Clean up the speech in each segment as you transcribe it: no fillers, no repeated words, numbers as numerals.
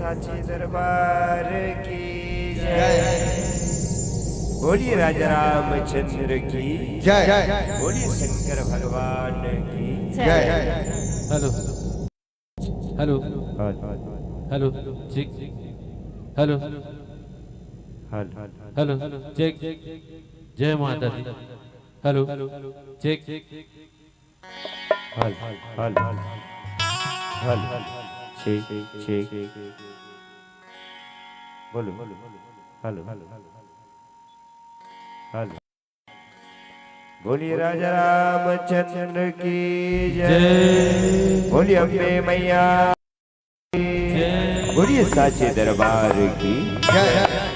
साचे दरबार की जय। बोलिए राजा रामचंद्र की जय। बोलिए शंकर भगवान की जय। Hello hello hello check hello hello check जय माता दी हेलो चेक हल हल हल चेक चेक बोलो हेलो हेलो। बोलिए राजा रामचंद्र की जय। बोलिए अम्बे मैया की जय। बोलिए साचे दरबार की जय।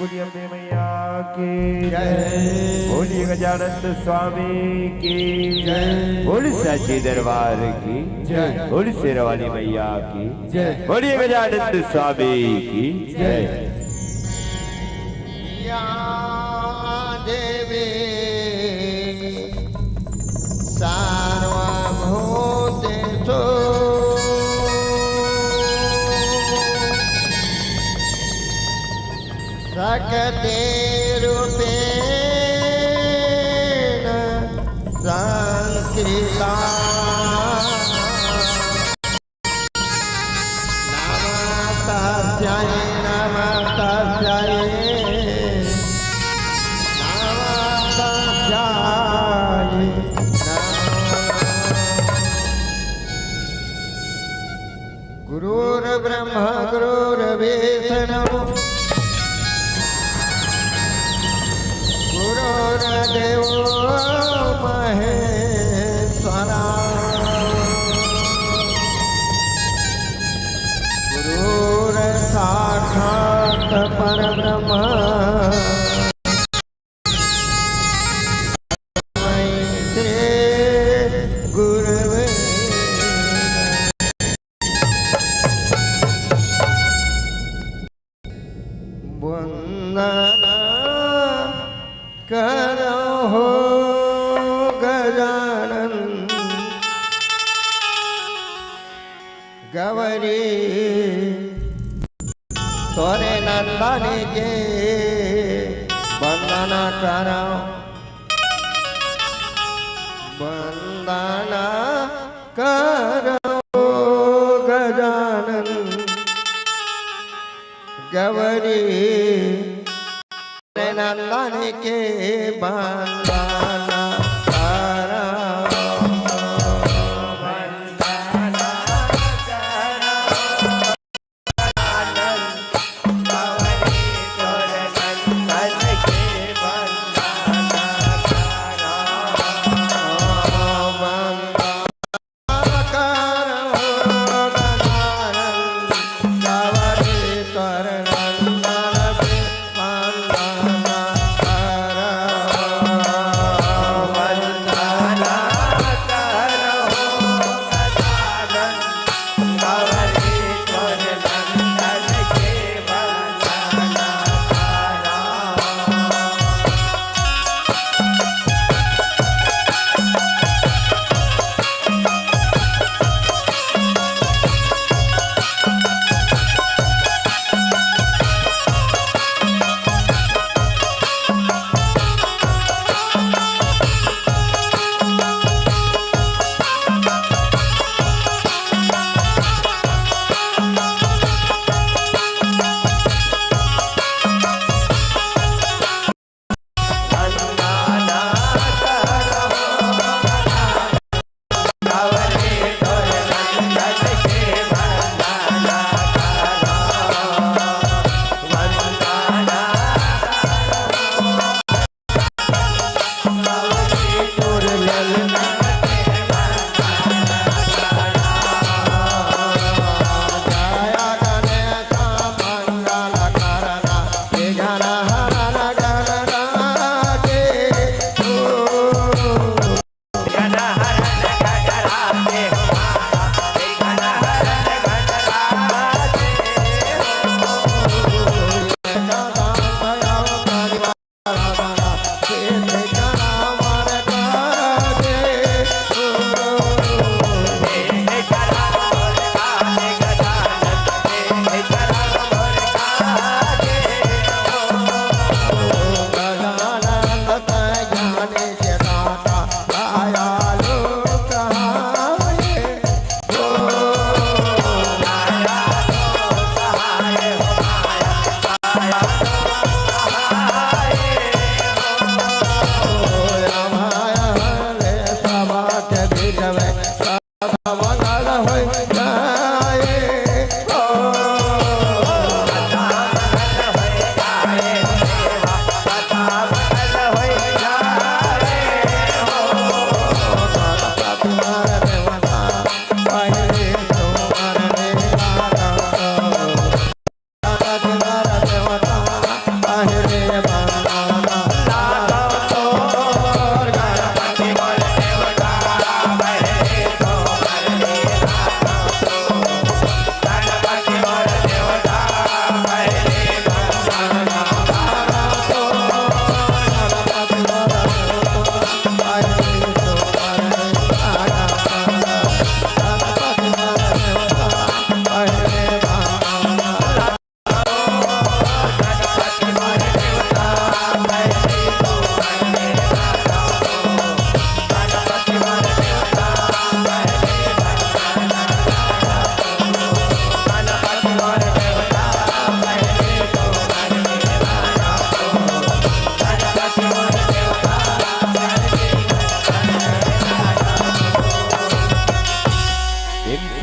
बोलिए अम्बे मैया की जय। बोलिए गजानंद स्वामी की जय। बोलिए साची दरबार की जय। बोलिए शेरवाली मैया की जय। बोलिए गजानंद स्वामी की जय। या देवी सर्वभूतेषु शक्तिरूपेण संस्कृता नमस्तस्यै नमस्तस्यै गुरुर्ब्रह्मा गुरुर्विष्णु गुरुर्देवो महेश्वरा गुरुर्साक्षात् परब्रह्म वंदना करो हो गजानन गवरी तोरे नंदन के वंदना करो वंदना करो गजानन गवरी नंदन के बंदना करो वंदना करो गवरी तोरे नंदन के बंदना करो वंदना करो गवरी तोरे नंदन के बंदना करो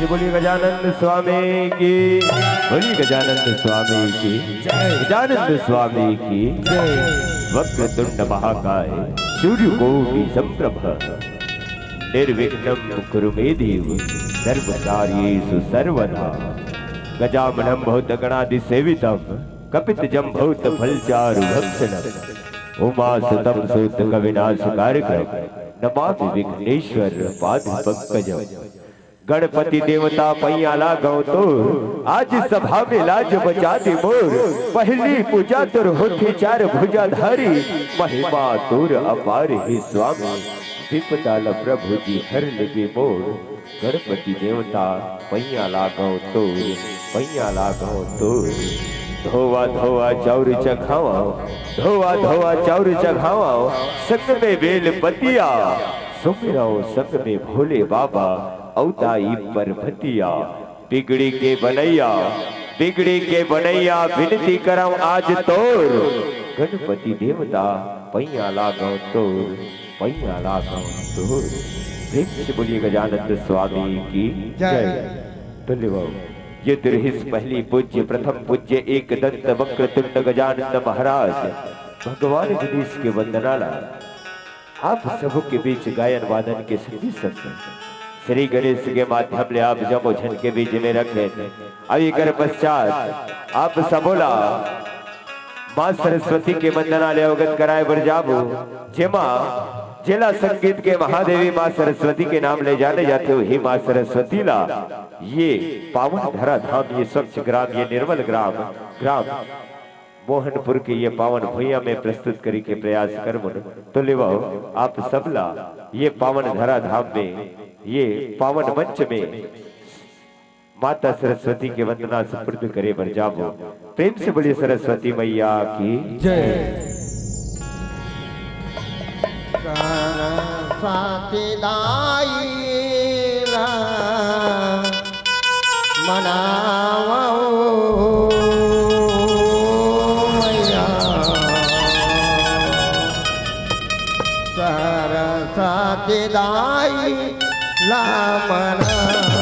बोलिए गजानंद स्वामी की, बोलिए गजानंद स्वामी की, गजानंद स्वामी की। वक्रतुंड महाकाय सूर्यकोटि समप्रभ निर्विघ्नं कुरु मे देव सर्वकार्येषु सर्वदा। गजाननं भूतगणादिसेवितं कपितजम्भूत फलचारु भक्षणम् उमासुतं सूत कविनाशकारकं नमामि विघ्नेश्वर पाद पंकजं। गणपति देवता पैया लागो तो आज सभा में लाज बचा दे मोर। पहली पूजा तुर होती चार भुजाधारी महिमा तुर अपार ही स्वामी। विपदाल प्रभु जी हर लगे मोर। गणपति देवता पैया लागो तो पैया लागो तो। धोवा धोवा चाउर चखावा धोवा धोवा चाउर चखावा संग में बेल पतिया सुमिराओ संग में भोले बाबा औताई पर भतिया। बिगड़ी के बनैया विनती करम आज तोर। गणपति देवता पैया लागो तोर पैया लागो तोर। प्रेम से बोलिए गजानंद स्वामी की जय। धन्यवाद। ये दुर्हिस पहली पूज्य प्रथम पूज्य एक दंत वक्रतुंड गजानंद महाराज भगवान गणेश के वंदनाला आप सबके बीच गायन वादन के संगीत सत्संग श्री गणेश के माध्यम ले आप जमोझन के बीच में रखे थे। अभी कर पश्चात आप सबोला मां सरस्वती के वंदना ले अवगत कराए बरजाबू जेमा जिला संगीत के महादेवी मां सरस्वती के नाम ले जाने जाते हो। ही मां सरस्वती ला ये पावन धरा धाम, ये स्वच्छ ग्राम, ये निर्मल ग्राम मोहनपुर के ये पावन भूया में प्रस्तुत करी के प्रयास कर तो ले आप सबला ये पावन धरा धाम में ये पावन मंच में माता सरस्वती के वंदना सुपुर्द करे बरजाबो। प्रेम से बोलिए सरस्वती मैया की जय। सरस्वती दाई मनावो मैया। सरस्वती दाई ला मनावो।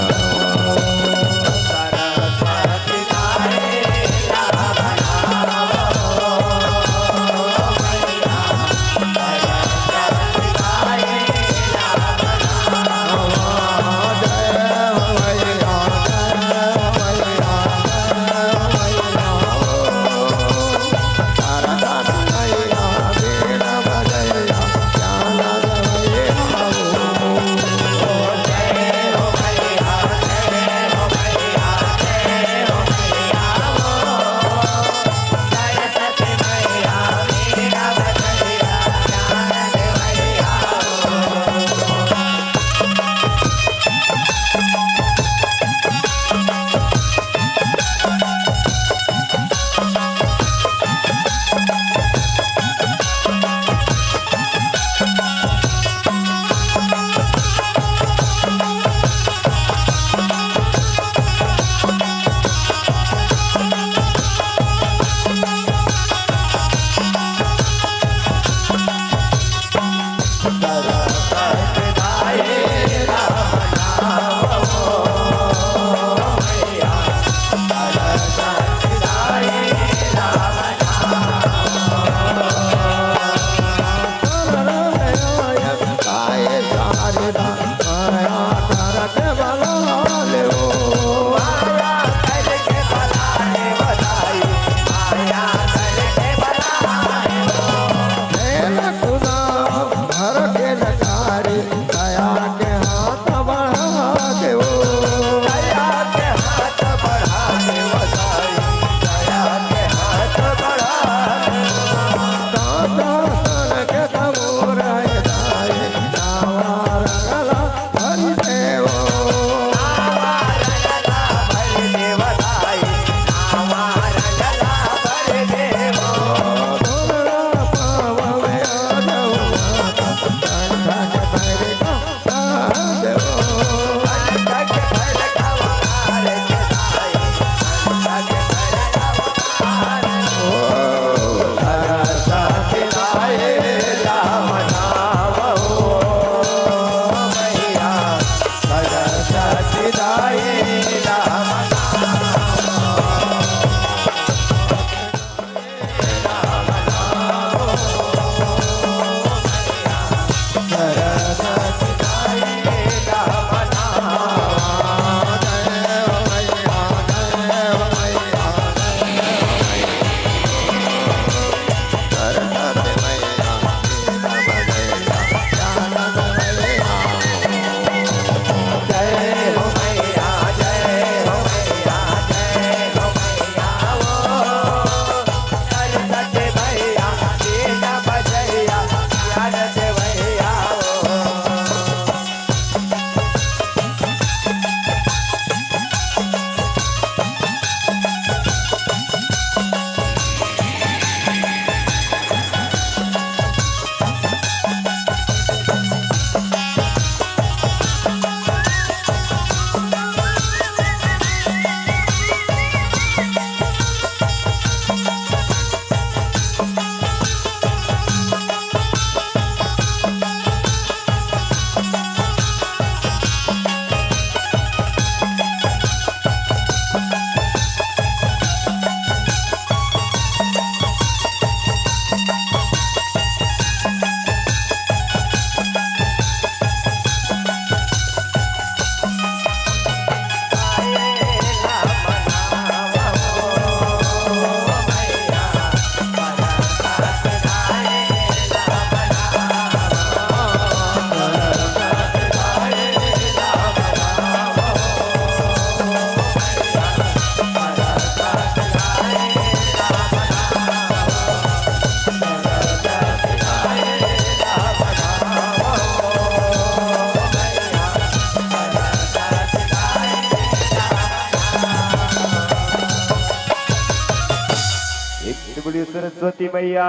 एक से बोलिए सरस्वती मैया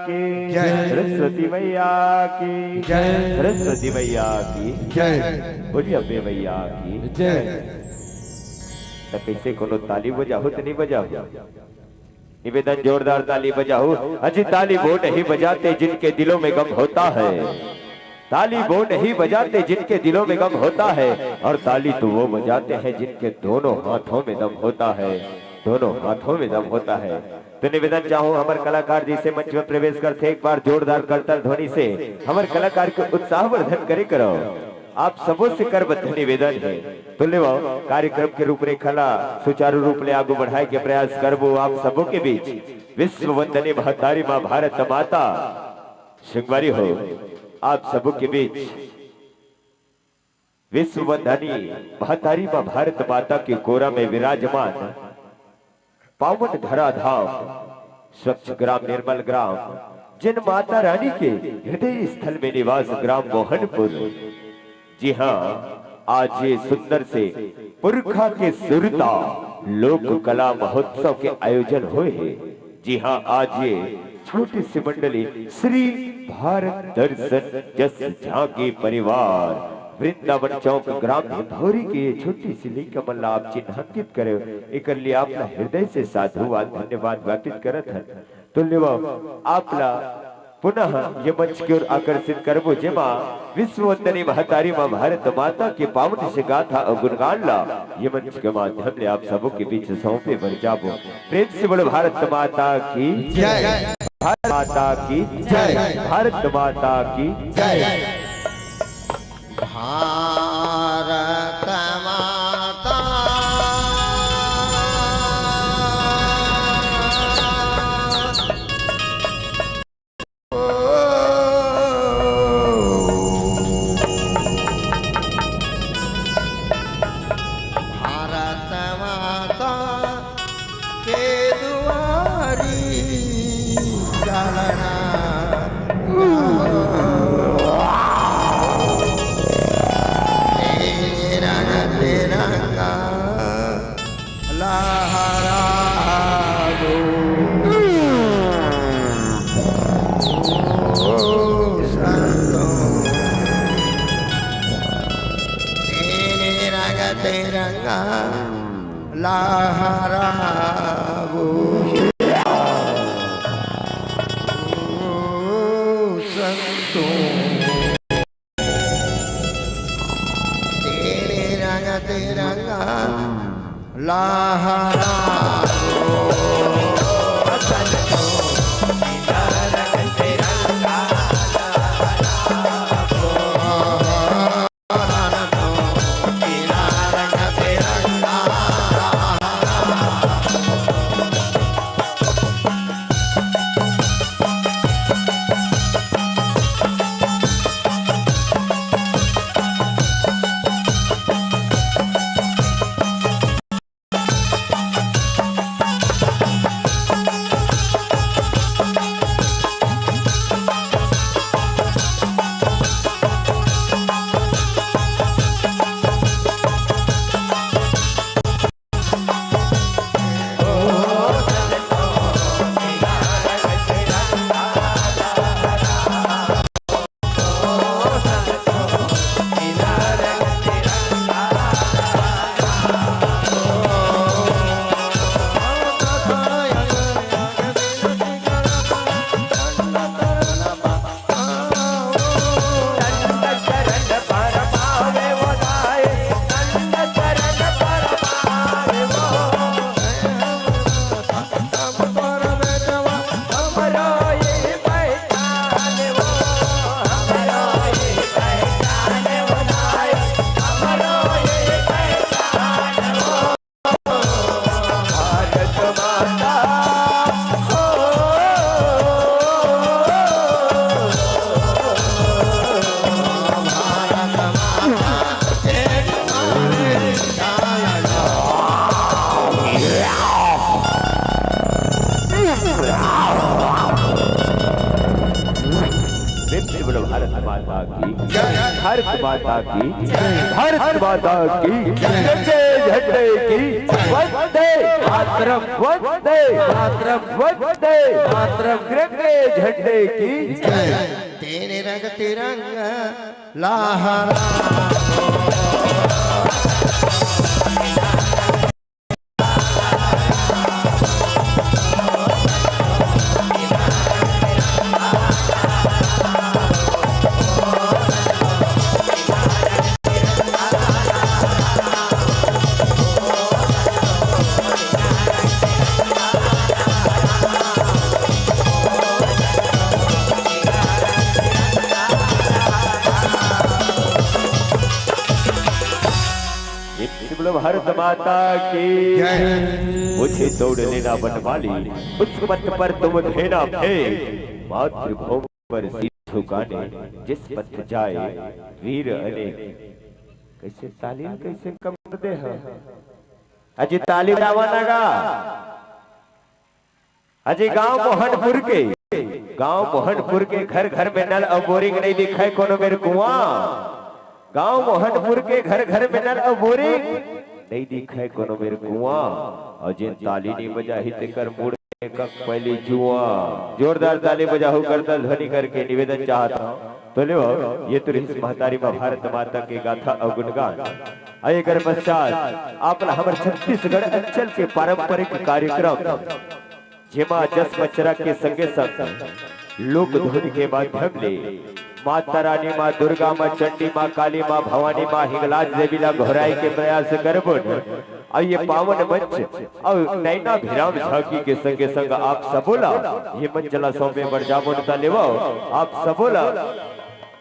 की जय। सरस्वती मैया की जय। सरस्वती मैया की जय बोलिए अम्बे मैया की जय तो कैसे कोनो ताली बजाओ तो नहीं बजाओ निवेदन जोरदार ताली बजाओ अजी ताली वो नहीं बजाते जिनके दिलों में गम होता है ताली वो नहीं बजाते जिनके दिलों में गम होता है और ताली तो वो बजाते हैं जिनके दोनों हाथों में दम होता है दोनों हाथों में दम होता है तो निवेदन चाहूं हमारे कलाकार जी से मंच में प्रवेश करते एक बार जोरदार करतल ध्वनि से हमारे कलाकार को उत्साहवर्धन करे करो आप सबों से करबद्ध निवेदन है तो ले कार्यक्रम के रूपरेखा सुचारू रूप ले आगू बढ़ाए के प्रयास करबो आप सबों के बीच विश्व वंदनी महतारी माँ भारत माता श्रृंगारी हो आप सबों के बीच विश्व वंदनी महतारी माँ भारत माता के कोरा में विराजमान पावन धरा धाम स्वच्छ ग्राम निर्मल ग्राम जिन माता रानी के हृदय स्थल में निवास ग्राम मोहनपुर जी हाँ आज ये सुंदर से पुरखा के सुरता लोक कला महोत्सव के आयोजन हुए हैं जी हाँ आज ये छोटी सी मंडली श्री भारत दर्शन जस झांकी परिवार वृंदावन चौक ग्राम भौरी की छोटी सी लिंक कमल आप चिन्हांकित करे एक लिए आपला हृदय से साधुवाद धन्यवाद व्यतीत करत है तो लेवा आपला पुनः ये मंच की ओर आकर्षित करबो जेमा विश्ववंदनी महतारी माँ भारत माता के पावन से गाथा और गुणगान ला ये मंच के माध्यम से आप सबों के बीच सौंपे बन जाबो प्रेम से बोलो भारत माता की जय भारत माता की जय भारत माता की जय भारत माता भारत माता के दुआरी चलना तिरंगा लहराओ तिरंगा लहराओ संतों तिरंगा भारत माता की भारत माता की जय झंडे की वंदे मातरम वंदे मातरम वंदे मातरम तिरंगे झंडे की तेरे रंग तिरंगा लहरा बोलो भारत माता की मुझे तोड़ लेना बनवाली उस पथ पर तुम देना फेंक मातृभूमि पर सिर झुकाने जिस पथ जाए वीर अनेक कैसे तालीम कैसे कम दे हैं अजी तालीम रावणगा अजी गांव मोहनपुर के घर घर में नल और बोरिंग नहीं दिखाए कोनो मेरे कुआं गांव मोहनपुर के घर घर में नल और बोरिंग नहीं दिखाए कोनो मेरे कुआं और जिन ताली नहीं बजाही तेकर मुड़ का पहली जुआ जोरदार ताली बजाहू करता ध्वनि करके निवेदन चाहता तो ले ये तो इस महतारी में भारत माता की गाथा और गुणगान आइए कर पश्चात आप हमारे छत्तीसगढ़ अंचल के पारंपरिक कार्यक्रम जेमा जस बचरा के संगे संग लोक ध्वनि के माध्यम ले माता रानी माँ दुर्गा माँ चंडी माँ काली माँ भवानी माँ हिंगलाज देवी ला घोराई के प्रयास करबुन और ये पावन मंच और नैना भिराम झांकी के संगे संग आप सबोला ये मंचला सौंपे बरजामुन ता लेवा आप सबोला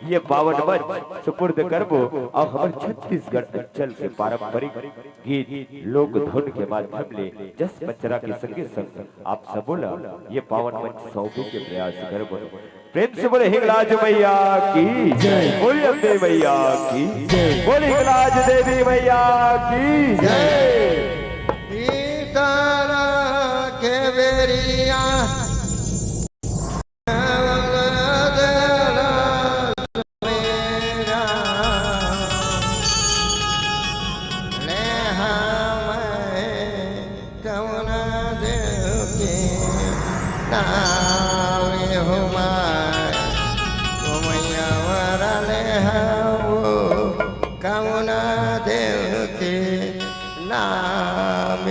ये पावन मंच सुपुर्द करबो और हमारे छत्तीसगढ़ अंचल के पारंपरिक गीत लोक धुन के माध्यम ले जस बचरा के संगे संग आप सबोला ये पावन मंच सौंपे के प्रयास करबो प्रेम से बोले हिंगलाज मैया की जय बोले अम्बे मैया की जय बोले हिंगलाज देवी मैया की जय तारा के बेरिया कामना देव के नाम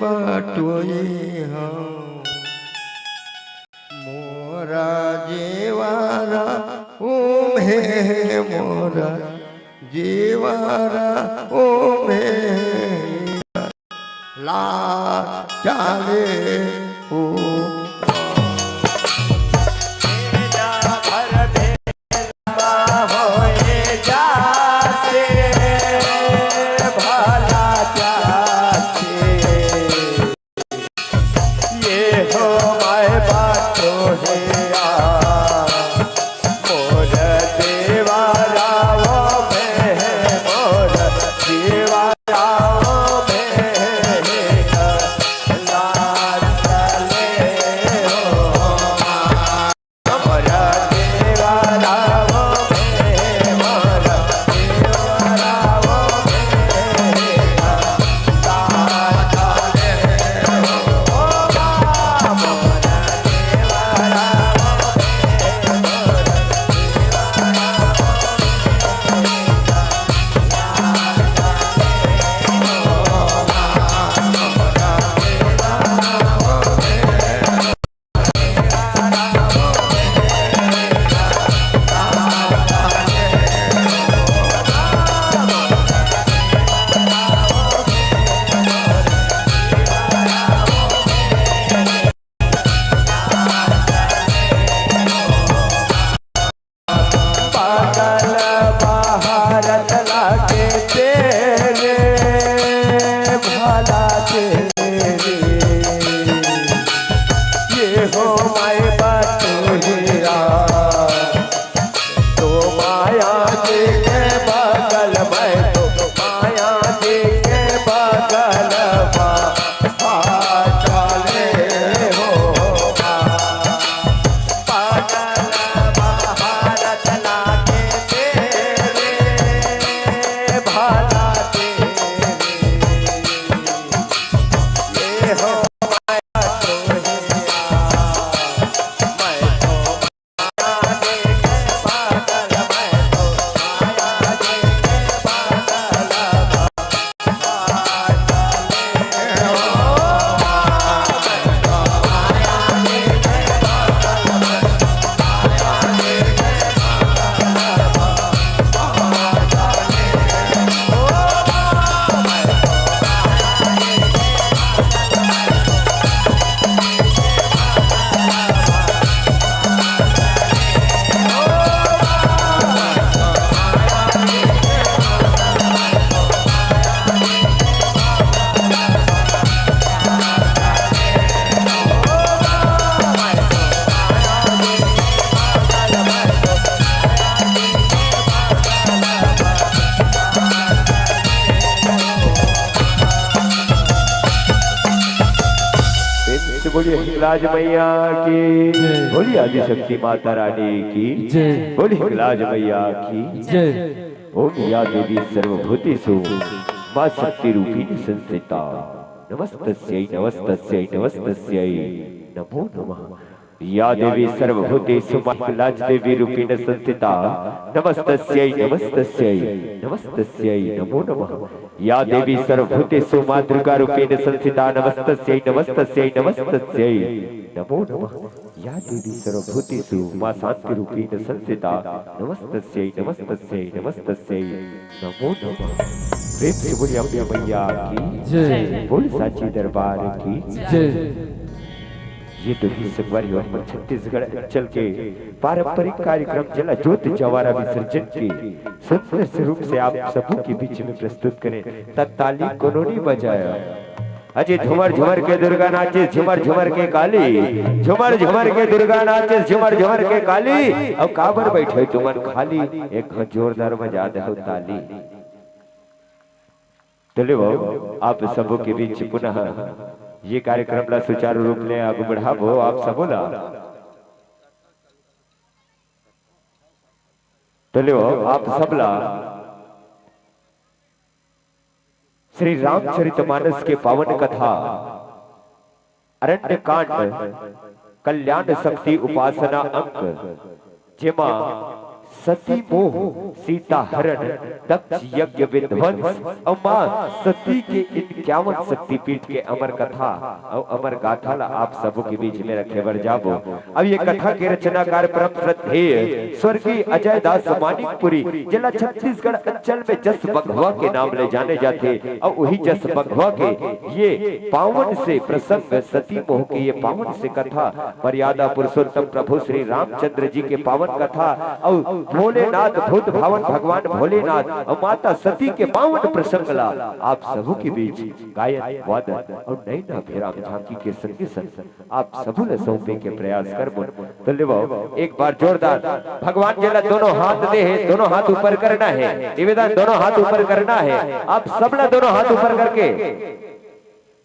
बटोई हाँ मोरा जीवारा उमे मोरा जीवारा उमे ला चाले ओ बोलिए हिंगलाज मैया की, बोलिए आदिशक्ति माता रानी की, बोलिए हिंगलाज मैया की। ओम या देवी सर्वभूतेषु मां शक्ति रूपिणी संस्थिता नमस्तस्यै नमस्तस्यै नमस्तस्यै नमो नमः। या देवी सर्वभूतेषु मां हिंगलाज देवी रूपिणी संस्थिता नमस्तस्यै नमस्तस्यै नमस्तस्यै नमो नमः। या देवी सर्वभूतेषु मां दुर्गा रूपेण संस्थिता नमस्तस्यै नमस्तस्यै नमस्तस्यै नमो नमः। या देवी सर्वभूतेषु मां शांति रूपेण संस्थिता नमस्तस्यै नमस्तस्यै नमस्तस्यै नमो नमः। प्रेम से बोलिए अपनी मैया की जय, बोल साची दरबार की जय। ये तो ही संगवारी और छत्तीसगढ़ अंचल के पारंपरिक कार्यक्रम जला ज्योत जवारा विसर्जन के सुंदर स्वरूप से आप सबों के बीच में प्रस्तुत करें। ताली कोनोनी बजाया अजय झुमर झुमर के दुर्गा नाचे झुमर झुमर के काली, झुमर झुमर के दुर्गा नाचे झुमर झुमर के काली। अब काबर बैठे तुमन खाली, एक जोरदार बजा दो ताली। चलो आप सबों के बीच पुनः ये कार्यक्रम ला सुचारू रूप ले आगे बढ़ावो आप सबो ला। चलो आप सबला श्री रामचरितमानस के पावन कथा अरण्य कांड कल्याण शक्ति उपासना अंक जेमा सती मोह सीता हरण दक्ष यज्ञ विध्वंस और मां सती के 51 शक्तिपीठ के अमर कथा और अमर गाथा ला आप सबों के बीच में रखे बर जाबो। अब ये कथा के रचनाकार परम श्रद्धेय स्वर्गीय अजय दास मानिकपुरी जिला छत्तीसगढ़ अंचल में जस बघवा के नाम ले जाने जाते और वही जस बघवा के ये पावन से प्रसंग सती मोह के ये पावन से कथा मर्यादा पुरुषोत्तम प्रभु श्री रामचंद्र जी के पावन कथा और भोलेनाथ भूत भावन भगवान भोलेनाथ और माता सती के पावन प्रसंग ला आप सबों के बीच गायन वादन और नई ना भेराम झांकी के संग संग आप सबों ने सौंपे के प्रयास कर तो ले एक बार जोरदार भगवान जला दोनों हाथ दे है, दोनों हाथ ऊपर करना है, निवेदन दोनों हाथ ऊपर करना है। आप सबला दोनों हाथ ऊपर करके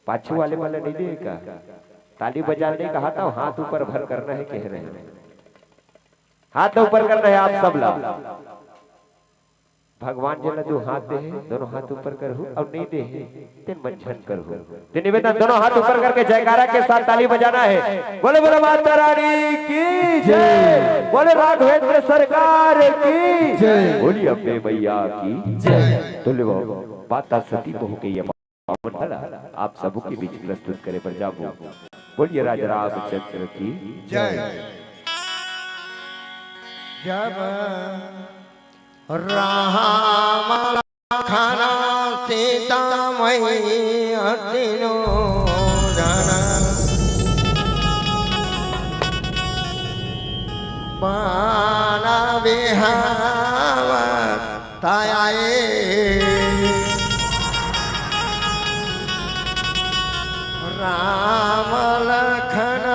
पाछू वाले वाले नहीं देगा ताली बजाने का हाथ ऊपर भर करना है, कह रहे हैं हाथ ऊपर करना है आप सबला। भगवान जला दो हाथ दे दोनों हाथ ऊपर करो और नहीं दे तेन मंचन करो तो निवेदन दोनों हाथ ऊपर करके जयकारा के साथ ताली बजाना है। बोले बोले माता रानी की जय, बोले राघवेंद्र सरकार की जय, बोली अम्बे मैया की जय। तो ले माता सती मोह के ये आप सबों के बीच प्रस्तुत करे पर जाबो। बोलिए राजा रामचंद्र की जय। जब राम लखन सीता मैया तीनों जना बाना बिहावत आए राम लखन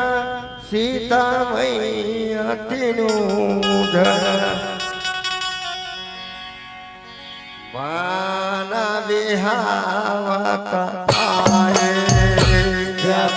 सीता मैया तीनों जना बाना बिहावत आए जब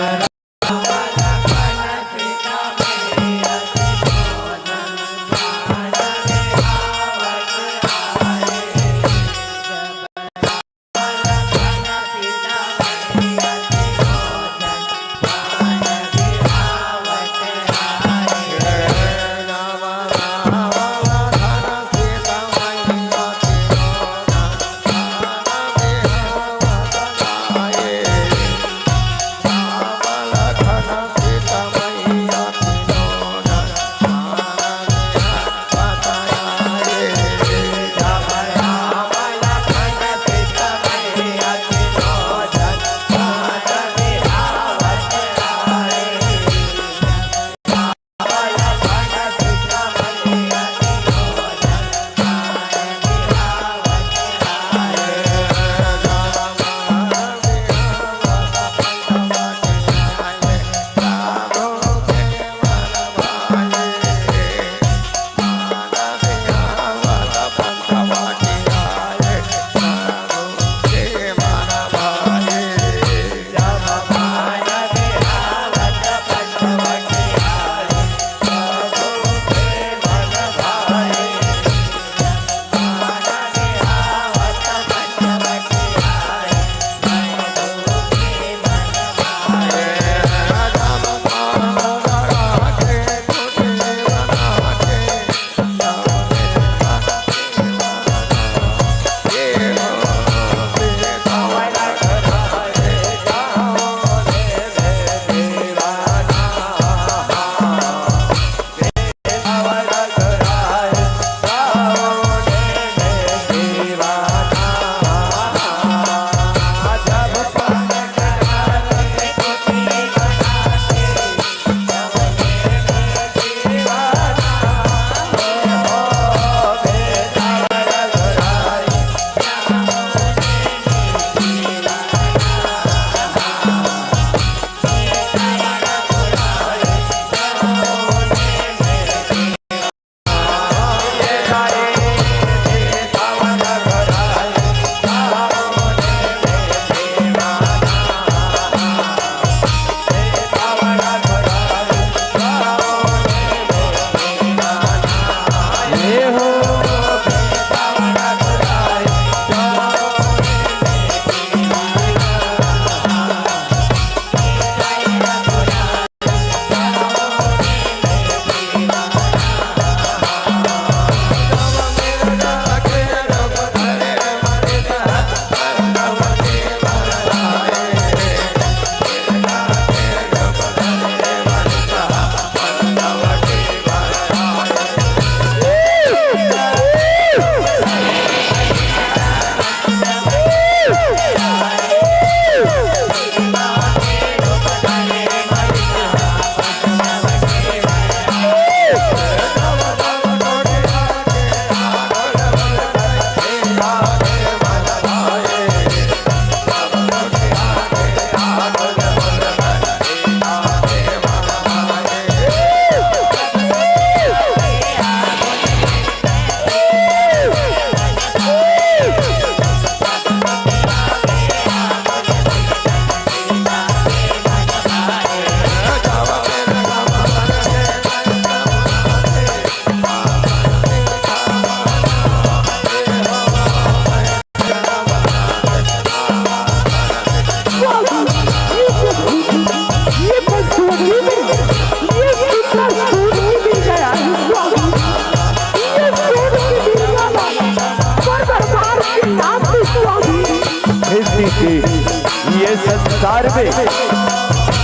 संसार में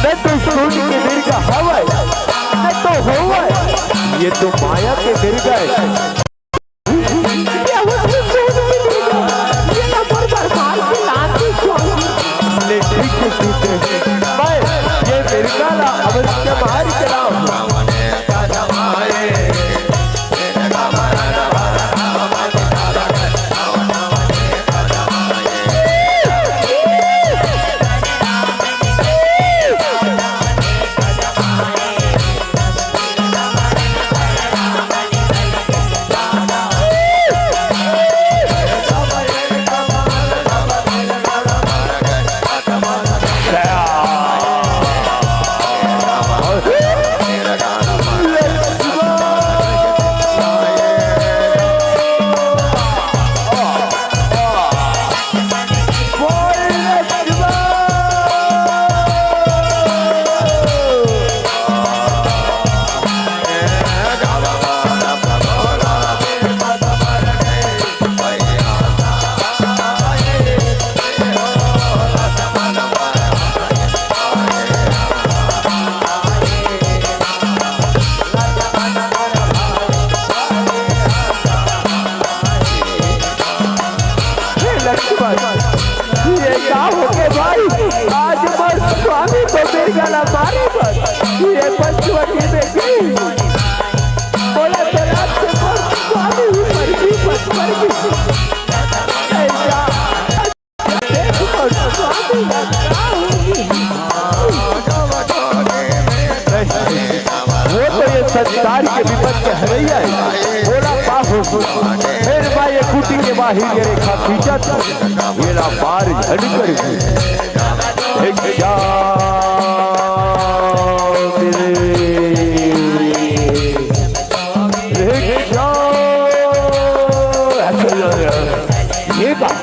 न तो सूर्य के मिर्गा हवा न तो हुआ, ये तो माया के मिर्गा है। ये मिर्गा ला अवश्य मार कराओ। ये क्या हो गया भाई, आज मर स्वामी को मिर्गा मारे पर ये पंचवटी में गई, बोला तो रात से मर स्वामी मर गई मर गई। देखो स्वामी वो तो ये संसार के विपद के हरैया है, बोला पाहो फिर भाई ये कुटी के बाहर ये रेखा खींचा था, ये ला पार झड़ कर ये बात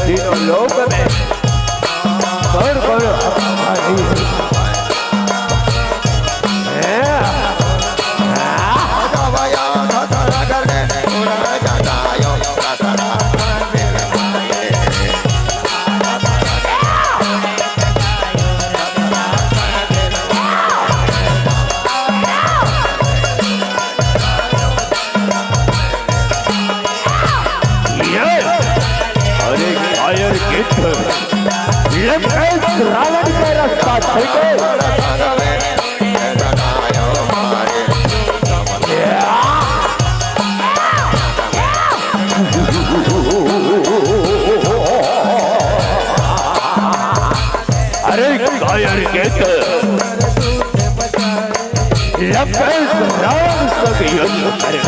तीनों लोग में कौन रावण का रास्ता अरे कायर के रावण सब युद्ध करे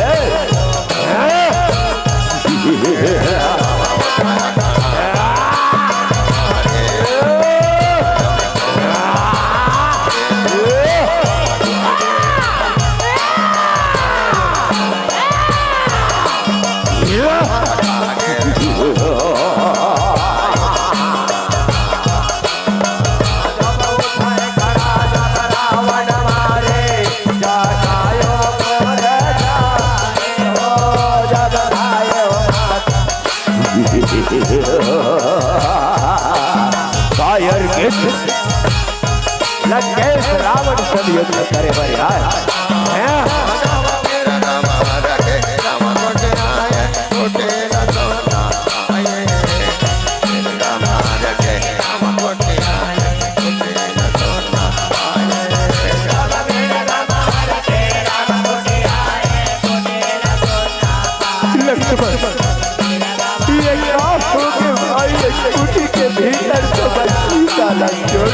कायर के लंकेश रावण सब युद्ध करे बरियार तरसो बच्ची का लंजोड़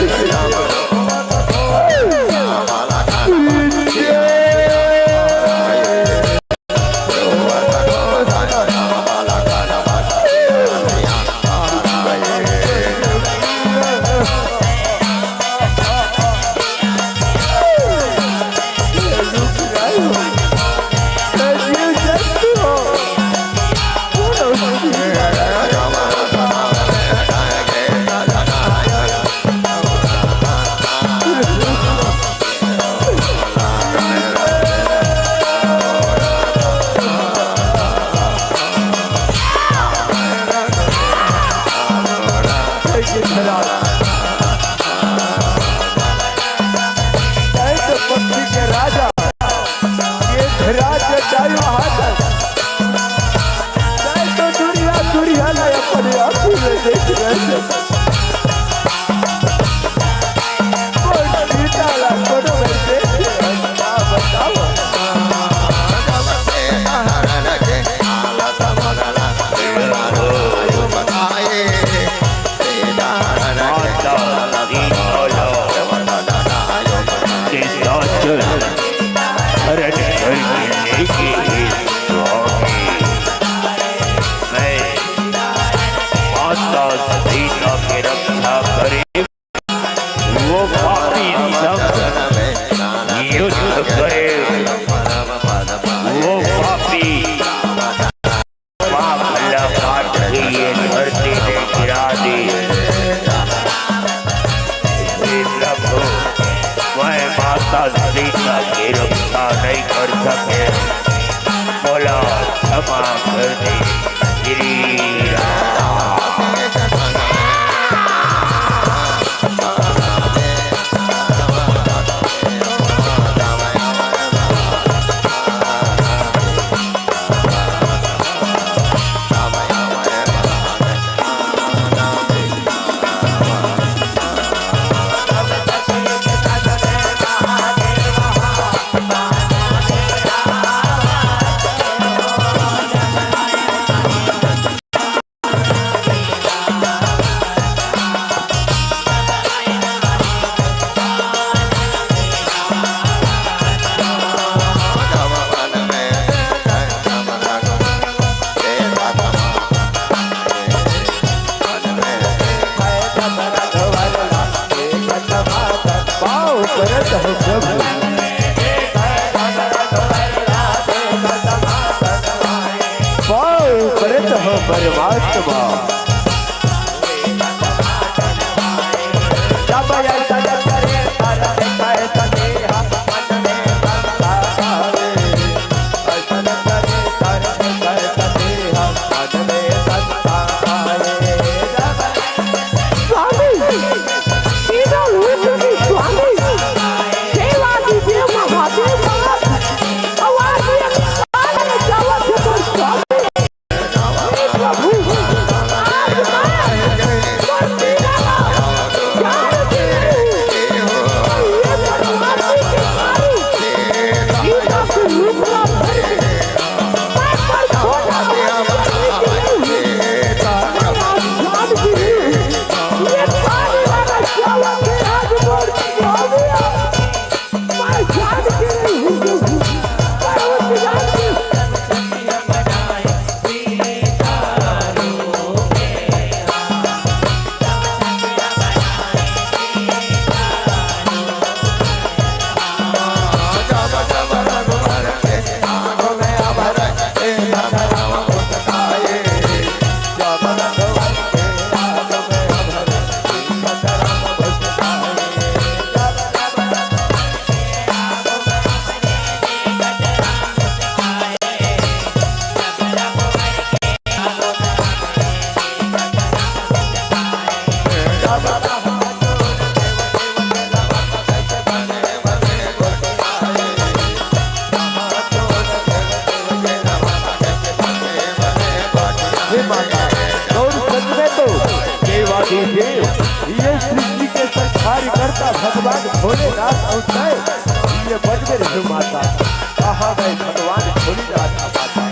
सीता की रक्षा नहीं कर सके, बोला क्षमा कर दे श्री राम। ये सृष्टि के संहारी करता भगवान भोलेनाथ अवतार, ये बन में रहे माता, कहाँ गए भगवान भोलेनाथ माता।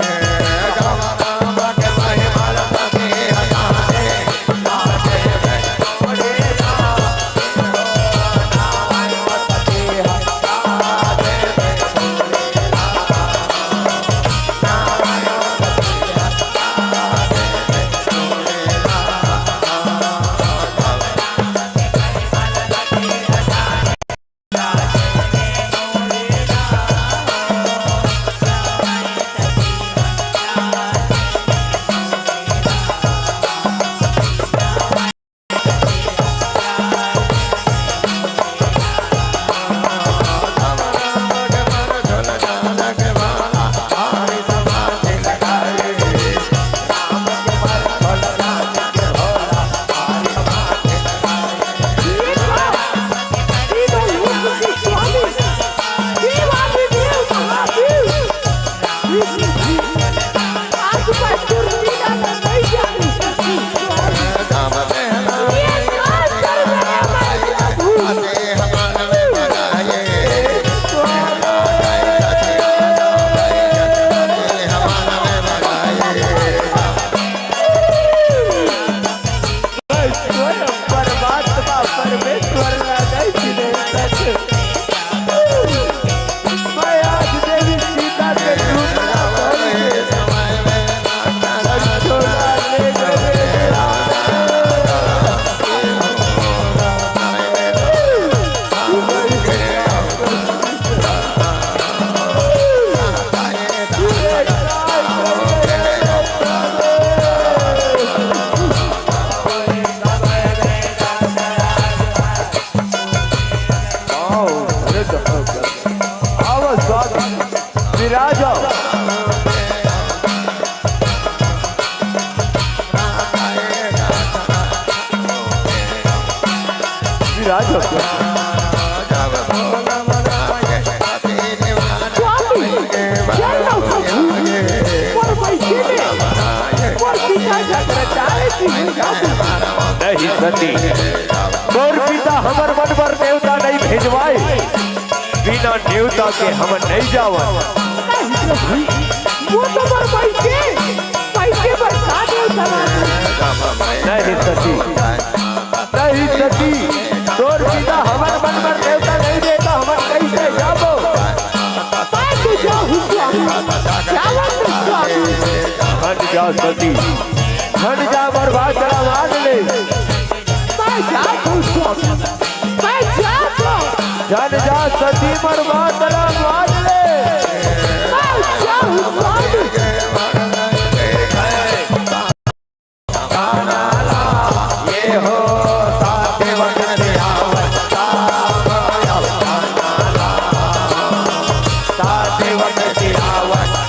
आ जाओ विराज हो क्या नहीं सती मोर पिता हमर मन पर देवता नहीं भेजवाए बिना देवता के हम नहीं जावा वो तो पर पैसे बरसा देवता नहीं सती नहीं सती तोर पिता हमर मन पर देवता नहीं देता हमर कैसे जाबो मैं तो जाऊँ स्वामी हट जा सती हट जा बर्बाद चला मांग ले मैं जाऊँ स्वामी मैं जाऊँ जन जा सती बर्बाद चला मांग ले मैं जाऊँ स्वामी ये हो साथे वक्त आवत साथे वक्त आवत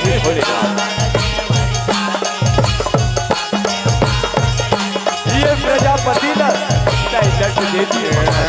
श्री भोलेनाथ। ये प्रजापति ना दर्द देती है।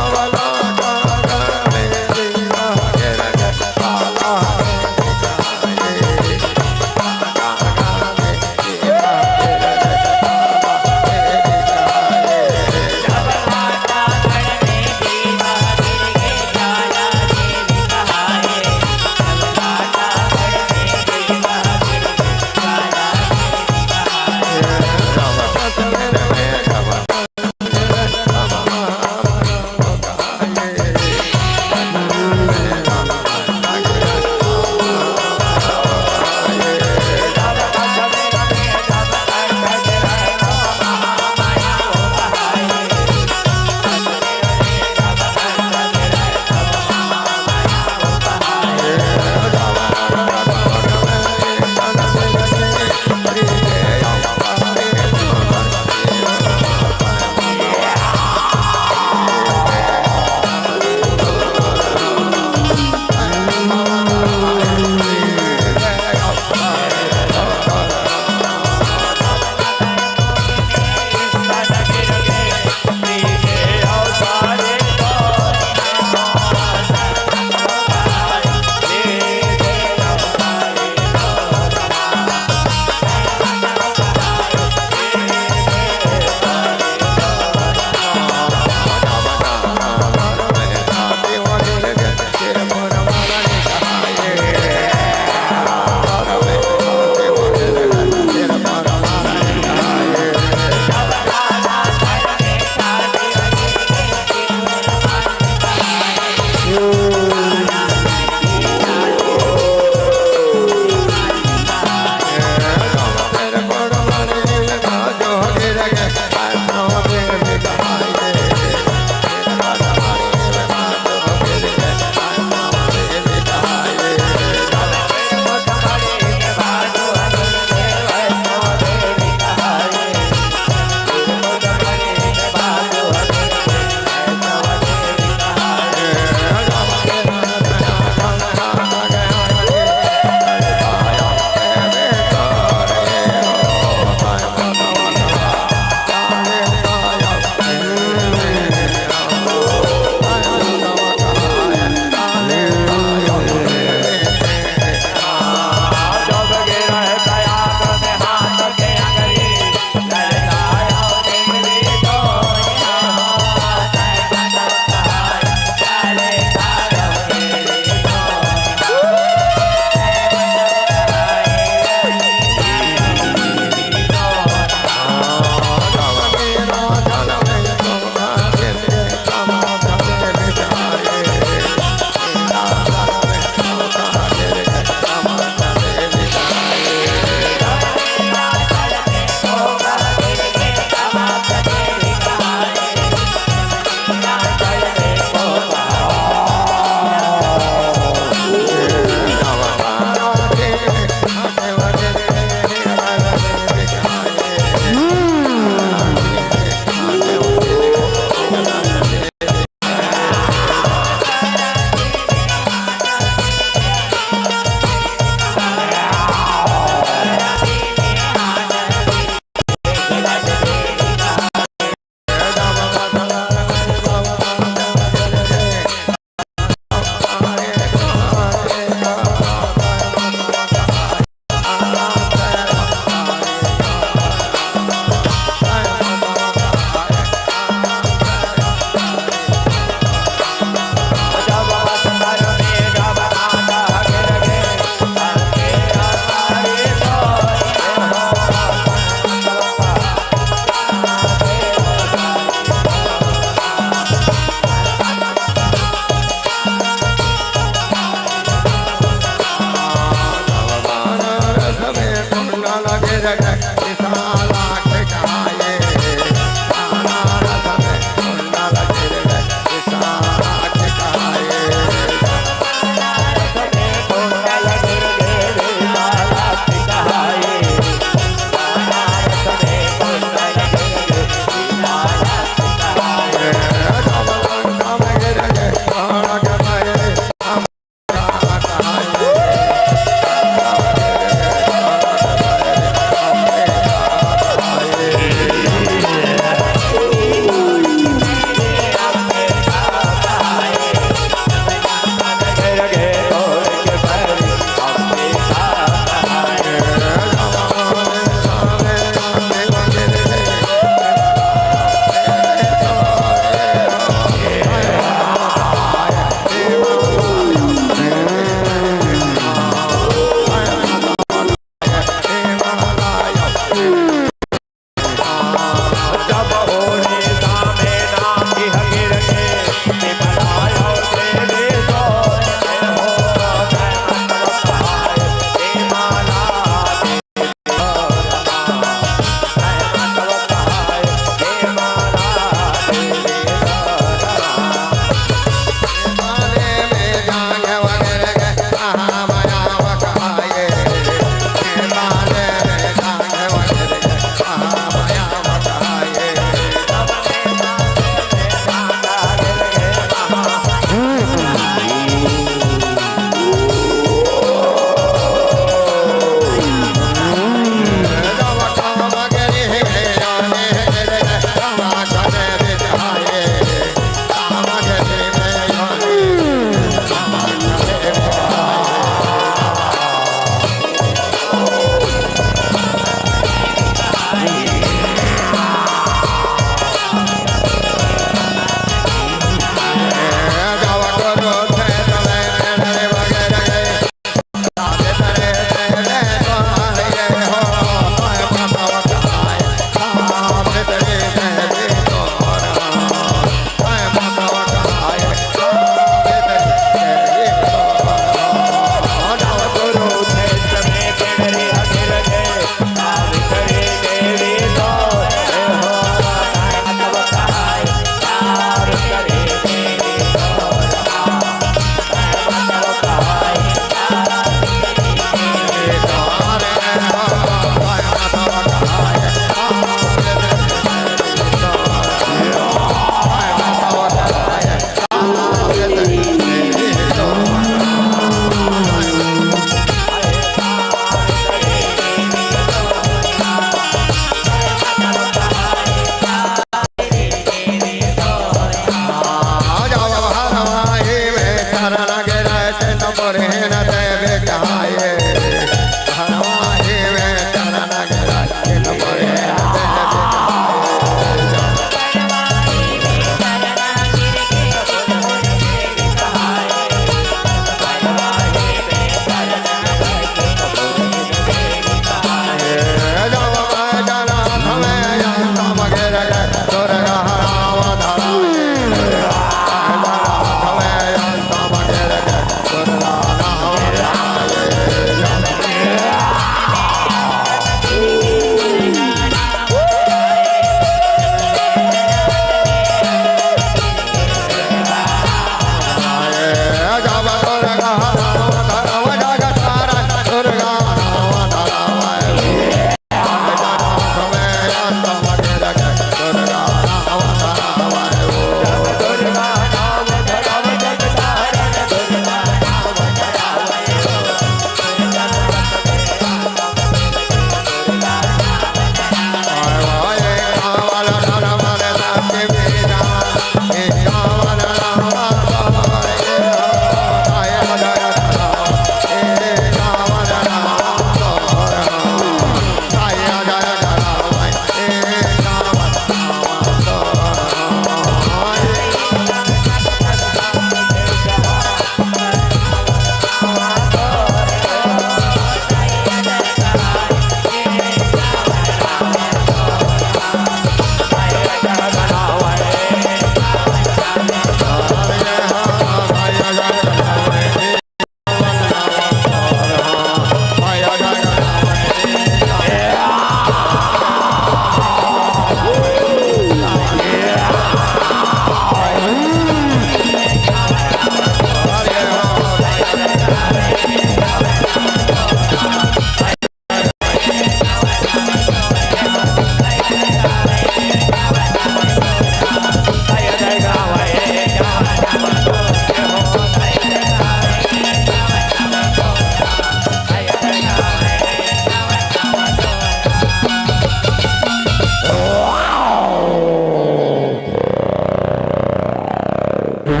बोल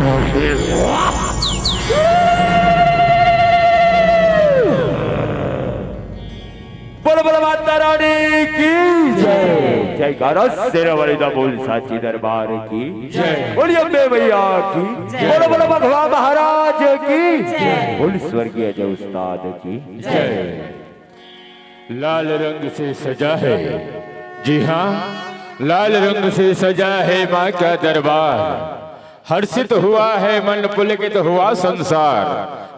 बोल माता रानी की जय। जयकारा शेरावाली दा बोल साची दरबार की जय। बोलिए अम्बे मैया की बोलो बोलो भगवान महाराज की जय। बोल स्वर्गीय जय उस्ताद की जय। लाल रंग से सजा है, जी हाँ, लाल रंग से सजा है माँ का दरबार। हर्षित हुआ है मन, पुलकित हुआ संसार।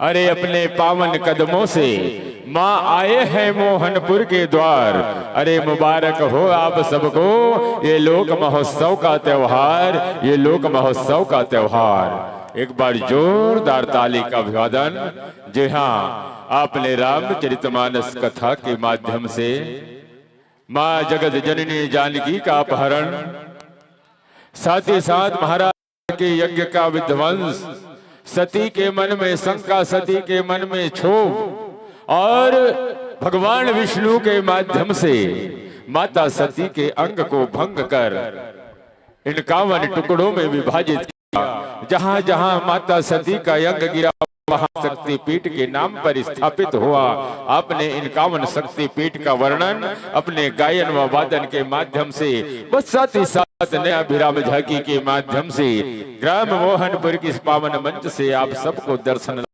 अरे अपने पावन कदमों से माँ आए हैं मोहनपुर के द्वार। अरे मुबारक हो आप सबको ये लोक महोत्सव का त्योहार, ये लोक महोत्सव का त्योहार। एक बार जोरदार ताली का अभिवादन। जी हाँ, आपने रामचरितमानस कथा के माध्यम से माँ जगत जननी जानकी का अपहरण, साथ ही साथ महाराज के यज्ञ का विध्वंस, सती के मन में शंका, सती के मन में क्षोभ, और भगवान विष्णु के माध्यम से माता सती के अंग को भंग कर 51 टुकड़ों में विभाजित किया। जहां जहां माता सती का अंग गिरा वहां शक्तिपीठ के नाम पर स्थापित हुआ। आपने 51 शक्तिपीठ का वर्णन अपने गायन व वादन के माध्यम से, बस साथ ही साथ नया अभिराम झांकी के माध्यम से ग्राम मोहनपुर की इस पावन मंच से आप सबको दर्शन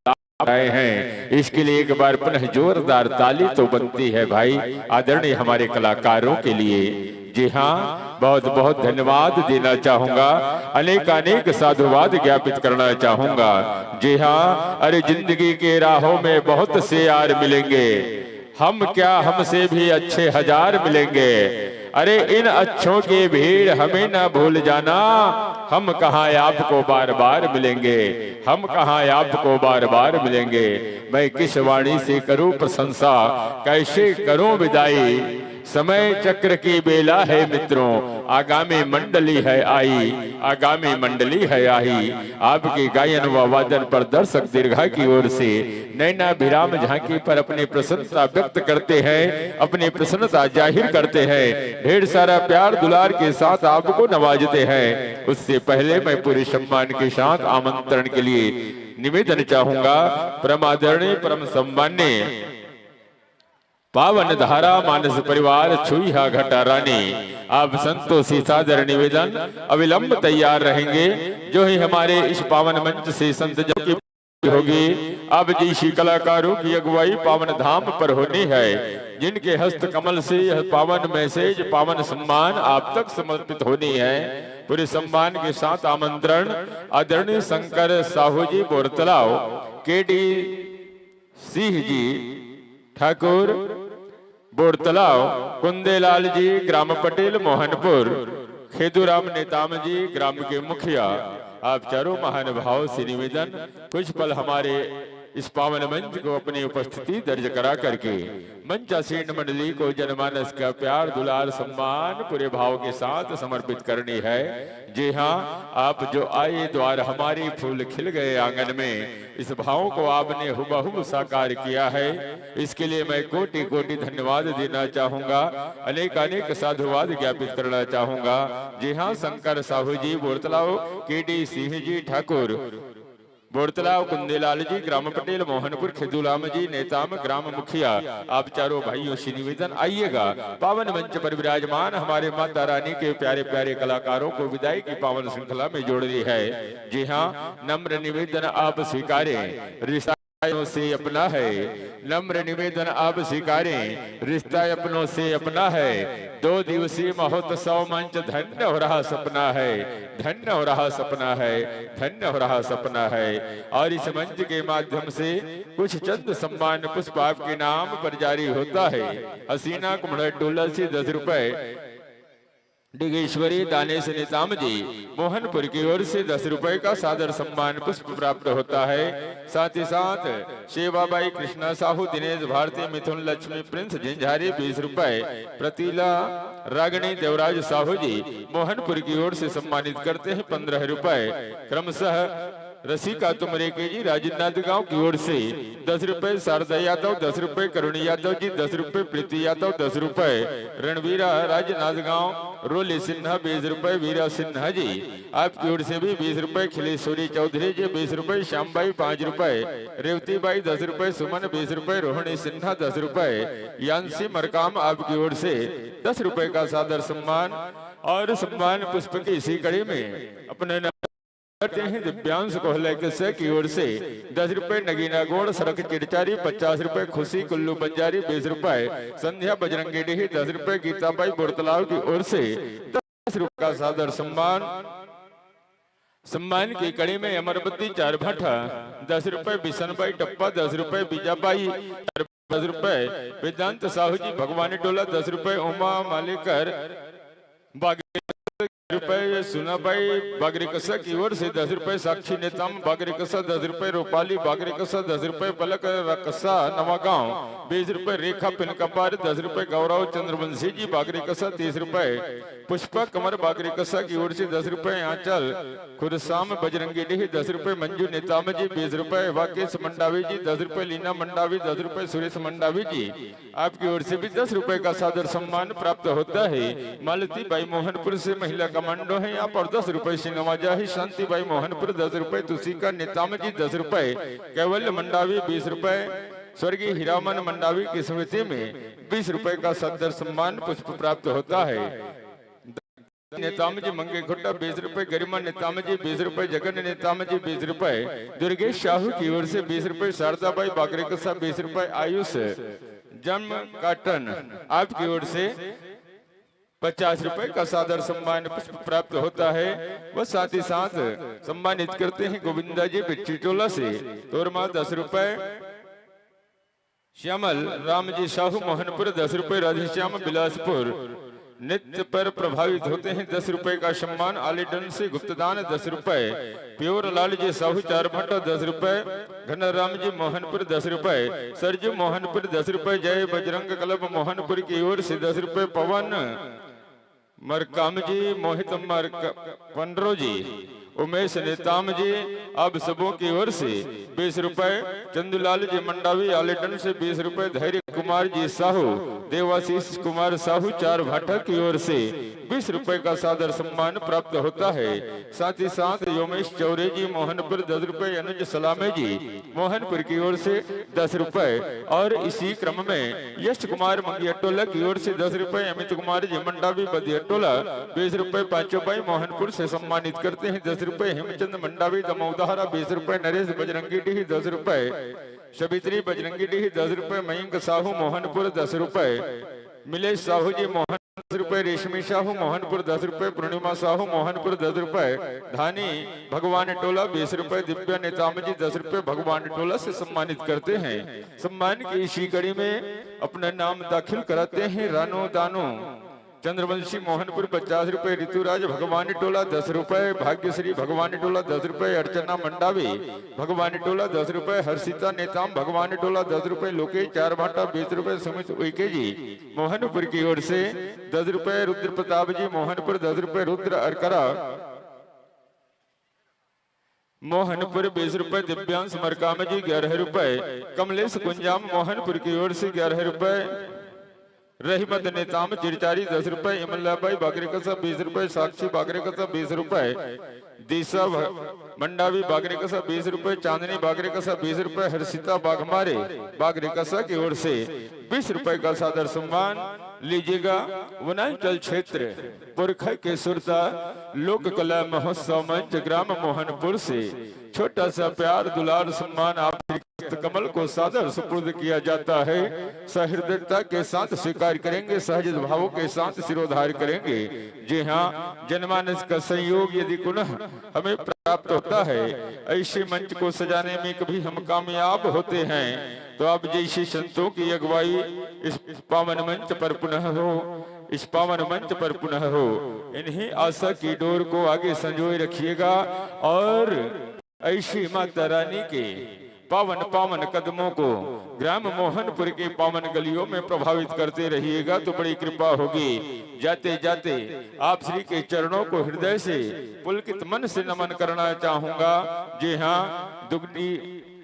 आए हैं। इसके लिए एक बार पुनः जोरदार ताली तो बनती है भाई, आदरणीय हमारे कलाकारों के लिए। जी हाँ, बहुत बहुत धन्यवाद देना चाहूंगा, अनेक साधुवाद ज्ञापित करना चाहूंगा। जी हाँ, अरे जिंदगी के राहों में बहुत से यार मिलेंगे, हम क्या हमसे भी अच्छे हजार मिलेंगे। अरे इन अच्छों की भीड़ हमें ना भूल जाना, हम कहाँ आपको बार बार मिलेंगे, हम कहाँ आपको बार बार मिलेंगे। मैं किस वाणी से करूं प्रशंसा, कैसे करूं विदाई, समय चक्र की बेला है मित्रों, आगामी मंडली है आई, आगामी मंडली है आई। आपकी गायन व वादन पर दर्शक दीर्घा की ओर से नैना विराम झांकी पर अपनी प्रसन्नता व्यक्त करते हैं, अपनी प्रसन्नता जाहिर करते हैं, ढेर सारा प्यार दुलार के साथ आपको नवाजते हैं। उससे पहले मैं पूरे सम्मान के साथ आमंत्रण के लिए निवेदन चाहूंगा। परम आदरणीय परम सम्मान्य पावन धारा मानस परिवार छुईहा घटा रानी, आप संतोषी सादर निवेदन अविलंब तैयार रहेंगे। जो ही हमारे इस पावन मंच से संत जन की होगी, अब जैसी कलाकारों की अगुवाई पावन धाम पर होनी है, जिनके हस्त कमल से यह पावन मैसेज, पावन सम्मान आप तक समर्पित होनी है। पूरे सम्मान के साथ आमंत्रण आदरणीय शंकर साहू जी बोरतलाव, केडी सिंह जी ठाकुर बोरतलाव, कुंदेलाल जी ग्राम पटेल मोहनपुर, खेदूराम नेताम जी ग्राम के मुखिया, आप चारों महानुभाव से निवेदन कुछ पल हमारे इस पावन मंच को अपनी उपस्थिति दर्ज करा करके मंचासीन मंडली को जनमानस का प्यार दुलार सम्मान पूरे भाव के साथ समर्पित करनी है। जी हाँ, आप जो आए द्वार हमारी फूल खिल गए आंगन में, इस भाव को आपने हुबहू साकार किया है। इसके लिए मैं कोटि कोटि धन्यवाद देना चाहूंगा, अनेक साधुवाद ज्ञापित करना चाहूंगा। जी हाँ, शंकर साहू जी बोरतलाव, केडी सिंह जी ठाकुर बोरतलाव, कुंदेलाल जी ग्राम पटेल मोहनपुर, खेदूराम जी नेताम ग्राम मुखिया, आप चारों भाइयों से निवेदन आइएगा। पावन मंच पर विराजमान हमारे माता रानी के प्यारे प्यारे कलाकारों को विदाई की पावन श्रृंखला में जोड़ दी है। जी हाँ, नम्र निवेदन आप स्वीकारें, रिश्ता से अपना है, नम्र निवेदन आप स्वीकारें, रिश्ता अपनों से अपना है। 2 दिवसीय महोत्सव मंच धन्य हो रहा सपना है, धन्य हो रहा सपना है, धन्य हो रहा सपना है। और इस मंच के माध्यम से कुछ चंद सम्मान पुष्प आपके नाम पर जारी होता है। हसीना कुम्हड़ तुलसी 10 रुपए, डिगेश्वरी दानेश नेताम जी मोहनपुर की ओर से 10 रुपए का सादर सम्मान पुष्प प्राप्त होता है। साथ ही साथ शेवाबाई कृष्णा साहू, दिनेश भारती, मिथुन लक्ष्मी प्रिंस झंझारी 20 रुपए, प्रतीला रागणी देवराज साहू जी मोहनपुर की ओर से सम्मानित करते हैं 15 रुपए। क्रमशः रसिका तुमरे के जी राजनाथ गांव की ओर से 10 रुपए, शारदा यादव 10 रुपए, करुणी यादव जी 10 रुपए, प्रीति यादव 10 रुपए, रणवीरा राजनाथ गांव रोली सिन्हा 20 रुपए, वीरा सिन्हा जी आपकी ओर से भी 20 रुपए, खिलेश्वरी चौधरी जी 20 रुपए, श्याम भाई 5 रुपए, रेवती बाई 10 रुपए, सुमन 20 रुपए, रोहिणी सिन्हा 10 रुपए, यांशी मरकाम आपकी ओर से 10 रुपए का सादर सम्मान। और सम्मान पुष्प की इसी कड़ी में अपने करते हैं दिव्यांश कोहले की ओर से 10 रुपए, नगीना गोड़ सड़क चिड़चारी 50 रुपए, खुशी कुल्लू बंजारी 20 रुपए, संध्या बजरंगी डीही 10 रुपए, गीताबाई बोरतलाव की ओर से 10 रुपए का सादर सम्मान। सम्मान की कड़ी में अमरबत्ती 4 भट्टा 10 रुपए, बिशन बाई टप्पा 10 रुपए, बीजाबाई 10 रुपए, वेदांत साहू जी भगवानी टोला 10 रुपए, उमा मालेकर रुपए, सुनाबाई बागरिकसा की ओर से 10 रुपए, साक्षी नेताम बागरिकसा 10 रुपए, रूपाली बागरिकसा 10 रुपए, पलक रकसा नवागांव 20 रुपए, रेखा पिनकपार 10 रुपए, गौरव चंद्रवंशी जी बागरिकसा 30 रुपए, पुष्पा कमर बागरिकसा की ओर से 10 रुपए, आंचल खुरसाम बजरंगी डीही 10 रुपए, मंजू नेताम जी 20 रुपए, वाकेश मंडावी जी 10 रुपए, लीना मंडावी 10 रुपए, सुरेश मंडावी जी आपकी ओर से भी 10 रुपए का सादर सम्मान प्राप्त होता है। मालती बाई मोहनपुर से महिला कमांडो है यहाँ पर 10 रुपए से नवाजा है। शांति बाई मोहनपुर 10 रुपए, तुषिका नेताम जी 10 रुपए, कैवल्य मंडावी 20 रुपए, स्वर्गीय हीरामन मंडावी की स्मृति में 20 रुपए का सदर सम्मान पुष्प प्राप्त होता है। नेताम जी मंगे खुट्टा 20 रुपए, गरिमा नेताम जी 20 रुपए, जगन नेताम जी 20 रुपए, दुर्गेश साहू की ओर से 20 रुपए, शारदाबाई बागरेकसा 20 रुपए, आयुष जन्म काटन आपकी ओर से 50 रुपए का सादर सम्मान पुष्प प्राप्त होता है। वह साथ ही साथ सम्मानित करते हैं गोविंदा जी पिच्ची टोला से तोरमा 10 रुपए, श्यामल राम जी साहू मोहनपुर 10 रुपए, राधेश्याम बिलासपुर नित्य पर प्रभावित होते हैं 10 रुपए का सम्मान। आलीडन से गुप्तदान 10 रुपए, प्योर लाल जी साहू 4 भट्टा 10 रुपए, घनराम जी मोहनपुर 10 रुपए, सरजू मोहनपुर 10 रुपए, जय बजरंग क्लब मोहनपुर की ओर से 10 रुपए, पवन मरकाम जी मोहित पंडरो जी, उमेश नेताम जी अब सबों की ओर से 20 रुपए, चंदूलाल जी मंडावी आलेटन से 20 रुपए, धैर्य कुमार जी साहू देवाशीष कुमार साहू 4 भाटा की ओर से 20 रुपए का सादर सम्मान प्राप्त होता है। साथ ही साथ योमेश चौरे जी मोहनपुर 10 रुपए, अनुज सलामे जी मोहनपुर की ओर से 10 रुपए, और इसी क्रम में यश कुमार मंगियाटोला की ओर से 10 रुपए, अमित कुमार जी मंडावी बदियाटोला 20 रुपए, पांचों भाई मोहनपुर से सम्मानित करते हैं 10 रुपए, हेमचंद मंडावी दमोदहारा 20 रुपए, नरेश बजरंगी डीही 10 रुपए, सवित्री बजरंगी डीही 10 रुपए, मयंक साहू मोहनपुर 10 रुपए, मिलेश साहू जी मोहन 10 रुपए, रेशमी साहू मोहनपुर 10 रुपए, पूर्णिमा साहू मोहनपुर 10 रुपए, धानी भगवान टोला 20 रुपए, दिव्या नेताम जी 10 रुपए भगवान टोला से सम्मानित करते हैं। सम्मान की इसी कड़ी में अपना नाम दाखिल कराते हैं रानो दानो चंद्रवंशी मोहनपुर 50 रुपए, ऋतुराज भगवानी टोला 10 रुपए, भाग्यश्री भगवानी टोला 10 रुपए, अर्चना मंडावी भगवानी टोला 10 रुपए, हर्षिता नेताम भगवानी टोला 10 रुपए, लोकेश 4 भाटा 20 रुपए, सुमित उइके जी मोहनपुर की ओर से 10 रुपए, रुद्र प्रताप जी मोहनपुर 10 रुपए, रुद्र अरकरा मोहनपुर 20 रुपए, दिव्यांश मरकाम जी 11 रुपए, कमलेश कुंजाम मोहनपुर की ओर से 11 रुपए, रहीमत नेताम चिरचारी 10 रुपए, इमलाबाई बागरेकसा 20 रुपए, साक्षी बागरेकसा 20 रुपए, दिशा मंडावी बागरेकसा 20 रुपए, चांदनी बागरेकसा 20 रुपए, हर्षिता बाघमारे बागरेकसा की ओर से 20 रुपए का सादर सम्मान लीजिएगा। वनांचल क्षेत्र पुरखा के सुरता लोक कला महोत्सव मंच ग्राम मोहनपुर से छोटा सा प्यार दुलार सम्मान आप कमल को सादर सुपुर्द किया जाता है। सहृदयता के साथ स्वीकार करेंगे, सहज भावों के साथ सिरोधार करेंगे। जी हाँ, जनमानस का संयोग यदि पुनः हमें प्राप्त होता है, ऐसे मंच को सजाने में कभी हम कामयाब होते हैं, तो आप जैसे संतों की अगुवाई इस पावन मंच पर पुनः हो, इस पावन मंच पर पुनः हो। इन्हीं आशा की डोर को आगे संजोए रखिएगा और ऐसी माता रानी के पावन पावन कदमों को ग्राम मोहनपुर के पावन गलियों में प्रभावित करते रहिएगा, तो बड़ी कृपा होगी। जाते जाते आप श्री के चरणों को हृदय से पुलकित मन से नमन करना चाहूंगा। जी हाँ,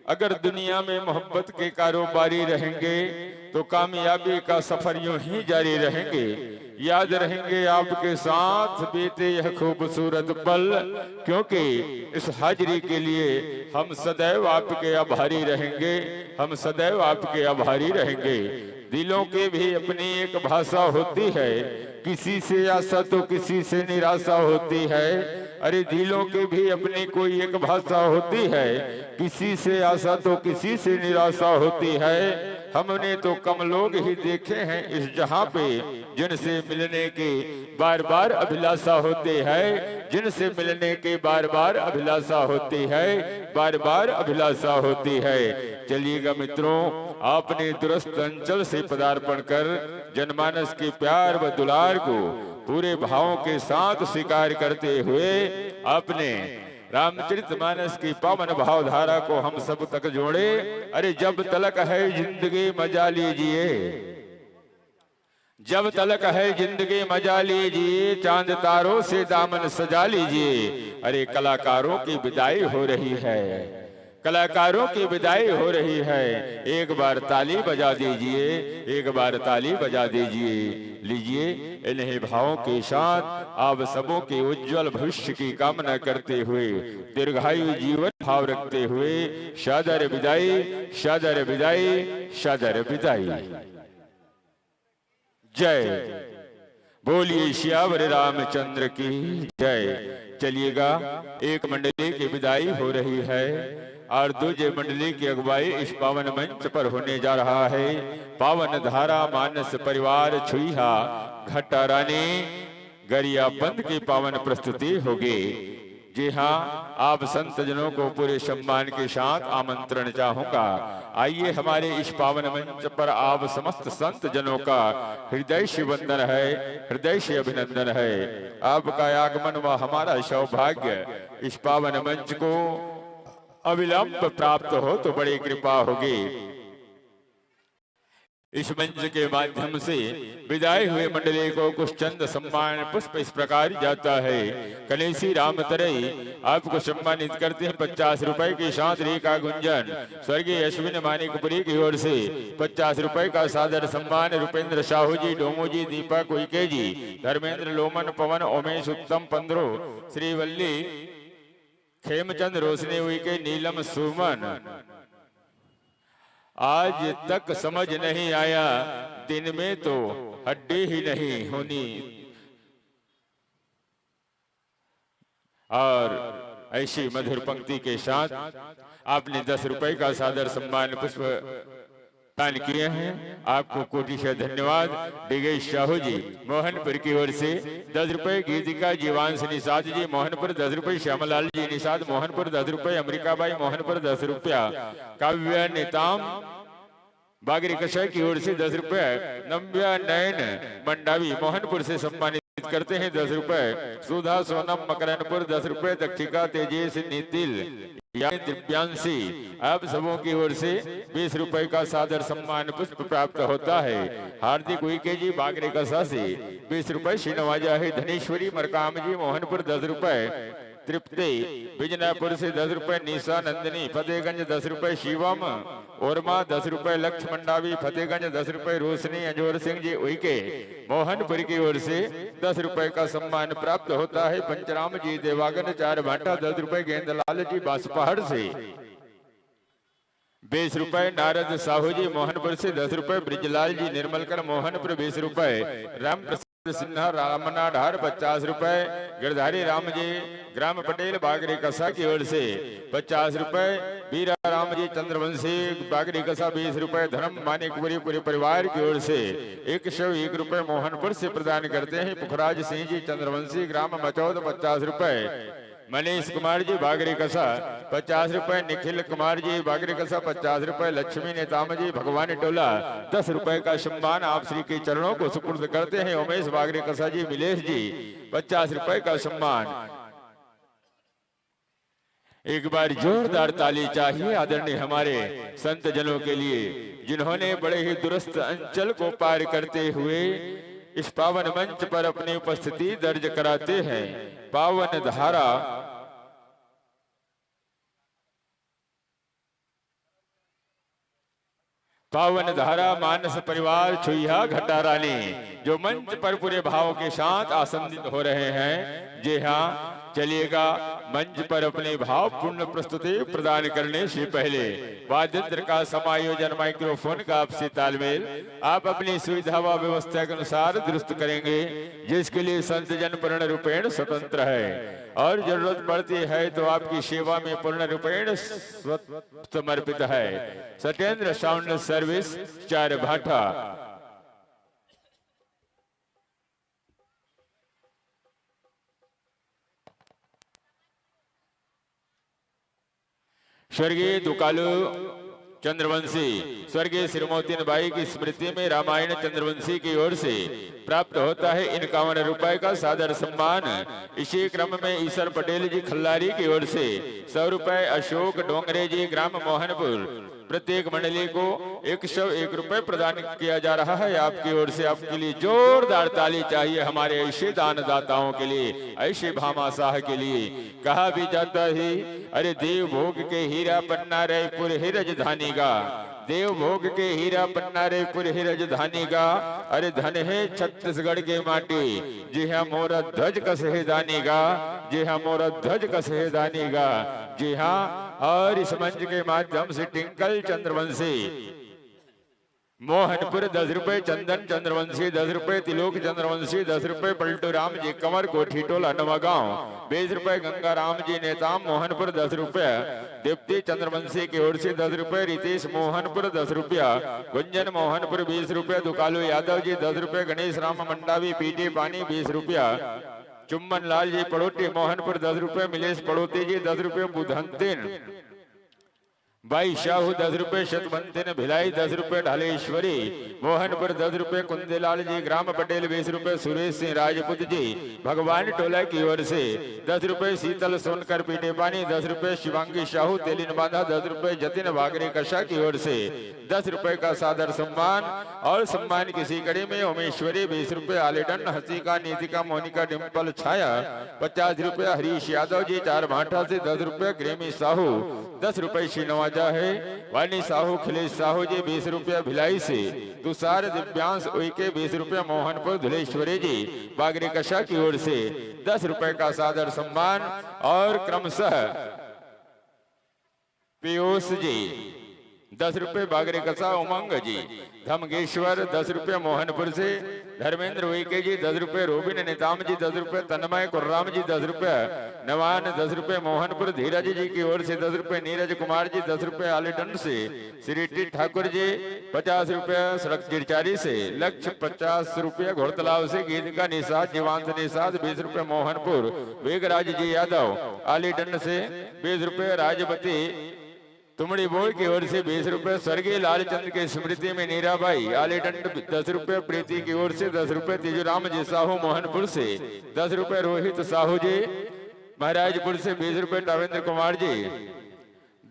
अगर दुनिया में मोहब्बत के कारोबारी रहेंगे तो कामयाबी का सफर यूं ही जारी रहेंगे। याद रहेंगे आपके साथ बीते यह खूबसूरत पल, क्योंकि इस हाजिरी के लिए हम सदैव आपके आभारी रहेंगे, हम सदैव आपके आभारी रहेंगे। दिलों के भी अपनी एक भाषा होती है, किसी से आशा तो किसी से निराशा होती है। अरे दिलों की भी अपनी कोई एक भाषा होती है, किसी से आशा तो किसी से निराशा होती है। हमने तो कम लोग ही देखे हैं इस जहां पे जिनसे मिलने की बार बार अभिलाषा होती है, जिनसे मिलने की बार बार अभिलाषा होती है, बार बार अभिलाषा होती है। चलिएगा मित्रों, आपने दुरस्त अंचल से पदार्पण कर जनमानस के प्यार व दुलार को पूरे भावों के साथ स्वीकार करते हुए आपने रामचरितमानस की पावन भावधारा को हम सब तक जोड़े। अरे जब तलक है जिंदगी मजा लीजिए, जब तलक है जिंदगी मजा लीजिए, चांद तारों से दामन सजा लीजिए। अरे कलाकारों की विदाई हो रही है, कलाकारों की विदाई हो रही है। एक बार ताली बजा दीजिए, एक बार ताली बजा दीजिए। लीजिए, इन्हीं भावों के साथ आप सबों के उज्जवल भविष्य की कामना करते हुए, दीर्घायु जीवन भाव रखते हुए सादर विदाई, सादर विदाई, सादर विदाई। जय बोलिए श्यावर रामचंद्र की जय। चलिएगा, एक मंडली की विदाई हो रही है और दूसरे मंडली की अगुवाई इस पावन मंच पर होने जा रहा है। पावन धारा मानस परिवार छुईहा घट्टा रानी गरिया पंथ की पावन प्रस्तुति होगी। जी हाँ, आप संत जनों को पूरे सम्मान के साथ आमंत्रण चाहूंगा। आइए, हमारे इस पावन मंच पर आप समस्त संत जनों का हृदय से वंदन है, हृदय से अभिनंदन है। आपका आगमन व हमारा सौभाग्य इस पावन मंच को अविलंब प्राप्त हो तो बड़ी कृपा होगी। इस मंच के माध्यम से विदाई हुए मंडली को कुछ चंद सम्मान पुष्प इस प्रकार जाता है। कलेसी राम तरई आपको सम्मानित करते हैं 50 रुपए के साथ रेखा गुंजन स्वर्गीय अश्विन मानिकपुरी की ओर से 50 रुपए का सादर सम्मान रुपेंद्र साहू जी, डोमू जी, दीपक उइके जी, धर्मेंद्र लोमन, पवन उमेश, उत्तम पंद्रो, श्रीवल्ली खेमचंद, रोशनी उइके, नीलम सुमन। आज तक समझ नहीं आया दिन में तो हड्डी ही नहीं होनी। और ऐसी मधुर पंक्ति के साथ आपने 10 रुपए का सादर सम्मान पुष्प दान किए हैं। आपको कोटि से धन्यवाद। डिगेश साहू जी मोहनपुर की ओर से 10 रुपए, गीतिका जीवांश निषाद जी मोहनपुर 10 रुपए, श्यामलाल जी निषाद मोहनपुर 10 रुपए, अमरीकाबाई मोहनपुर 10 रुपया, काव्य नेताम बागरी कशाई की ओर से 10 रुपए, नव्या नयन मंडावी मोहनपुर से सम्मानित करते हैं 10 रुपए, सुधा सोनम मकरनपुर 10 रुपए, दक्षिका तेजेश नितिल दिव्यांशी आप सबों की ओर से 20 रुपए का सादर सम्मान पुष्प प्राप्त होता है। हार्दिक उइके जी बागरे कसा से 20 रुपए से नवाजा है। धनेश्वरी मरकाम जी मोहनपुर 10 रुपए, तृप्ति बिजनापुर से 10 रुपए, निशा नंदिनी फतेहगंज 10 रुपए, शिवम ओरमा 10 रुपए, लक्ष्य मंडावी फतेहगंज 10 रुपए, रोशनी अजोर सिंह जी उइके मोहनपुर की ओर से 10 रुपए का सम्मान प्राप्त होता है। पंचराम जी देवागन 4 भाटा 10 रुपए, गेंदलाल जी बांसपहाड़ से 20 रुपए, नारद साहू जी मोहनपुर से 10 रुपए, ब्रिजलाल जी निर्मलकर मोहनपुर 20 रुपए, राम सिन्हा रामना ढार 50 रुपए, गिरधारी राम जी ग्राम पटेल बागरी कसा की ओर से 50 रुपए, बीरा राम जी चंद्रवंशी बागरी कसा 20 रुपए, धर्म मानिकपुरी पूरे परिवार की ओर से 101 रुपए मोहनपुर से प्रदान करते हैं। पुखराज सिंह जी चंद्रवंशी ग्राम मचौद 50 रुपए, मनीष कुमार जी बागरी कसा 50 रुपए, निखिल कुमार जी बागरी कसा 50 रुपए, लक्ष्मी नेताम जी भगवान टोला 10 रुपए का सम्मान आप श्री के चरणों को सुपुर्द करते हैं। उमेश बागरी कसा जी, मिलेश जी 50 रुपए का सम्मान। एक बार जोरदार ताली चाहिए आदरणीय हमारे संत जनों के लिए, जिन्होंने बड़े ही दुरुस्त अंचल को पार करते हुए इस पावन मंच पर अपनी उपस्थिति दर्ज कराते हैं। पावन धारा पावन धारा मानस परिवार छुईहा घटा रानी, जो मंच पर पूरे भाव के साथ आसंदित हो रहे हैं। जी हाँ, चलिएगा मंच पर अपने भाव पूर्ण प्रस्तुति प्रदान करने से पहले वाद्य यंत्र का समायोजन, माइक्रोफोन का आपसे तालमेल आप अपनी सुविधा व व्यवस्था के अनुसार दुरुस्त करेंगे, जिसके लिए संत जन पूर्ण रूपेण स्वतंत्र है और जरूरत पड़ती है तो आपकी सेवा में पूर्ण रूपेण समर्पित है। सत्येंद्र साउंड सर्विस, चार भाटा। स्वर्गीय दुकालू चंद्रवंशी स्वर्गीय श्रीमोतीन बाई की स्मृति में रामायण चंद्रवंशी की ओर से प्राप्त होता है 51 रुपए का सादर सम्मान। इसी क्रम में ईश्वर पटेल जी खल्लारी की ओर से 100 रुपए, अशोक डोंगरे जी ग्राम मोहनपुर प्रत्येक मंडली को 101 रुपए प्रदान किया जा रहा है। आपकी ओर से आपके लिए जोरदार ताली चाहिए, हमारे ऐसे दानदाताओं के लिए, ऐसे भामाशाह के लिए। कहा भी जाता है, अरे देव भोग के हीरा पन्ना रायपुर ही राजधानी का, देव भोग के हीरा पन्ना रायपुर ही राजधानी का। अरे धन है छत्तीसगढ़ के माटी, जी हाँ मोरा ध्वज कस है दानी का, जी हाँ मोरा ध्वज कस है दानी का। जी हाँ, और इस मंच के माध्यम से टिंकल चंद्रवंशी मोहनपुर 10 रुपए, चंदन चंद्रवंशी 10 रुपए, तिलोक चंद्रवंशी 10 रुपए, पलटू राम जी कंवर कोठी टोला नवागांव 20 रुपए, गंगा राम जी नेताम मोहनपुर 10 रुपए, दीप्ति चंद्रवंशी की ओर से 10 रुपए, रितेश मोहनपुर 10 रुपया, गुंजन मोहनपुर 20 रुपए, दुकालू यादव जी 10 रुपए, गणेश राम मंडावी पीटी पानी 20 रुपया, चुम्बन लाल जी पड़ोटी मोहनपुर 10 रुपए, मिलेश पड़ोती जी 10 रुपए, बुधंतिन बाई शाहू 10 रुपए, शतवंतिन भिलाई 10 रुपए, ढालेश्वरी मोहनपुर 10 रुपए, कुंदेलाल जी ग्राम पटेल 20 रुपए, सुरेश सिंह राजपूत जी भगवान टोला की ओर से 10 रुपए, शीतल सोनकर पीटे पानी 10 रुपए, शिवांगी शाहू तेलिन बांधा 10 रुपए, जतिन भागरे कशा की ओर से 10 रुपए का सादर सम्मान। और सम्मान किसी कड़ी में उमेश्वरी 20 रुपए, आलेडन हसीका नीतिका मोनिका डिम्पल छाया 50 रुपए, हरीश यादव जी चार भाटा से 10 रुपए, ग्रेमी साहू 10 रुपए, श्रीनवाजा है वानी साहू खिलेश साहू जी 20 रुपया भिलाई से, तुषार दिव्यांश उइके 20 रुपया, मोहनपुर धुलेश्वरी जी बागरी कशा की ओर से 10 रुपए का सादर सम्मान। और क्रमशः पीयूष जी 10 रुपए, बागरे कसा उमंग जी धमगेश्वर 10 रुपए, मोहनपुर से धर्मेंद्र उइके जी 10 रुपए, रोबिन नेताम जी 10 रुपए, तन्मय कुर्राम जी 10 रुपए, नवान 10 रुपए, मोहनपुर धीरज जी की ओर से 10 रुपए, नीरज कुमार जी 10 रुपए, आलेटन से श्री टी ठाकुर जी 50 रुपए, सड़क चिरचारी से लक्ष्य 50 रुपए, घोड़तलाव से गीत का निषाद जीवांत निषाद 20 रुपए, मोहनपुर वेगराज जी यादव आलेटन से 20 रुपए, राजपति तुमड़ी बोर्ड की ओर से 20 रुपए, स्वर्गीय लालचंद के स्मृति में नीराबाई आलेटंड 10 रुपए, प्रीति की ओर से 10 रुपए, तिजुराम जी साहू मोहनपुर से 10 रुपए, रोहित साहू जी महाराजपुर से 20 रुपए, टावेंद्र कुमार जी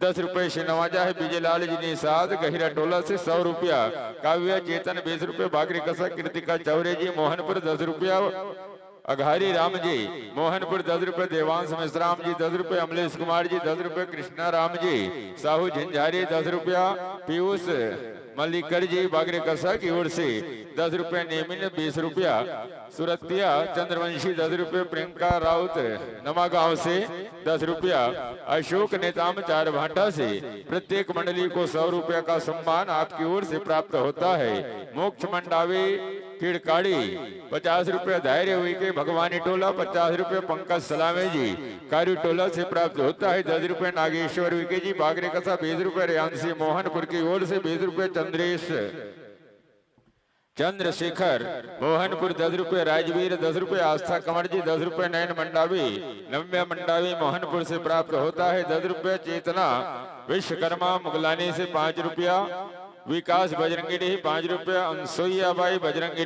10 रुपए, श्रीनवाजा है विजयलाल जी निषाद गहिरा टोला से 100 रुपया, काव्य चेतन 20 रुपए, बागरी कसा कृतिका चौरे जी मोहनपुर 10 रुपया, अघारी राम जी मोहनपुर 10 रुपए, देवांश मिश्राम जी 10 रुपए, अमलेश कुमार जी 10 रुपए, कृष्णा राम जी साहू झंझारी 10 रुपया, पीयूष मल्लिकर जी बागरे कसा की ओर से 10 रुपए, नेमिन 20 रुपया, सुरतिया चंद्रवंशी 10 रुपए, प्रियंका राउत नवागांव से 10 रुपया, अशोक नेताम चार भाटा से प्रत्येक मंडली को 100 रुपया का सम्मान आपकी ओर से प्राप्त होता है। मोक्ष मंडावी किड़काड़ी 50 रुपए, धैर्य हुई के भगवानी टोला 50 रुपए, पंकज सलामे जी कारी टोला से प्राप्त होता है 10 रुपए, नागेश्वर विके जी बागरे कसा 20 रुपए, रियांशी मोहनपुर की ओर से 20 रुपए, चंद्रेश चंद्रशेखर मोहनपुर 10 रुपए, राजवीर 10 रुपए, आस्था कंवर जी 10 रुपए, नयन मंडावी नव्या मंडावी मोहनपुर से प्राप्त होता है 10 रुपए, चेतना विश्वकर्मा मुगलानी से 5 रुपया, विकास बजरंगी 5 रुपया, अंसोईया बाई बजरंगी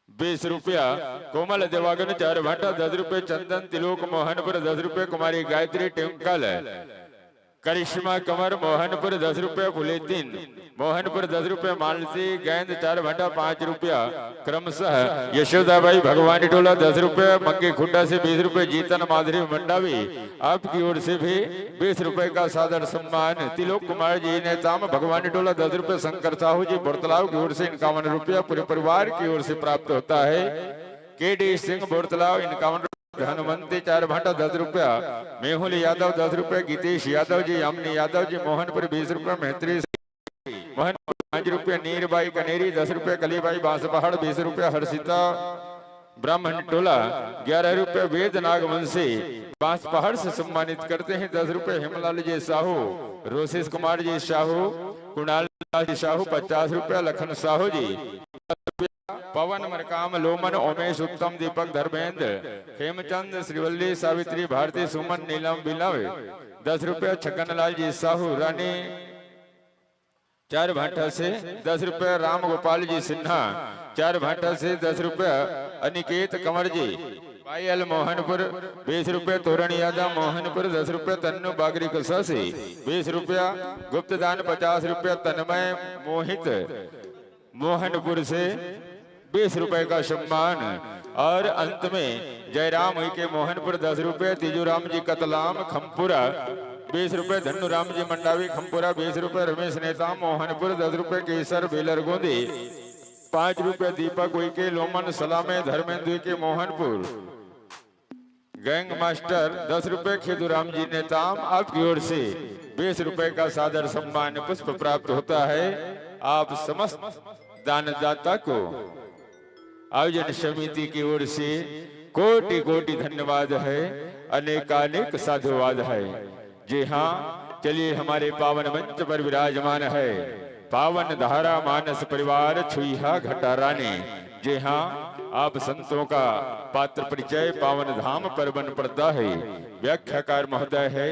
20 रुपया, कोमल देवागन चार भाटा 10 रुपए, चंदन तिलोक मोहनपुर 10 रुपए, कुमारी गायत्री टिंकल करिश्मा कंवर मोहनपुर 10 रुपये बुलेटिन मोहनपुर 10 रुपये मालती गेंद 4 भट्टा 5 रुपया क्रमशः यशोदाबाई भगवानी टोला 10 रुपये मंगे खुड्डा से 20 रुपये जीतन माधुरी मंडावी आपकी ओर से भी 20 रुपये का सादर सम्मान तिलोक कुमार जी नेताम भगवानी टोला 10 रुपये शंकर साहू जी बोरतलाव की ओर से 51 रुपया पूरे परिवार की ओर से प्राप्त होता है। केडी सिंह बोरतलाव 51 हनुमंती 4 भाटा 10 रुपया मेहुल यादव 10 रुपये गीतेश यादव जी यामिनी यादव जी मोहनपुर 20 रुपये मैत्री मोहनपुर 5 रुपये नीरबाई कनेरी 10 रुपये कलीबाई बांसपहाड़ 20 रुपये हर्षिता ब्राह्मण टोला 11 रुपये वेद नागवंशी बांसपहाड़ से सम्मानित करते हैं। 10 रुपये हेमलाल जी साहू रोशिस कुमार जी साहू कुणाल जी साहू 50 रुपया लखन साहू जी पवन मरकाम लोमन ओमेश उत्तम दीपक धर्मेंद्र हेमचंद श्रीवल्ली सावित्री भारती सुमन नीलम बिलव 10 रुपये छगनलाल जी साहू रानी 4 भाटा से 10 रुपये राम गोपाल जी सिन्हा 4 भाटा से 10 रुपये अनिकेत कंवर जी पायल मोहनपुर 20 रुपये तोरण यादव मोहनपुर 10 रुपये तन्नू बागरी कसा से 20 रुपया गुप्तदान 50 रुपये तन्मय मोहित मोहनपुर से 20 रुपए का सम्मान और अंत में जयराम के मोहनपुर 10 रुपये तिजूराम जी कतलाम खमपुरा 20 रुपये धन्नुराम जी मंडावी खमपुरा 20 रुपये रमेश नेता मोहनपुर 10 रुपये केसर बेलर गोंदी 5 रुपये दीपक उइके लोमन सलामे धर्मेंद्र के मोहनपुर गैंग मास्टर 10 रुपये खेदूराम जी नेताम आपकी ओर से 20 रुपए का सादर सम्मान पुष्प प्राप्त होता है। आप समस्त दानदाता को आयोजन समिति की ओर से कोटि कोटि धन्यवाद है, अनेकानेक साधुवाद है। जी हाँ, चलिए हमारे पावन मंच पर विराजमान है पावन धारा मानस परिवार छुईहा घटारानी। जी हाँ, आप संतों का पात्र परिचय पावन धाम पर बन पड़ता है। व्याख्याकार महोदय है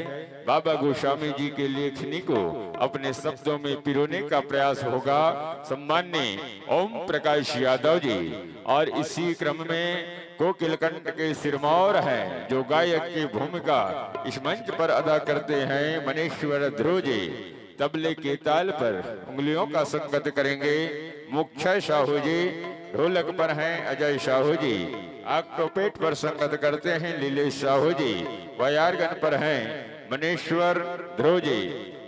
बाबा गोस्वामी जी के लेखनी को अपने शब्दों में पिरोने का प्रयास होगा सम्मान्य ओम प्रकाश यादव जी। और इसी क्रम में कोकिलकंठ के सिरमौर हैं जो गायक की भूमिका इस मंच पर अदा करते हैं मनेश्वर ध्रुव जी। तबले के ताल पर उंगलियों का संगत करेंगे मुख्य साहू जी। ढोलक पर हैं अजय साहू जी। ऑक्टोपेट पर संगत करते हैं लीलेश साहू जी। वायारगन पर हैं मनेश्वर ध्रुव जी।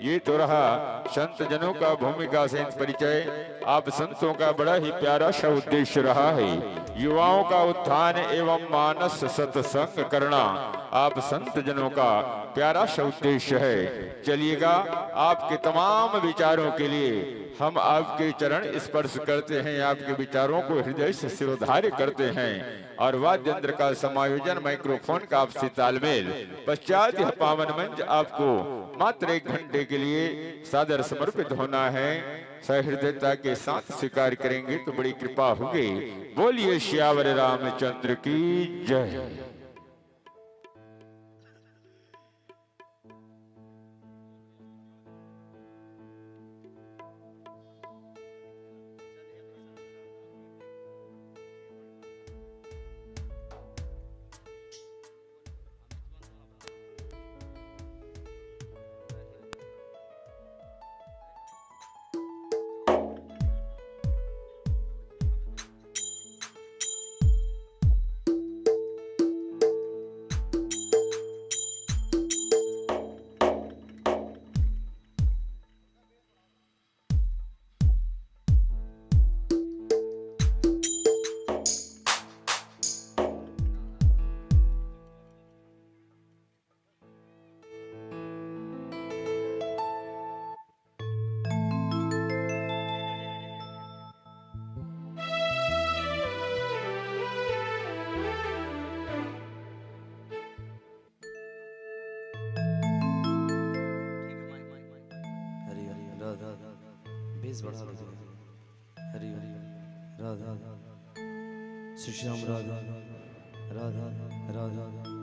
ये तो रहा संत जनों का भूमिका से परिचय। आप संतों का बड़ा ही प्यारा सा उद्देश्य रहा है युवाओं का उत्थान एवं मानस सत्संग करना। आप संत जनों का प्यारा सा उद्देश्य है। चलिएगा, आपके तमाम विचारों के लिए हम आपके चरण स्पर्श करते हैं, आपके विचारों को हृदय से सिरोधार्य करते हैं। और वाद्य यंत्र का समायोजन माइक्रोफोन का आपसी तालमेल पश्चात यह पावन मंच आपको मात्र 1 घंटे के लिए सादर समर्पित होना है। सहृदयता के साथ स्वीकार करेंगे तो बड़ी कृपा होगी। बोलिए श्यावर रामचंद्र की जय। बढ़ा दीजिए। हरि राधा श्री श्याम राधा राधा राधा।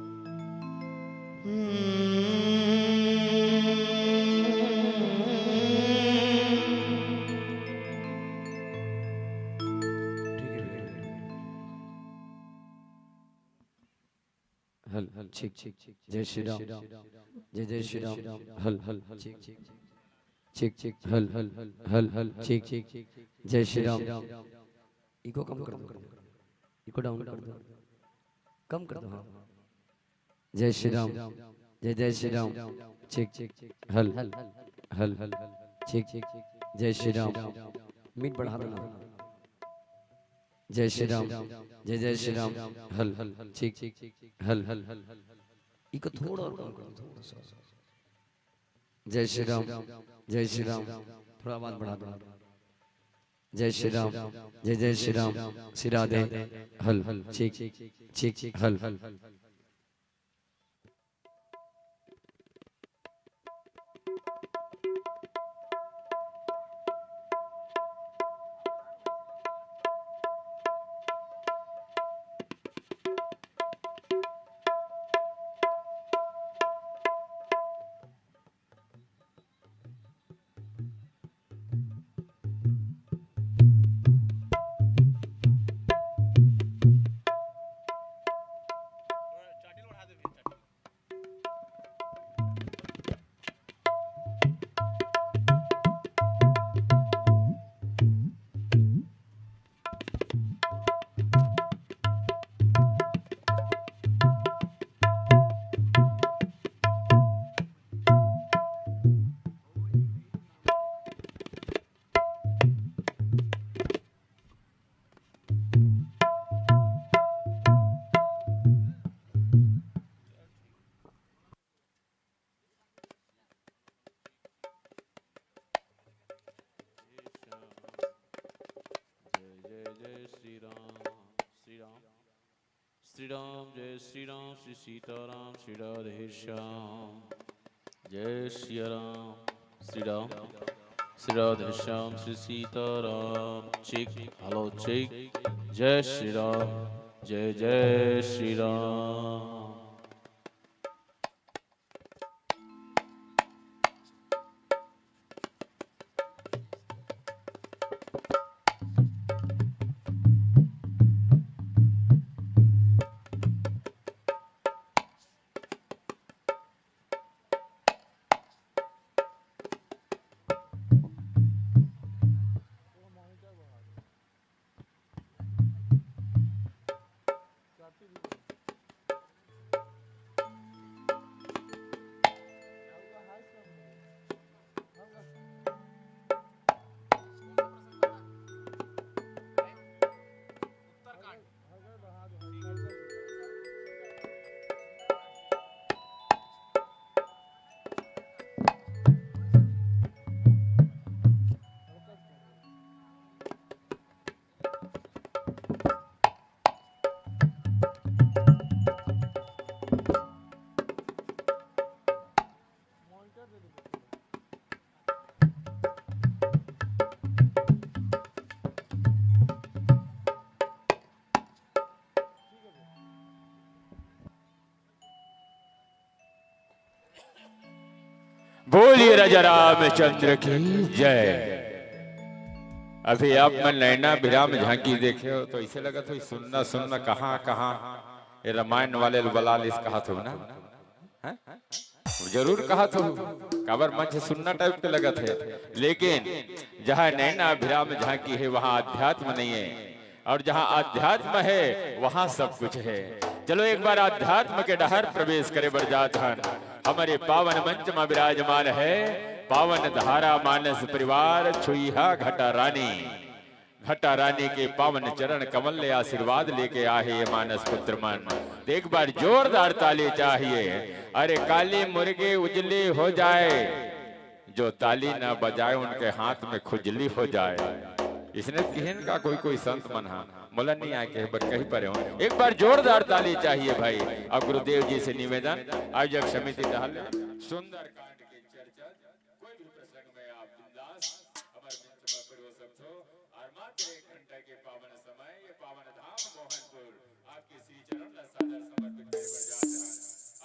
ठीक है, ठीक ठीक। जय श्री राम। जय जय श्री राम हल हल चेक चेक चेक हल हल हल हल चेक चेक जय श्री राम इको कम कर दो इको डाउन कर दो कम कर दो हाँ जय श्री राम जय श्री राम चेक चेक हल हल हल हल चेक चेक जय श्री राम मीट बढ़ा दो ना जय श्री राम जय श्री राम हल हल चेक चेक हल हल हल इको थोड़ा और कम कर दो थोड़ा सा जय श्री राम थोड़ा आवाज बढ़ा दो जय श्री राम जय श्री राम श्री राधे हल हल चेक चेक हल हल श्री राम जय श्री राम श्री सीताराम श्री राधे श्याम जय Shri Ram Shri Radhe Shyam Shri Sitaram check hello check जय श्री राम जय श्री राम बोलिए राजा रामचंद्र की जय। अभी आप में नैना विराम झांकी देखे हो तो इसे लगा था सुनना सुनना कहाँ कहाँ ये रामायण वाले बलाल इस कहा था ना है? जरूर कहा था काबर मंच सुनना टाइप के लगा थे, लेकिन जहाँ नैना विराम झांकी है वहाँ अध्यात्म नहीं है, और जहाँ अध्यात्म है वहाँ सब कुछ है। चलो एक बार अध्यात्म के डहर प्रवेश करे बरजात हन। हमारे पावन मंच में विराजमान है पावन धारा मानस परिवार छुईहा घटा रानी के पावन चरण कमल ले आशीर्वाद लेके आए ये मानस पुत्र मन। एक बार जोरदार ताली चाहिए। अरे काली मुर्गे उजली हो जाए, जो ताली ना बजाए उनके हाथ में खुजली हो जाए। इसने किहन का कोई संत मन हा मोला नहीं आके पर कहीं पर हो। एक बार जोरदार ताली चाहिए भाई। अब गुरुदेव जी से निवेदन, आयोजक समिति दहल सुंदर कांड की चर्चा कोई भी प्रसंग में आप बिंदास हमारे मंच में प्रवेश सकते हो। और मात्र 1 घंटा के पावन समय ये पावन धाम मोहनपुर आपके श्री चरण ला सादर समर्पित करे बरजात है।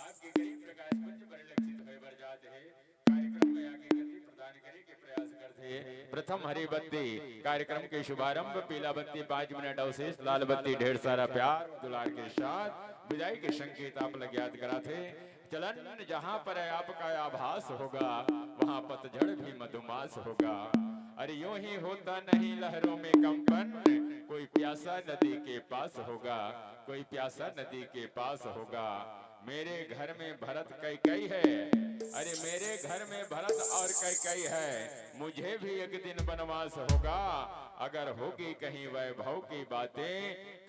आपके गरीब प्रकाश पुंज परिलक्षित होए बरजात है। कार्यक्रम में आगे गति प्रदान करने के प्रयास करते हैं। प्रथम हरी बत्ती कार्यक्रम के शुभारंभ, पीला बत्ती 5 मिनट अवशेष, लाल बत्ती ढेर सारा प्यार दुलार के साथ विदाई के संकेत आप लग याद कराते। चलन जहाँ पर आपका आभास होगा वहाँ पतझड़ भी मधुमास होगा। अरे यूं ही होता नहीं लहरों में कंपन, कोई प्यासा नदी के पास होगा, कोई प्यासा नदी के पास होगा। मेरे घर में भरत कैकई है, अरे मेरे घर में भरत और कैकई है, मुझे भी एक दिन वनवास होगा। अगर होगी कहीं वैभव की बातें,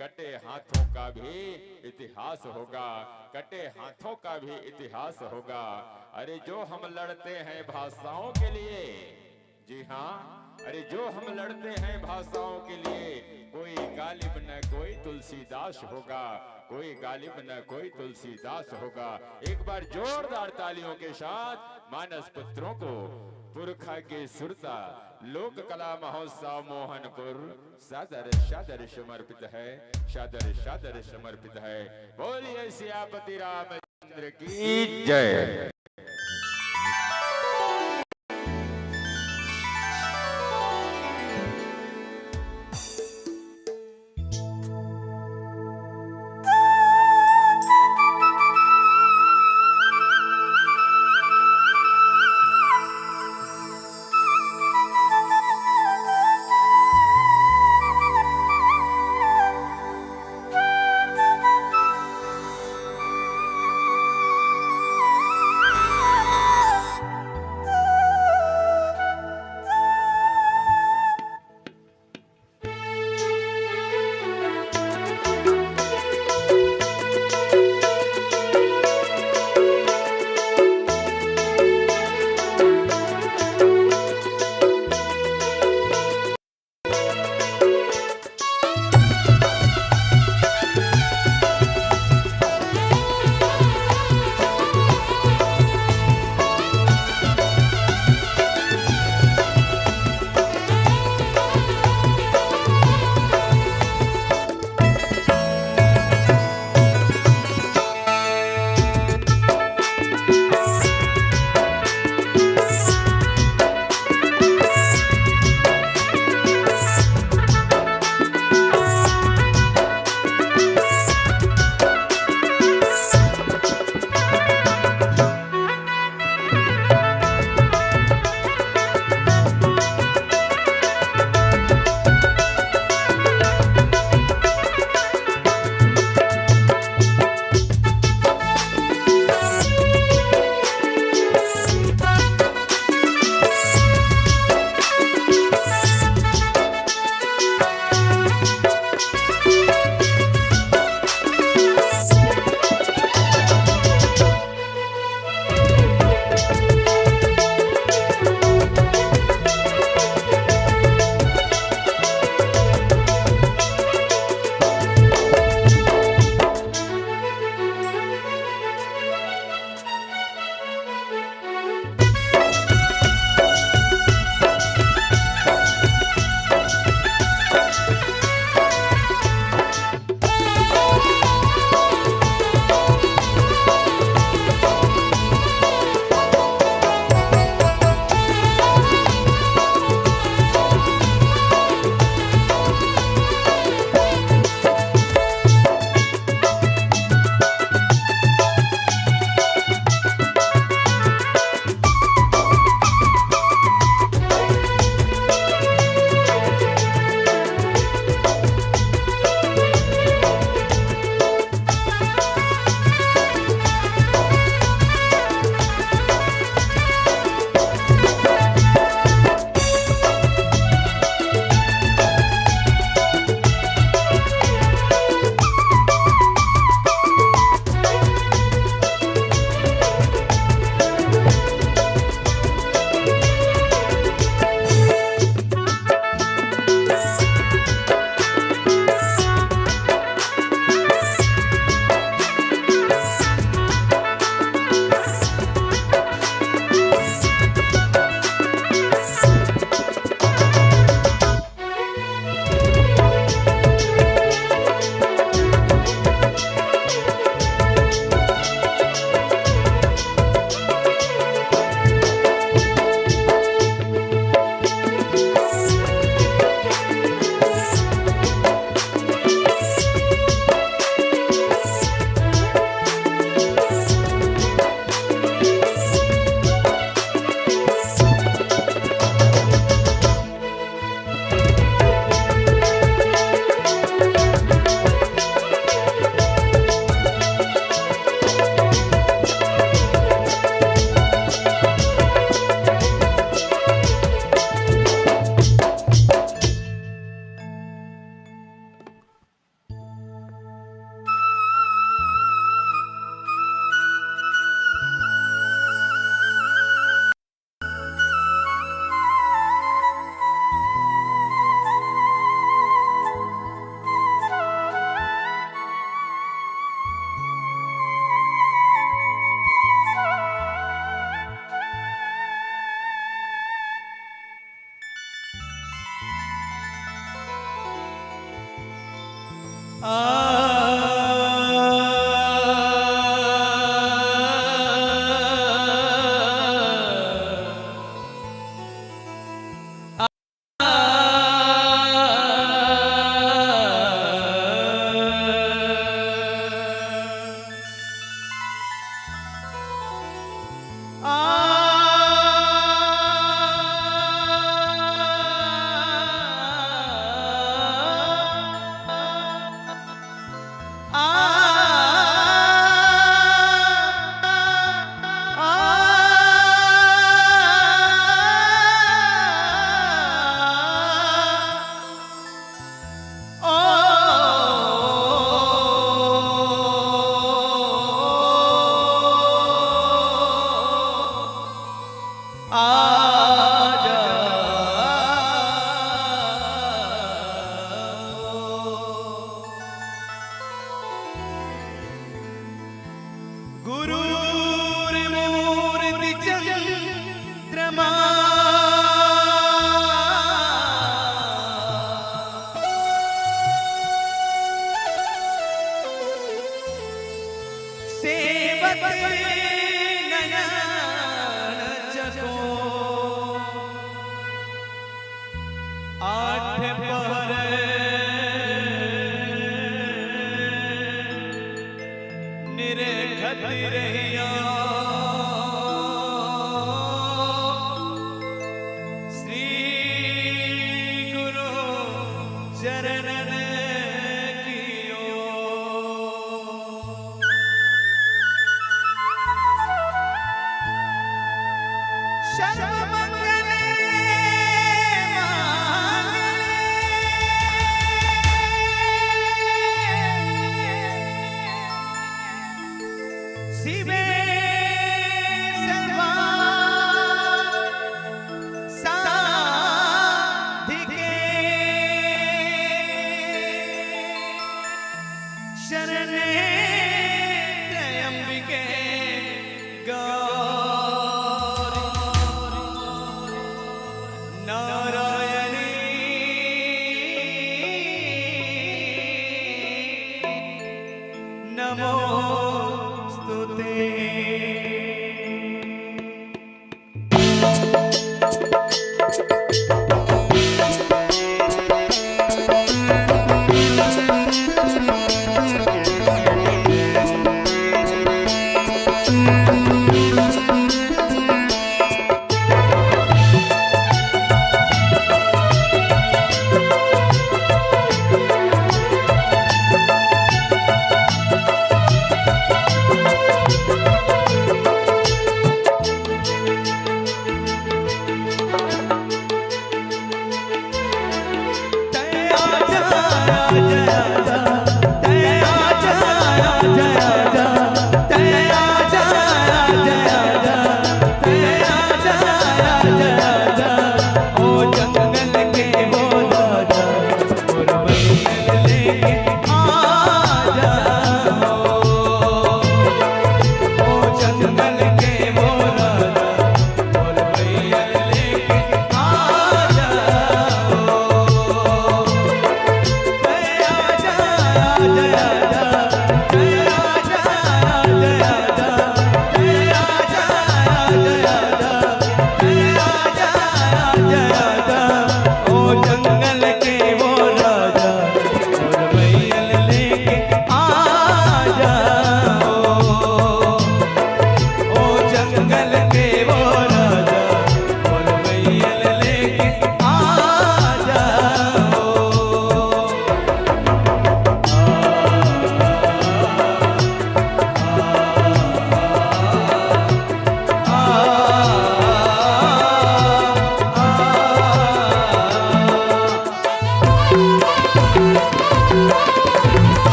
कटे हाथों का भी इतिहास होगा, कटे हाथों का भी इतिहास होगा। अरे जो हम लड़ते हैं भाषाओं के लिए, जी हाँ, अरे जो हम लड़ते हैं भाषाओं के लिए, कोई गालिब न कोई तुलसीदास होगा, कोई गालिब न कोई तुलसीदास होगा। एक बार जोरदार तालियों के साथ मानस पुत्रों को पुरखा के सुरता लोक कला महोत्सव मोहनपुर सादर सादर समर्पित है, सादर सादर समर्पित है। बोलिए सियापति रामचंद्र की जय।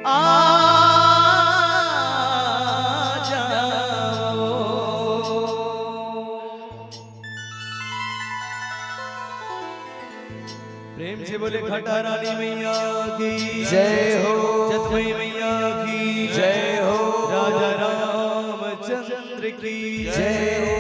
आ जाओ। प्रेम से बोले घटा रानी मैया की जय हो। जतमई मैया की जय हो। राजा रामचंद्र की जय हो।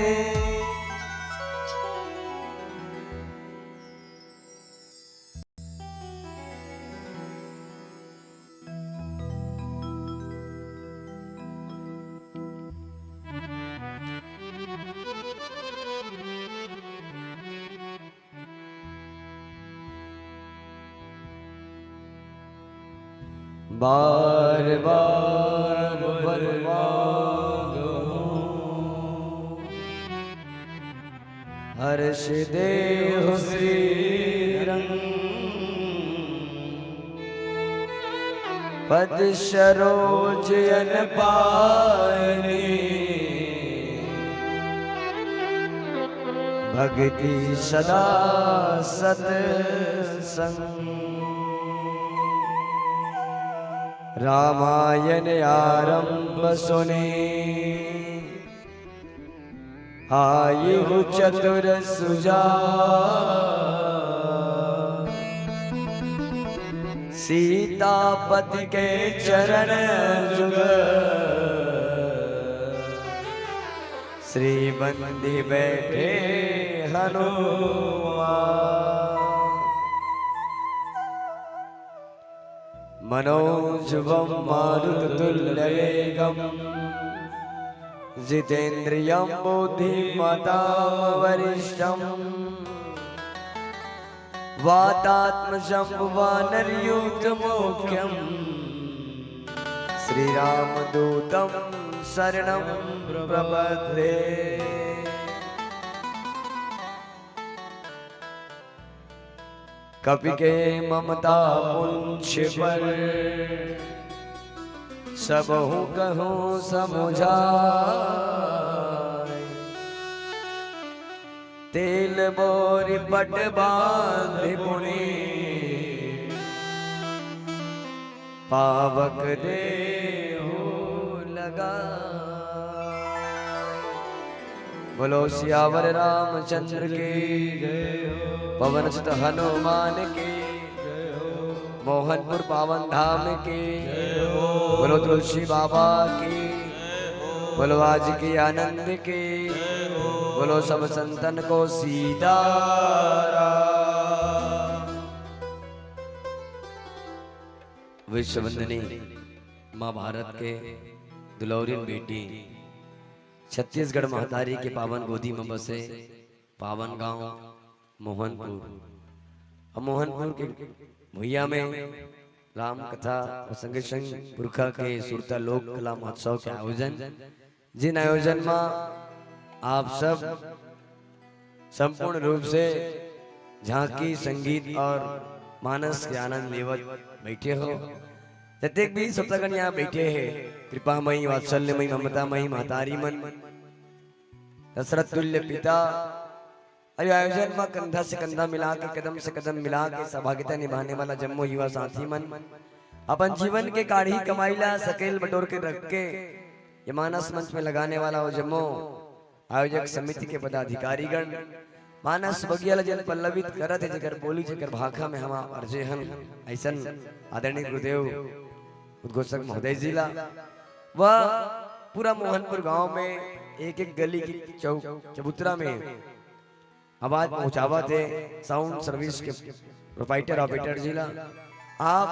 बार बार बलवागो हर्ष देव श्री रंग पद सरोज अन पायने भक्ति सदा सत संग रामायण आरंभ सुने आयु चतुर सुजा सीतापति के चरण जुग श्री बंदी बैठे हनुमान मनोजवं मारुततुल्यवेगं जितेन्द्रियं बुद्धिमतां वरिष्ठं वातात्मजं वानरयूथमुख्यं श्रीरामदूतं शरणं प्रपद्ये। कपि के ममता पुंछ पर सबहु कहूँ समुझाए तेल बोरी पट बांध पुनि पावक देहु लगा। बोलो सियावर रामचंद्र के पवन सुत हनुमान के मोहनपुर पावन धाम के बोलो तुलसी बाबा की बोलो आज के आनंद के बोलो सब संतन को सीताराम। विश्ववंदनी माँ भारत के दुलौरिन बेटी छत्तीसगढ़ महतारी के पावन गोदी में बसे पावन गांव मोहनपुर। मोहनपुर के भैया में राम कथा प्रसंग संग पुरखा के सुरता लोक कला महोत्सव के आयोजन, जिन आयोजन में आप सब संपूर्ण रूप से झांकी संगीत और मानस के आनंद लेवत बैठे हो। जतेक भी सप्तगण यहाँ बैठे हैं कृपामयी वात्सल्यमयी ममतामयी महतारी मन दशरथ तुल्य पिता आयोजन में कंधा से कंधा मिला के कदम से कदम मिला के सहभागिता निभाने वाला जम्मू युवा साथी मन अपन जीवन के काढ़ी कमाईला सकेल बटोर के रख के ये मानस मंच में लगाने वाला हो जम्मू आयोजक समिति के पदाधिकारी गण मानस बगिया जन पल्लवित करत है जकर बोली जकर भाखा में हम अर्जे हम ऐसन आदरणीय गुरुदेव उद्घोषक महोदय जिला वह पूरा मोहनपुर गांव में एक एक गली की चौक चबूतरा में आवाज पहुंचावा थे साउंड सर्विस के प्रोपाइटर ऑपरेटर जिला। आप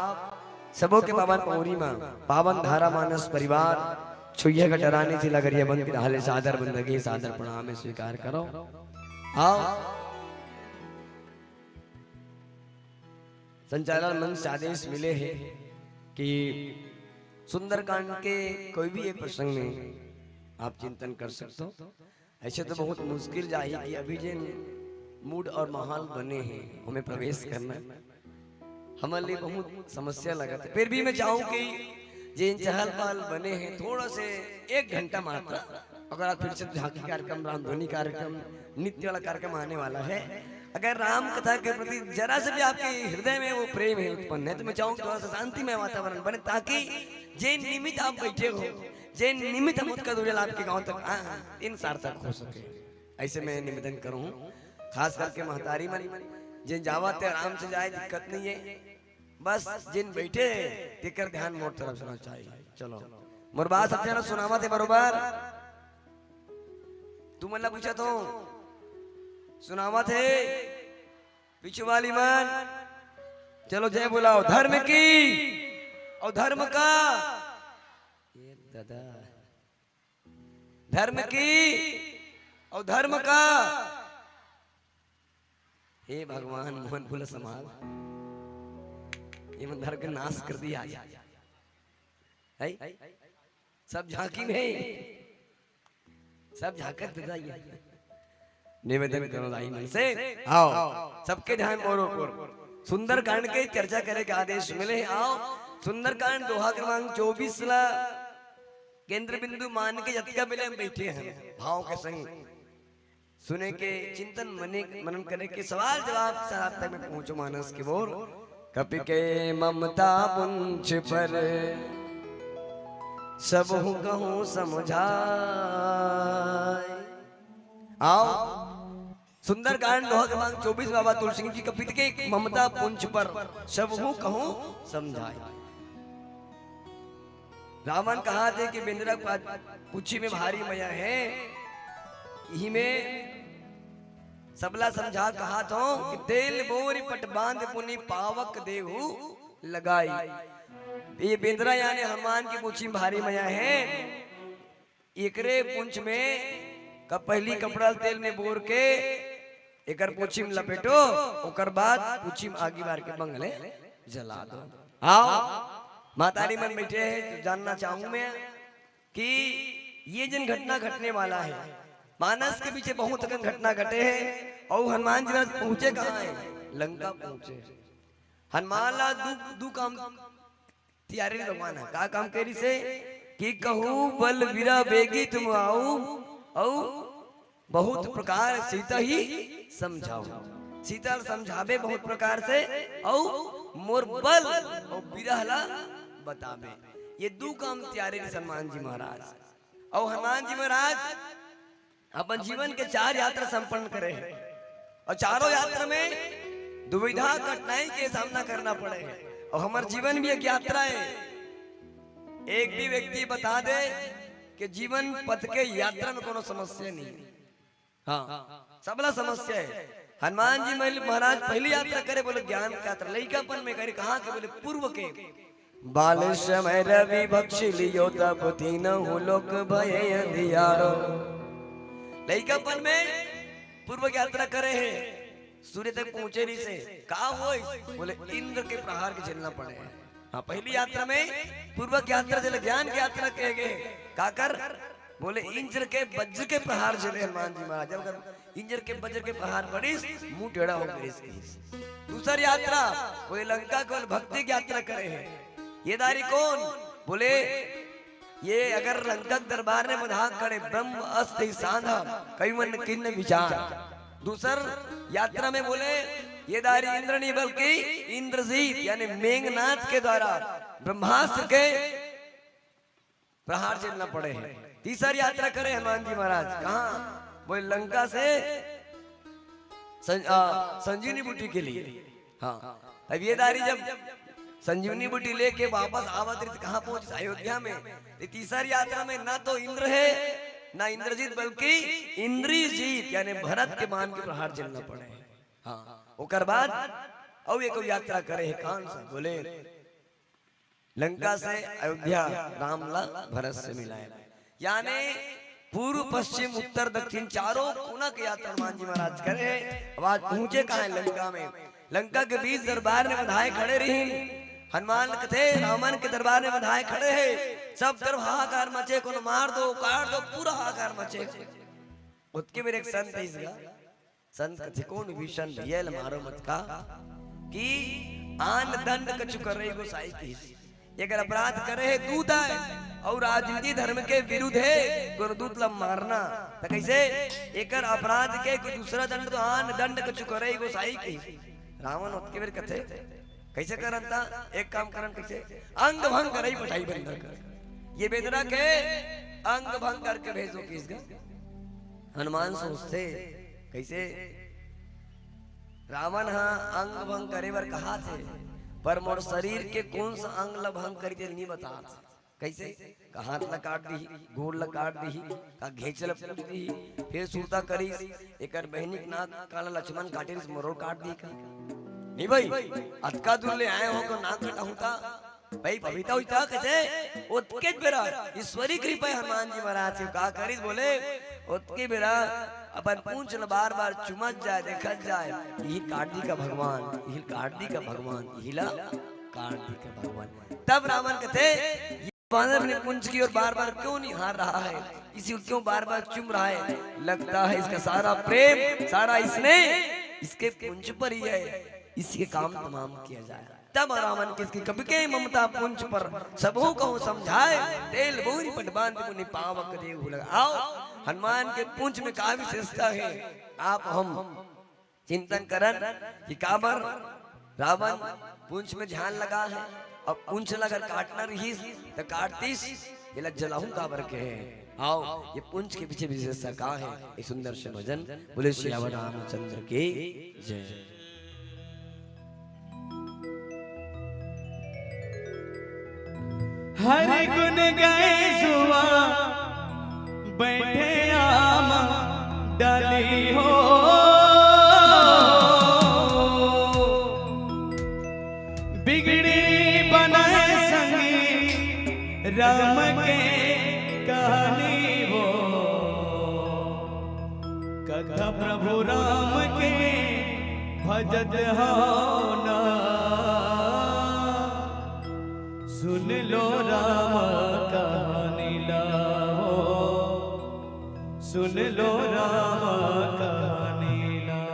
सबों के पावन पौरी में पावन धारा मानस परिवार छुइया कटरानी जिला गरिया बंद के हाले सादर बंदगी सादर प्रणाम में स्वीकार करो। आओ संचालन मंच से आदेश मिले हैं कि सुंदरकांड के कोई भी एक प्रसंग में आप चिंतन कर सकते हो। ऐसे तो बहुत मुश्किल जाही कि अभी जिन मूड और माहौल बने हैं हमें प्रवेश करना हमारे लिए बहुत समस्या लगा था। फिर भी मैं चाहूँ कि जिन चहल पहल बने हैं थोड़ा से 1 घंटा मात्र अगर आप फिर से झांकी कार्यक्रम रामधुनी कार्यक्रम नित्य वाला कार्यक्रम आने वाला है अगर राम कथा के प्रति जरा से भी आपके हृदय में वो प्रेम है उत्पन्न है तो मैं चाहूँ थोड़ा सा शांतिमय वातावरण बने, ताकि जे निमित्त आप बैठे हो, जे निमित्त हम उसका दुर्जल आपके गांव तक इन सार्थक हो सके, ऐसे मैं निवेदन करूँ। खास करके महतारी मन जिन जावत आराम से जाए, दिक्कत नहीं है, बस जिन बैठे तेकर ध्यान मोर तरफ सुना चाहिए। चलो मोर बात सब जना सुनावा थे बरोबर, तू मन पूछा तो सुनावा थे पीछे वाली मन। चलो जय बुलाओ धर्म की और धर्म का, ये दादा धर्म की और धर्म का। हे भगवान मोहन फूल समाज, ये धर्म का नाश कर दिया है, सब झांकी में सब झांकत दिखाइए। निवेदन करो दाई मन से, आओ सबके ध्यान मोरो पर सुंदर कांड के चर्चा करे के आदेश मिले। आओ सुंदर कांड दोहा क्रमांक 24 ला केंद्र बिंदु मान के जतका मिले हम बैठे हैं भाव के संग सुने के चिंतन मनन करे के सवाल जवाब साथ तक में पहुंचो मानस की ओर। कपि के ममता पुंछ पर सब हूँ कहूँ समझाए। आओ सुंदर कांड दोहा क्रमांक 24 बाबा तुलसी जी कपित के ममता पुंछ पर सब हूँ कहूँ समझाए। रावण कहा थे कि बिंद्रा पूछी में भारी मया है, यही में सबला समझा कहा तो कि तेल बोरी पट बांध पुनि पावक देहु लगाई। ये बिंद्रा यानी हनुमान की पूछी में भारी मया है, एकरे पुंछ में का पहली कपड़ा तेल में बोर के एकर पूछी में लपेटो, ओकर बाद पूछी में आगे बार के बंगले जला दो। आओ मातारी मन बैठे हैं तो जानना चाहूं मैं कि ये जिन घटना घटने वाला है, मानस के पीछे बहुत अगन घटना घटे हैं और हनुमान जी पहुंचे कहाँ है? लंका पहुंचे। हनुमान ला दू काम तियारी भगवान है, का काम करी से कि कहू बल वीरा बेगी तुम आओ और बहुत प्रकार सीता ही समझाओ। सीता समझावे बहुत प्रकार से और मोर बल और बिरहला बतावे। ये दू काम त्यारे हनुमान जी महाराज। और हनुमान जी महाराज अपन जीवन के 4 यात्रा संपन्न करे हैं और चारों यात्रा में दुविधा कठिनाई के सामना करना पड़े है। और हमारे जीवन भी एक यात्रा है। एक भी व्यक्ति बता दे कि जीवन पथ के यात्रा में कोनो समस्या नहीं है, हाँ सबला समस्या है। हनुमान जी महाराज पहली यात्रा करे बोले ज्ञान की यात्रा, लइकापन में करे। कहाँ के बोले पूर्व के बाल समय रवि बख्श लियो तब तीनों लोक भये अंधियारो। लइकापन में पूर्व की यात्रा करे है, सूर्य तक पहुंचे नहीं से कहा हो बोले इंद्र के प्रहार के झेलना पड़े। हाँ पहली यात्रा में पूर्व की यात्रा जल ज्ञान की यात्रा कहे गए काकर बोले इंद्र के वज्र के प्रहार झेले हनुमान जी महाराज। जब इंद्र के वज्र के प्रहार पड़ी मुंह टेढ़ा हो गया। दूसरी यात्रा बोले लंका केवल भक्ति की यात्रा करे हैं। ये दारी कौन बोले ये अगर लंका दरबार ने बधाक करे ब्रह्म अस्ति साधा कई मन किन्न विचार। दूसर यात्रा में बोले ये दारी इंद्र नहीं बल्कि इंद्रजीत यानी मेघनाथ के द्वारा ब्रह्मास्त्र के प्रहार झेलना पड़े हैं। तीसरी यात्रा करे हनुमान जी महाराज कहाँ बोले लंका से संजीवनी बूटी के लिए। हाँ अब ये दारी जब संजीवनी बूटी लेके वापस आवत कहाँ पहुंच अयोध्या में। तीसरी यात्रा में ना तो इंद्र है ना इंद्रजीत बल्कि इंद्रजीत यानी भरत के मान के प्रहार झेलना पड़े। हाँ ओकर बाद और एक यात्रा करे है कौन सा बोले लंका से अयोध्या रामला भरत से मिलाए। यानी पूर्व पश्चिम उत्तर दक्षिण चारों कोना की यात्रा हनुमान जी महाराज करे। अब आज पहुंचे कहाँ है लंका में। लंका के बीच दरबार में बधाए खड़े रही। हनुमान कथे रावण के दरबार में बधाए खड़े हैं। सब तरफ हाहाकार मचे, को मार दो काट दो, पूरा हाहाकार मचे। उसके मेरे एक संत है इसका संत कथे कौन विभीषण ये मारो मत का कि आन दंड कछु कर रही गोसाई की एक अपराध करे है दूत है और राजनीति धर्म के विरुद्ध है गुरुदूत ला मारना तो कैसे एक अपराध के कोई दूसरा दंड तो आन दंड कछु करे गोसाई की रावण उत्के बेर कथे कैसे करता एक काम करन कैसे अंग भंग करई पठाई बंदर कर ये बेदरा के अंग भंग करके भेजो किसका हनुमान सोचते कैसे रावण हाँ अंग भंग करे बर कहा थे पर मोर शरीर के कौन सा अंग ला भंग करी थे नहीं बता कैसे का हाथ ला काट दी गोड़ ला काट दी का घेच ला फूट दी फिर सूता करी एकर बहनिक नाक काला लक्ष्मण काटे मरोड़ काट दी का नहीं भाई अतका दूर ले आए हो को नाक कटा होता भाई पविता हुई कैसे उत्के बेरा ईश्वरी कृपा हनुमान जी महाराज से का करी बोले उत्के बेरा अपन पूंछ ल बार बार चुमत जाए देखत जाए यही काट दी का भगवान यही काट दी का भगवान यही ला काट दी का भगवान तब रावण कहते बानर अपने पूंछ की ओर बार बार क्यों नहीं हार रहा है इसी को क्यों बार बार चुम रहा है लगता है इसका सारा प्रेम सारा इसने इसके पूंछ पर ही है इसके काम तमाम किया जाए तब रावण किसकी कभी के ममता पुंज पर सबों को समझाए तेल बोरी पट बांध मुनि पावक देव लगा आओ हनुमान के पुंज में क्या विशेषता है आप हम चिंतन करन कि काबर रावण पुंज में ध्यान लगा है अब पुंज अगर काटना रही तो काटतीस ये लग जलाऊं काबर के है आओ ये पुंज के पीछे विशेषता क्या है एक सुंदर से भजन बोले श्री रामचंद्र के जय। हरि गुण गाए सुआ बैठे आम डाली हो बिगड़ी बनाए संगी राम के कहानी हो कथा प्रभु राम के भजत हो ना सुन लो राम कहानी लाओ सुन लो राम कहानी लाओ।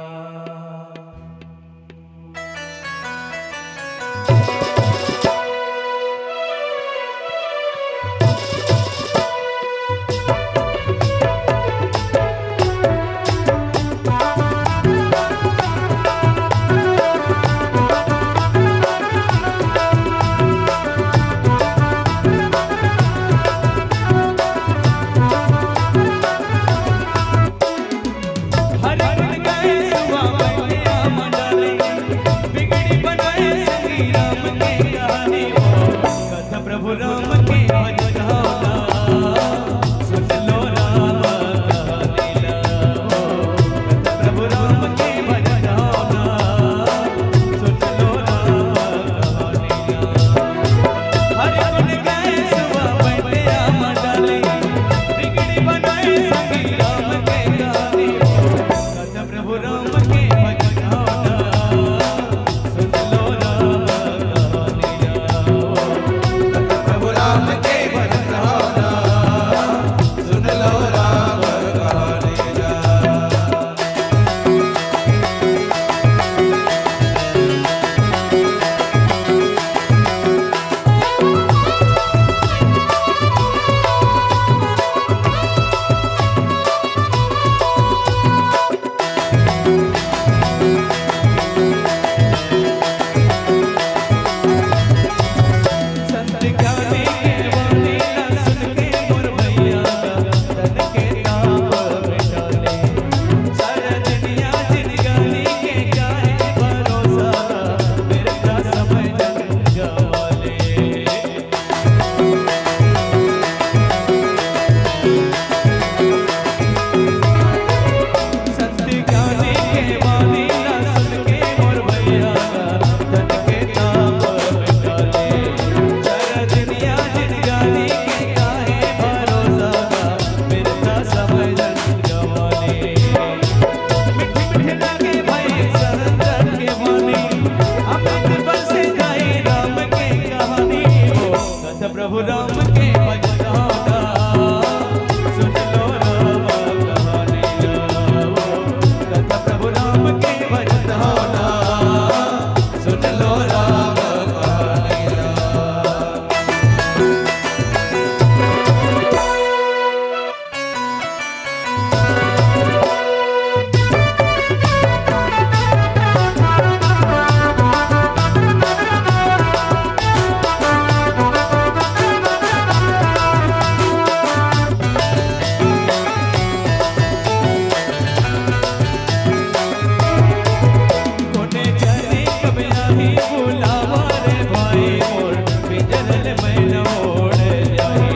मैन ओढ़ जाए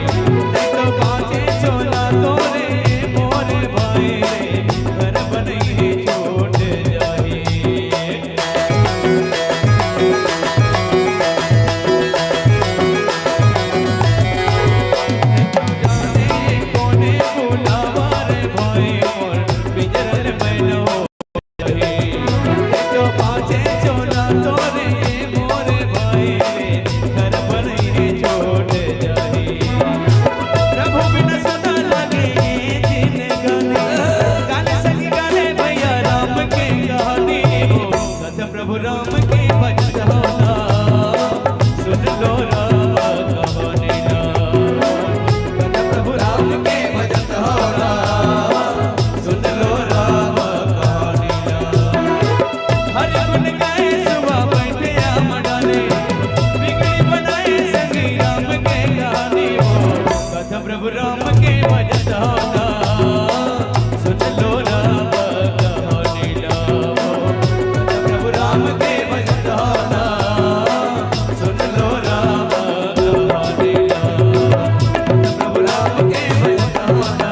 तो बाजे चोला तोरे मोरे भाई रे घर बनई छोड़ जाए जाने कोने बुलावा रे भाई मोर पिंजरन मैन ओढ़ जाए तो बाजे चोला तोरे मोरे भाई रे घर बनई छोड़ जाए प्रभु बिन सुना लगे जिन गाने गाने सखी गाने भैया राम के कहानी हो कथ प्रभु राम के भजत होना सुन लो राम कहानी ना कथ प्रभु राम के भजत होना सुन लो राम कहानी ना हर गुण गाए सुबह बैठे आम डाले बिगड़ी बनाए संगी राम के कहानी हो कथ प्रभु राम के भजत होना सुन लो राम कहानी ना कथ प्रभु राम के भजत होना सुन लो राम कहानी ना कथ प्रभु राम के भजत होना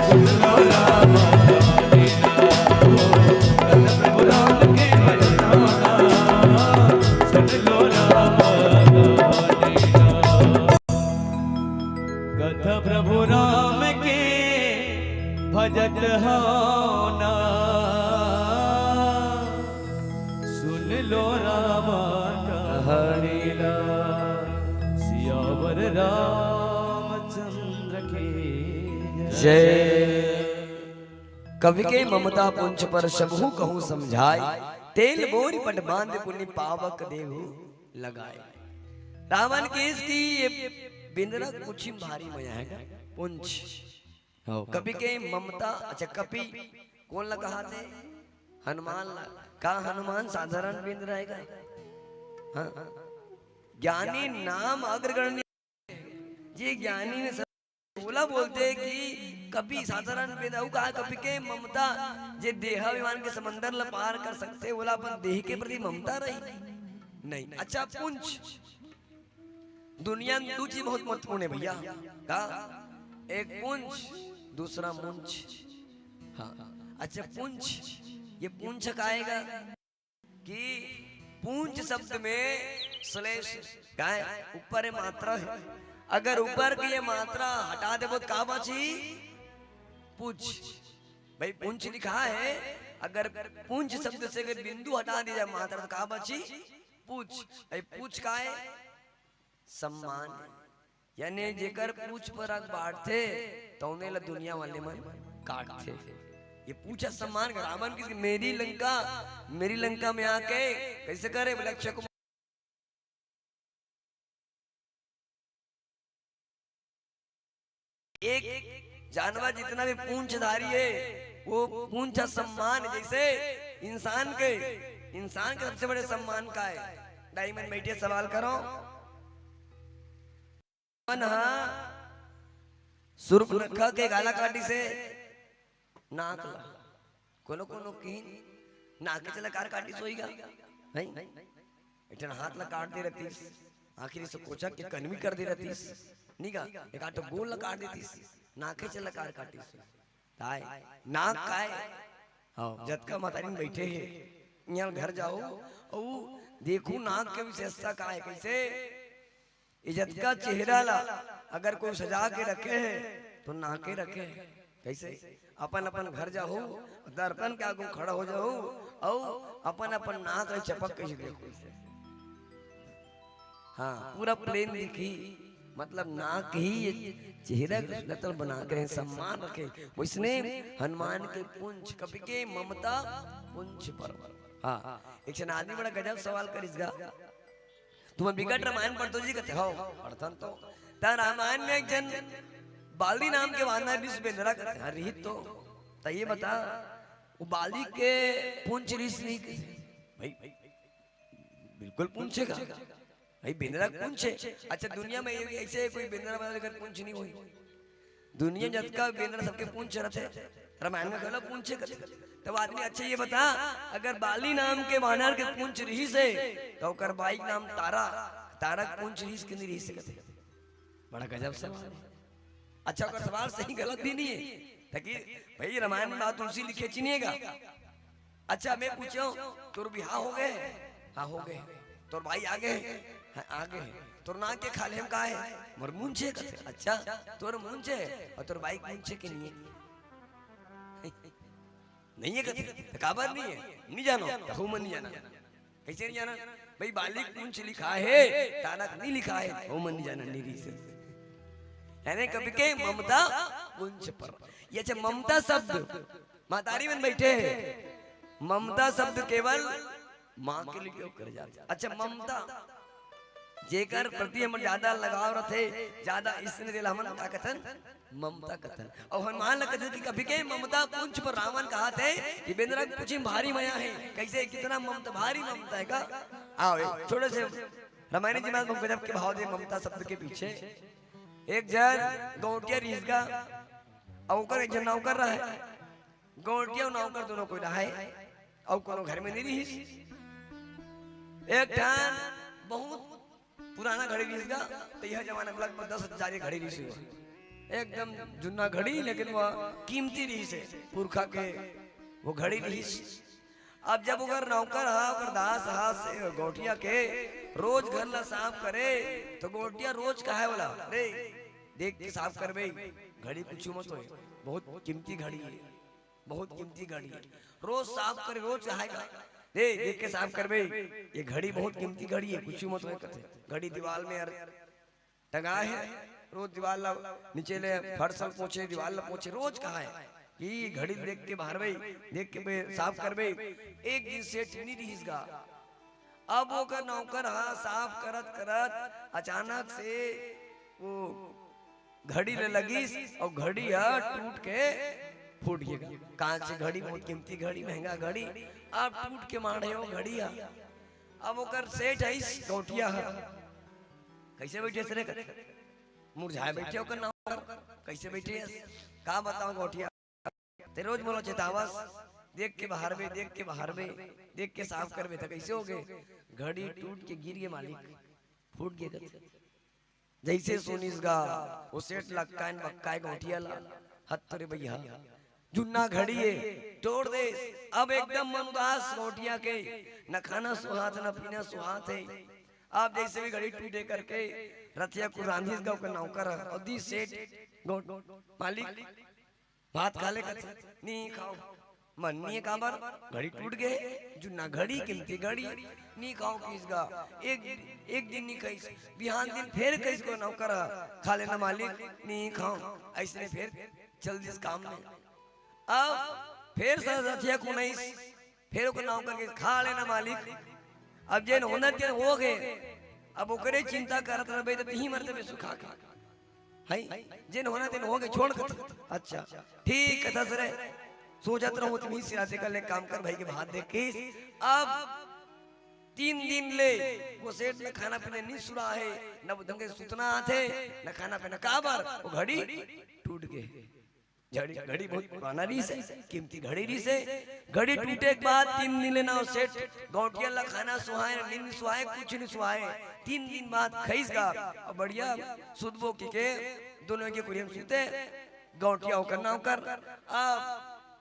सुन लो राम कहानी ना कथ प्रभु राम के भजत होना सुन लो राम कहानी ना कथ प्रभु राम के भजत होना सुन लो राम कहानी ना सियावर रामचंद्र के जय। कवि के ममता पुंछ पर सबहु कहूँ समझाए तेल बोरी पट बांध पुण्य पावक देहु लगाए। रावण केस की ये बिंदरा कुछ ही भारी मया है पुंछ कवि के ममता। अच्छा कवि कौन लगा थे हनुमान का हनुमान साधारण बिंद रहेगा। हाँ ज्ञानी नाम अग्रगण्य ये ज्ञानी ने बोला बोलते कि कभी साधारण बेदाऊ कहा कभी के ममता जे देहाभिमान के समंदर ला पार कर सकते बोला अपन देह के प्रति ममता रही नहीं। अच्छा पुंछ दुनिया में दो चीज बहुत महत्वपूर्ण है भैया का एक पुंछ दूसरा मुंछ। हाँ अच्छा पुंछ ये पुंछ काएगा कि पुंछ शब्द में श्लेष का है ऊपर है मात्रा है। अगर ऊपर की ये मात्रा हटा दे वो का बची पुंछ। भाई पुंछ लिखा है अगर पुंछ शब्द से अगर बिंदु हटा दी जाए मात्रा तो का बची पुंछ। पूछ का है सम्मान यानी जेकर पूछ पर अग बाढ़ते तो उन्हें ला दुनिया वाले मन काटते। ये पूछा सम्मान का रावण की मेरी लंका में आके कैसे करे बोले अक्षय कुमार एक जानवर जितना भी पूंछधारी है वो पूंछ सम्मान जैसे इंसान के सबसे बड़े सम्मान का है। डायमंड बैठिए सवाल करो सूर्पनखा के गाला काटी से नाक ला कोनो कोनो की नाक चला कार काटी सोईगा नहीं इतना हाथ ला काट दे रहतीस आखिर से कोचा के कनवी कर दे रहतीस निका एक आटो गोल ला काट देतीस नाके चला कार काटीस ताई नाक काय हां जतका मातारी बैठे है यहाँ घर जाओ और देखो नाक के विशेषता का है कैसे इज्जत का चेहरा ला अगर कोई सजा के रखे है तो नाके रखे कैसे अपन अपन घर जाओ दर्पण के आगे खड़ा हो जाओ और अपन अपन नाक चपक कैसे देखो। हाँ पूरा प्लेन दिखी मतलब नाक ही चेहरा नतल बना के सम्मान रखे उसने हनुमान के पुंछ कभी के ममता पुंछ पर। हाँ एक जन आदमी बड़ा गजब सवाल करिसगा तुम विकट रामायण पढ़तो जी कहते हो पढ़तन तो ता रामायण में एक जन बाली नाम के वानर ऋषि बेंद्रा कहते हैं रिहित तो ये बता वो बाली के पुंछ ऋषि नहीं भाई बिल्कुल पूछेगा भाई बेंद्रा पूछे। अच्छा दुनिया में ऐसे कोई बेंद्रा वाला पूंछ नहीं हुई दुनिया जब का बेंद्रा सबके पूंछ रहते रामायण में कहला पूंछे तब आदमी अच्छा ये बता अगर बाली नाम के वानर के पूंछ रही से तो कर बाई नाम तारा तारक पुंछ रीस के नहीं रीस सकते बड़ा गजब सवाल है। अच्छा अगर सवाल सही गलत भी नहीं है ताकि भाई रामायण में बात तुलसी लिखे चिनिएगा। अच्छा मैं पूछा तोर बिहार हो गए? हाँ हो गए। तोर भाई आ गए? हाँ आ गए। तोर ना के खाले हम का है मोर मुंछे कथे। अच्छा तोर मुंछे और तोर भाई मुंछे के नहीं है नहीं है कथे काबर नहीं है नहीं जानो तो मन नहीं जाना कैसे नहीं जाना भाई बालिक मुंछ लिखा है तारक नहीं लिखा है वो मन नहीं जाना नहीं रीस यानी कभी के ममता मुंछ पर ये अच्छा ममता शब्द मातारी में बैठे हैं ममता शब्द केवल माँ के लिए उपयोग कर जाते। अच्छा ममता जेकर प्रति हम ज्यादा लगाव रथे ज्यादा इसने दिल हमन का कथन ममता कथन और हनुमान कथन कि कभी के ममता पुंछ पर रावण कहा थे कि बेंद्रक पुछी भारी माया है कैसे कितना ममता भारी ममता है का। आओ थोड़े से रामायण जी में गजब के भाव दे ममता शब्द के पीछे। एक जन गौटिया रीसगा औकर एक जन नौकर रहा है गौटिया और नौकर दोनों कोई रहा है और कोनो घर में नहीं रही। एक टाइम बहुत पुराना घड़ी रीसगा तो यह जमाना में लगभग 10,000 घड़ी रीस एकदम जुन्ना घड़ी लेकिन वह कीमती रीस है पुरखा के वो घड़ी रीस। अब जब अगर नौकर हा अगर दास हा से गोटिया के रोज घर ला साफ करे तो गोटिया रोज कहे वाला रे देख के साफ कर भाई घड़ी कुछ मत हो बहुत कीमती घड़ी है बहुत कीमती घड़ी है रोज साफ करे रोज कहेगा देख के साफ कर भाई ये घड़ी बहुत कीमती घड़ी है कुछ मत हो कहते घड़ी दीवार में टंगा है रोज दीवार ला नीचे ले फर्श पोछे दीवार ला पोछे रोज कहा है कि घड़ी देख के बाहर भाई देख के साफ कर भाई एक दिन से नहीं रहीसगा। अब वो का नौकर हाँ साफ करत करत अचानक से वो घड़ी ले लगी और घड़ी टूट के फूट गया। कांच से घड़ी बहुत कीमती घड़ी महंगा घड़ी अब टूट के मारे हो घड़ी अब ओकर सेठ है गौटिया कैसे बैठे सरे मुरझाए बैठे ओकर नौकर कैसे बैठे का बताऊं गौटिया ते रोज बोलो चेतावस देख के बाहर में देख के बाहर में देख के साफ कर बे तो कैसे हो गए घड़ी टूट के गिर गए मालिक फूट गए जैसे सुनिसगा वो सेठ लक्काइन बक्काए गौटिया ला हत्तरे भैया जुन्ना घड़ी है तोड़ दे। अब एकदम मन उदास गौटिया के न खाना सुहात न पीना सुहात है। आप जैसे भी घड़ी टूटे करके रथिया को रांधीस गाँव का नौकर और दी सेठ मालिक भात खा ले नहीं खाओ मन नहीं काबर घड़ी टूट गए जुन्ना घड़ी कीमती घड़ी नहीं खाओ किसका एक दिन नहीं कहीं बिहान दिन फिर कहीं को नौकर खा लेना मालिक नहीं खाओ ऐसे फिर चल दिस काम में अब फिर रथिया को नहीं फिर को नौकर के खा लेना मालिक। अब जेन होना तेन हो गए अब ओकरे चिंता करत रहे तो ही मरते में सुखा खा है जेन होना तेन हो गए छोड़ कर। अच्छा ठीक कथा सरे सोचत रहो तुम ही सिराते कर ले काम कर भाई के भात देख के। अब 3 दिन ले वो सेठ ने खाना पीना नहीं सुना है न ढंग से सुतना आते न खाना पीना काबर वो घड़ी टूट गए। घड़ी बहुत पुराना रीस है कीमती घड़ी रीस है। घड़ी टूटे के बाद 3 दिन लेना सेठ गौटिया ला खाना सुहाए नींद सुहाए कुछ नहीं सुहाए 3 दिन बाद खईस गा और बढ़िया सुदबो के दोनों के कुरियम सूते गौटिया करना कर। अब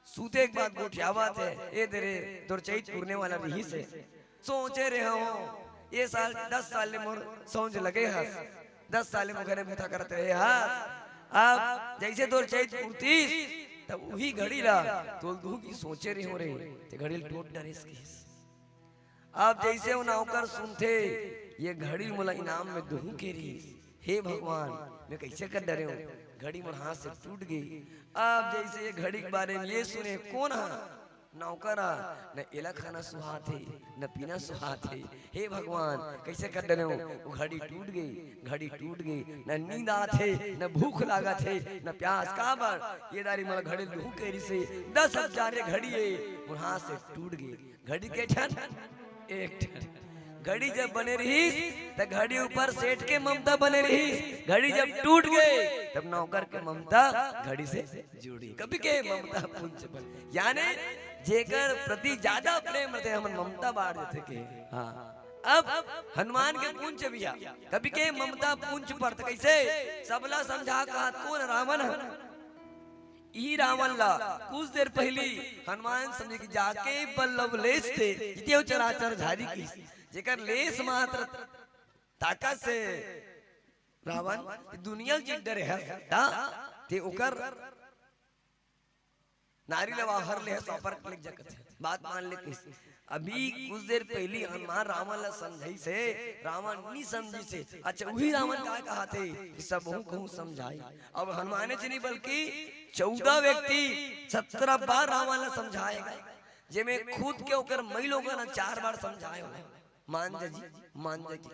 सूते के बाद गौटिया बात है ये तेरे दुर्चैत पूरने वाला रीस है सोचे रहे हो ये साल 10 साल ले मोर सौंज लगे हा 10 साल में घरे बैठा करते रहे हा। अब जैसे दो चैत पूर्तीस तब वही घड़ी ला तोल दू की सोचे रहे हो रहे ते घड़ी टूट डरेस की। अब जैसे वो नौकर सुनते ये घड़ी मोला इनाम में दूं के री हे भगवान मैं कैसे कर डरे हूँ घड़ी मोर हाथ से टूट गई। अब जैसे ये घड़ी के बारे में ये सुने कौन है नौकरा न एला खाना सुहात है न पीना सुहात है हे भगवान कैसे कर डरे हूँ वो घड़ी टूट गई न नींद आते न भूख लागत है न प्यास काबर ये दारी मला घड़ी भूख के से 10,000 घड़ी है और हाथ से टूट गई। घड़ी के ठन एक ठन घड़ी जब बने रही तब घड़ी ऊपर सेठ के ममता बने रही घड़ी जब टूट गए तब नौकर के ममता घड़ी से जुड़ी कभी के ममता पुंज बन यानी जेकर प्रति ज्यादा प्रेम रहते हम ममता बाढ़ देते के। हाँ अब हनुमान के पूंछ भैया कभी के ममता पूंछ पर कैसे सबला समझा कहा कौन रावण है ई रावण ला कुछ देर पहली हनुमान समझे कि जाके बल्लभ लेस थे जिते चराचर झारी की जेकर लेस मात्र ताकत से रावण दुनिया के डर है ते ओकर नारी लवा हर ले सफर लिख जगत बात मान ले किस अभी कुछ देर पहली हनुमान रावण ला समझाई से रावण नहीं समझी से अच्छा वही रावण का कहा थे कि सब हूं कहूं समझाई अब हनुमान जी नहीं बल्कि 14 व्यक्ति 17 बार रावण ला समझाएगा जेमे खुद के ओकर मई लोग ना 4 बार समझाए हो मान जी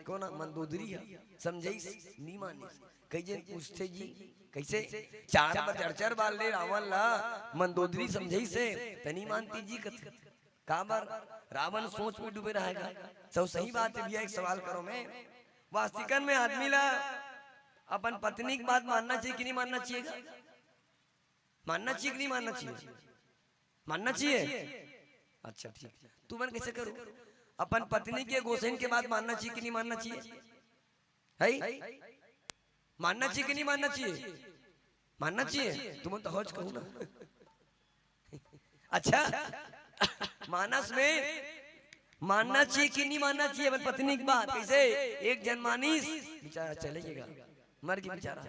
कोना मंदोदरी है समझाई नहीं माने कई जन पूछते जी कैसे 4 बार ले रावण ला मंदोदरी समझाई से तनी मानती जी कथ काबर रावण सोच में डूबे रहेगा सब सही बात है भैया एक सवाल करो मैं वास्तविकन में आदमी ला अपन पत्नी की बात मानना चाहिए कि नहीं मानना चाहिए मानना चाहिए कि नहीं मानना चाहिए मानना चाहिए अच्छा ठीक तू मन कैसे करो अपन पत्नी के गोसेन के बात मानना चाहिए कि नहीं मानना चाहिए है मानना चाहिए कि नहीं मानना चाहिए मानना चाहिए तुम तो हौज कहू ना अच्छा मानस में मानना चाहिए कि नहीं मानना चाहिए अपन पत्नी की बात कैसे एक जनमानिस बेचारा चलेगा मर गया बेचारा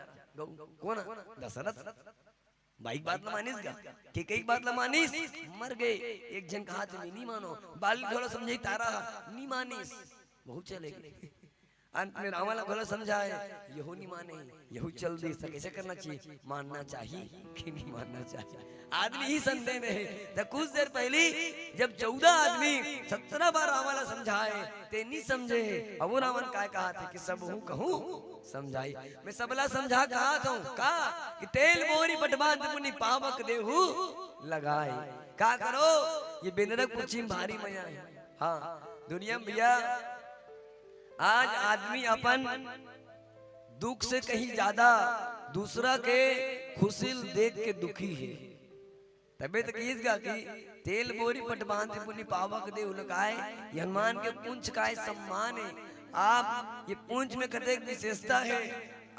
कौन दशरथ बाइक बात ना मानिस का कि कई बात ना मानिस मर गए एक जन कहा तुम नहीं मानो बाल थोड़ा समझे तारा नहीं मानिस बहुत चलेगी अंत में रावण घोला समझाए यहू नहीं माने यहू चल दे कैसे करना चाहिए मानना चाहिए कि नहीं मानना चाहिए आदमी ही संदेह में है तो कुछ देर पहले जब 14 आदमी 17 बार रावण समझाए ते नहीं समझे अब वो रावण क्या कहा था कि सब हूँ कहूँ समझाई मैं सबला समझा कहा था कहा कि तेल मोरी पटवान मुनि पावक देहू लगाए क्या करो ये बेनरक पुछी भारी मया है हाँ दुनिया में भैया आज आदमी अपन दुख से कहीं ज्यादा दूसरा के खुशी देख के दुखी है तबे तो कहीगा कि तेल बोरी पटवान पुनि पावक दे उलकाए हनुमान के पूंछ का सम्मान है आप ये पूंछ में कते विशेषता है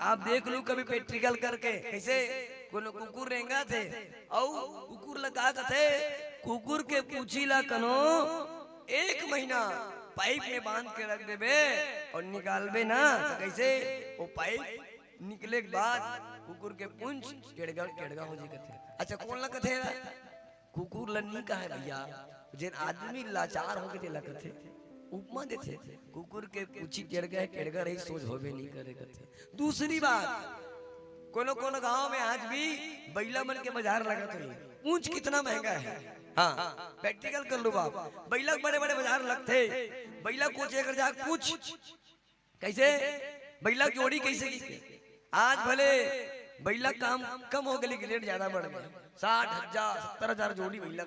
आप देख लो कभी प्रैक्टिकल करके कैसे कोनो कुकुर रेंगा थे औ कुकुर लगा थे कुकुर के पूछी ला कनो 1 महीना पाइप में बांध के रख देबे और निकालबे ना तो कैसे वो पाइप निकले के बाद कुकुर के पूंछ टेढ़गा हो जी कथे अच्छा कौन ला कथे कुकुर लन्नी का है भैया जिन आदमी लाचार हो के लकथे उपमा देते कुकुर के पूछी टेढ़गा रही सोच होबे नहीं करे कथे दूसरी बात कोनो कोनो गांव में आज भी बैला मन के बाजार लगा तो पूंछ कितना महंगा है हाँ प्रैक्टिकल कर लो बाप बैला बड़े बड़े बाजार लगते बैला को चेकर जा पूछ कैसे बैला जोड़ी कैसे की आज भले बैला काम कम हो गई रेट ज्यादा बढ़ गए 60,000 70,000 जोड़ी बैला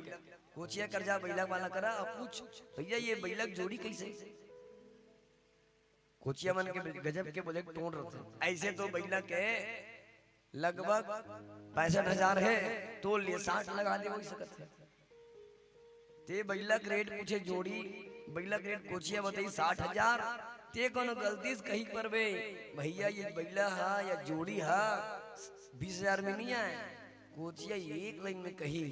कोचिया कर जा बैला वाला करा अब पूछ भैया ये बैला जोड़ी कैसे कोचिया मन के गजब के बोले तोड़ रहे ऐसे तो बैला के लगभग 65,000 है तो लिए 60 लगा दे वही सकते ते बैला रेट पूछे जोड़ी बैला रेट कोचिया बताई 60,000 ते कोनो गलती से कहीं पर बे भैया ये बैला हा या जोड़ी हा 20,000 में नहीं आए कोचिया एक लाइन में कही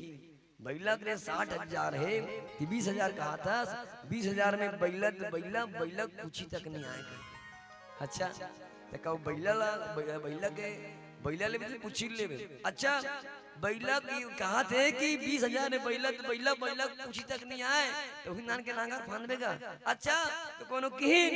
बैला रेट 60,000 है 20,000 कहा था 20,000 में बैला पूछी तक नहीं आए अच्छा तो कहो बैला ले पूछी ले अच्छा बैला की कहा थे कि 20,000 में बैला पूछी तक नहीं आए तो हिंदान के नांगा फानबेगा अच्छा तो कोनो कहिन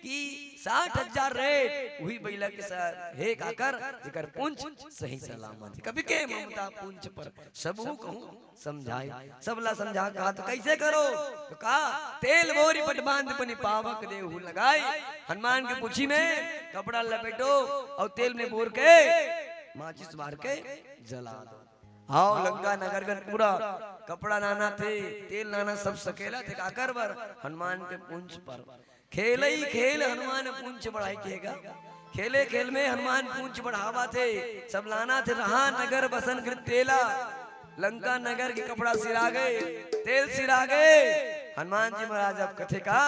कि 60,000 रेट वही बैला के साथ हे काकर जेकर पूंछ सही सलामत कभी के ममता पूंछ पर सबहु कहूं समझाए सबला समझा कहा तो कैसे करो तो कहा तेल बोरी पट बांध पनी पावक देहु लगाई हनुमान के पूछी में कपड़ा लपेटो और तेल में बोर के माचिस मार के जला दो आओ लंका नगर का पूरा कपड़ा नाना थे तेल नाना सब सकेला थे काकर बर हनुमान के पूंछ पर खेल ही खेल हनुमान पूंछ बढ़ाई केगा खेले खेल में हनुमान पूंछ बढ़ावा थे सब लाना थे रहा नगर बसन कृत तेला लंका नगर के कपड़ा सिरा गए तेल सिरा गए हनुमान जी महाराज अब कथे का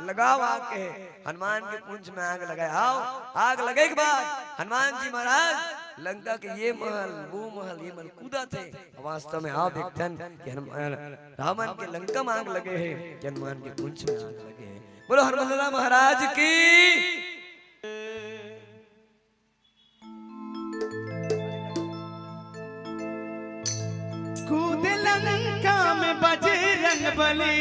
लगाओ आग के हनुमान के पुंछ में आग लगाए आओ आग लगे के बाद हनुमान जी महाराज लंका के ये महल वो महल ये महल कूदा थे वास्तव में आप देखते हैं कि हनुमान रावण के लंका में आग लगे हैं कि हनुमान के पुंछ में आग लगे हैं। बोलो हनुमान महाराज की। कूद लंका में बजरंग बली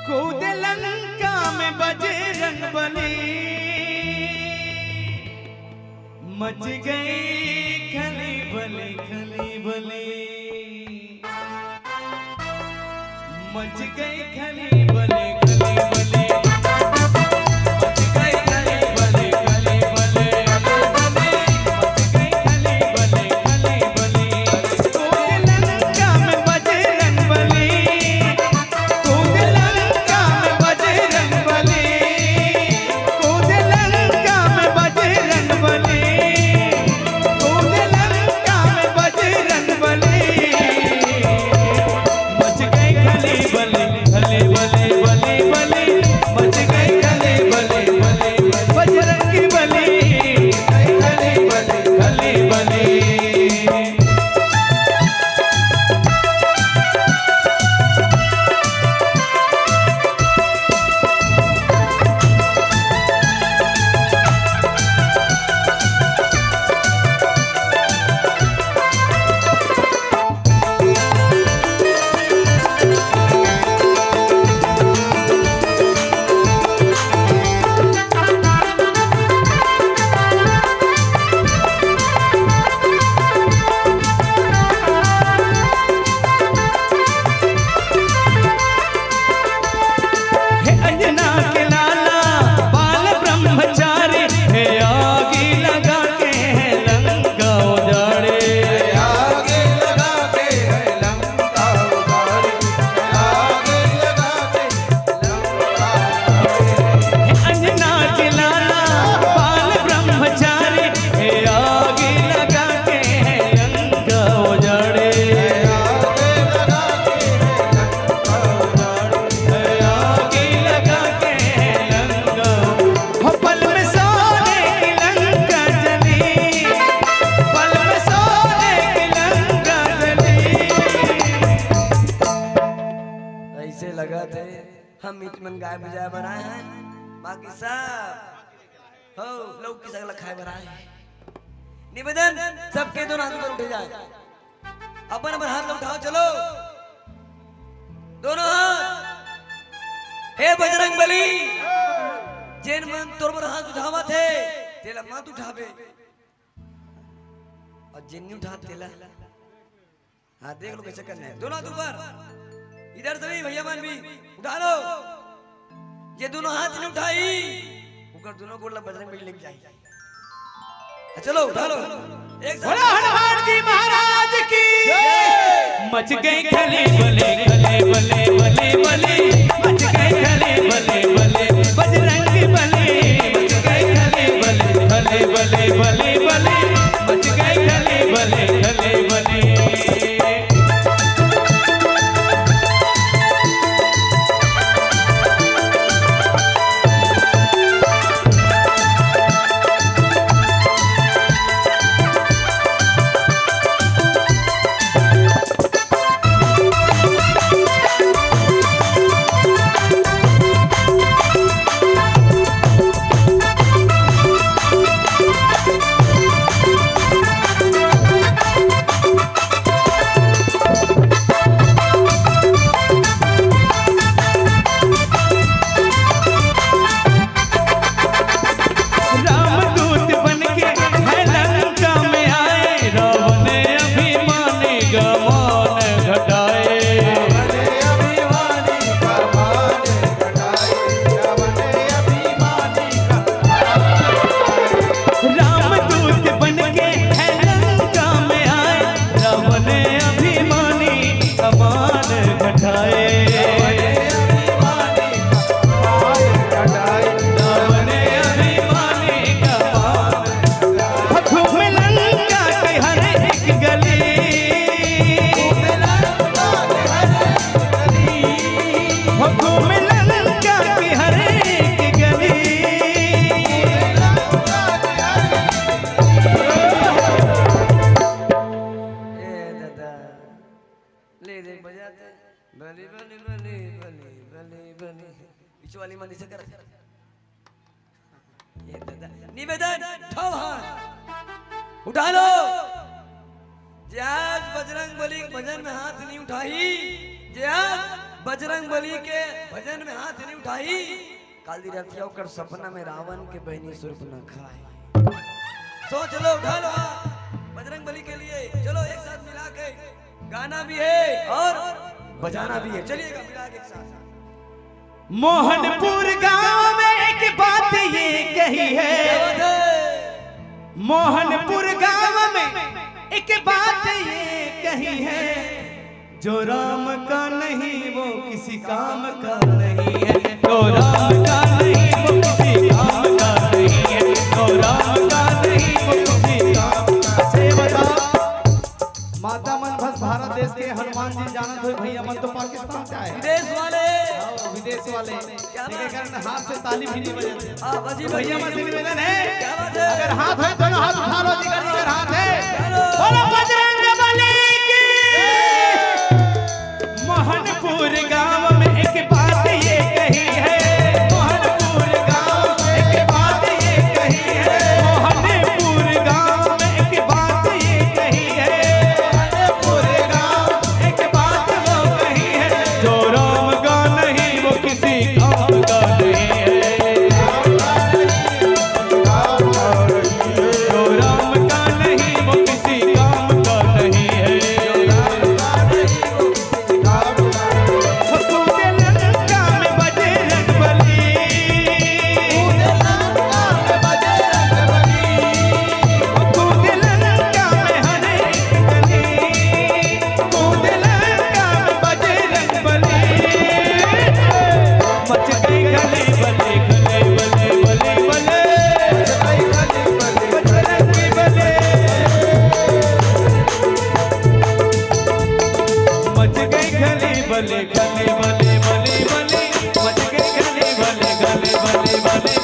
कूद लंका में बजरंग बली मच गई खली बली मच गई खली बली हम इतमन गाय बजाय बनाए हैं बाकी सब हो लोग की सगला खाए बनाए निवेदन सबके दोनों हाथ पर उठे जाए अपन अपन हाथ उठाओ चलो दोनों हाथ हे बजरंग बली जैन मन तोर पर हाथ उठावा थे तेला मत उठावे और जिन्नी उठा तेला हाँ देख लो कैसे करना है दोनों हाथ ऊपर इधर से भी भैया मान भी उठा लो ये दोनों हाथ नहीं उठाई ऊपर दोनों को बजरंग बली लेके जाए चलो उठा लो एक साथ हनुमान जी महाराज की मच गई खले बले खले बले बले बले मच गई खले बले बले बजरंग बले मच गई खले बले खले बले बले बले मच गई खले बले खले बले पीछे वाली मंदिर से कर ये दादा निवेदन उठाओ हाथ उठा लो। जे आज बजरंग बली के भजन में हाथ नहीं उठाई, जे आज बजरंग बली के भजन में हाथ नहीं उठाई, काली रथिया कर सपना में रावण के बहनी सुर्प न खाए। सोच लो, उठा लो बजरंग बली के लिए। चलो एक साथ मिला के गाना भी है और बजाना भी है। चलिएगा मिला के एक साथ। मोहनपुर गांव में एक बात ये कही है, मोहनपुर गांव में एक बात ये कही है, जो राम का नहीं वो किसी काम का नहीं है, जो राम का नहीं वो किसी काम का नहीं है, जो राम का नहीं वो किसी काम का। से बता माता मन बस भारत देश के हनुमान जी जानत हो भैया मन तो पाकिस्तान से आए विदेश वाले विदेश वाले के कारण हाथ से ताली भी नहीं बजे। हां बजी भैया मन से निवेदन है, क्या बात है? अगर हाथ है दोनों हाथ उठा लो, जिगर हाथ है, बोलो बजरंग बली की। मोहनपुर गांव में एक बात ये कही है, मोहनपुर गांव में एक बात ये कही है, मोहनपुर गांव में एक बात ये कही है, मोहनपुर गांव में एक बात वो कही है, जो राम का नहीं वो किसी काम का नहीं है, जो राम का नहीं वो किसी काम का नहीं है। बले गले बले बले बले मच गए गले बले गले बले बले बले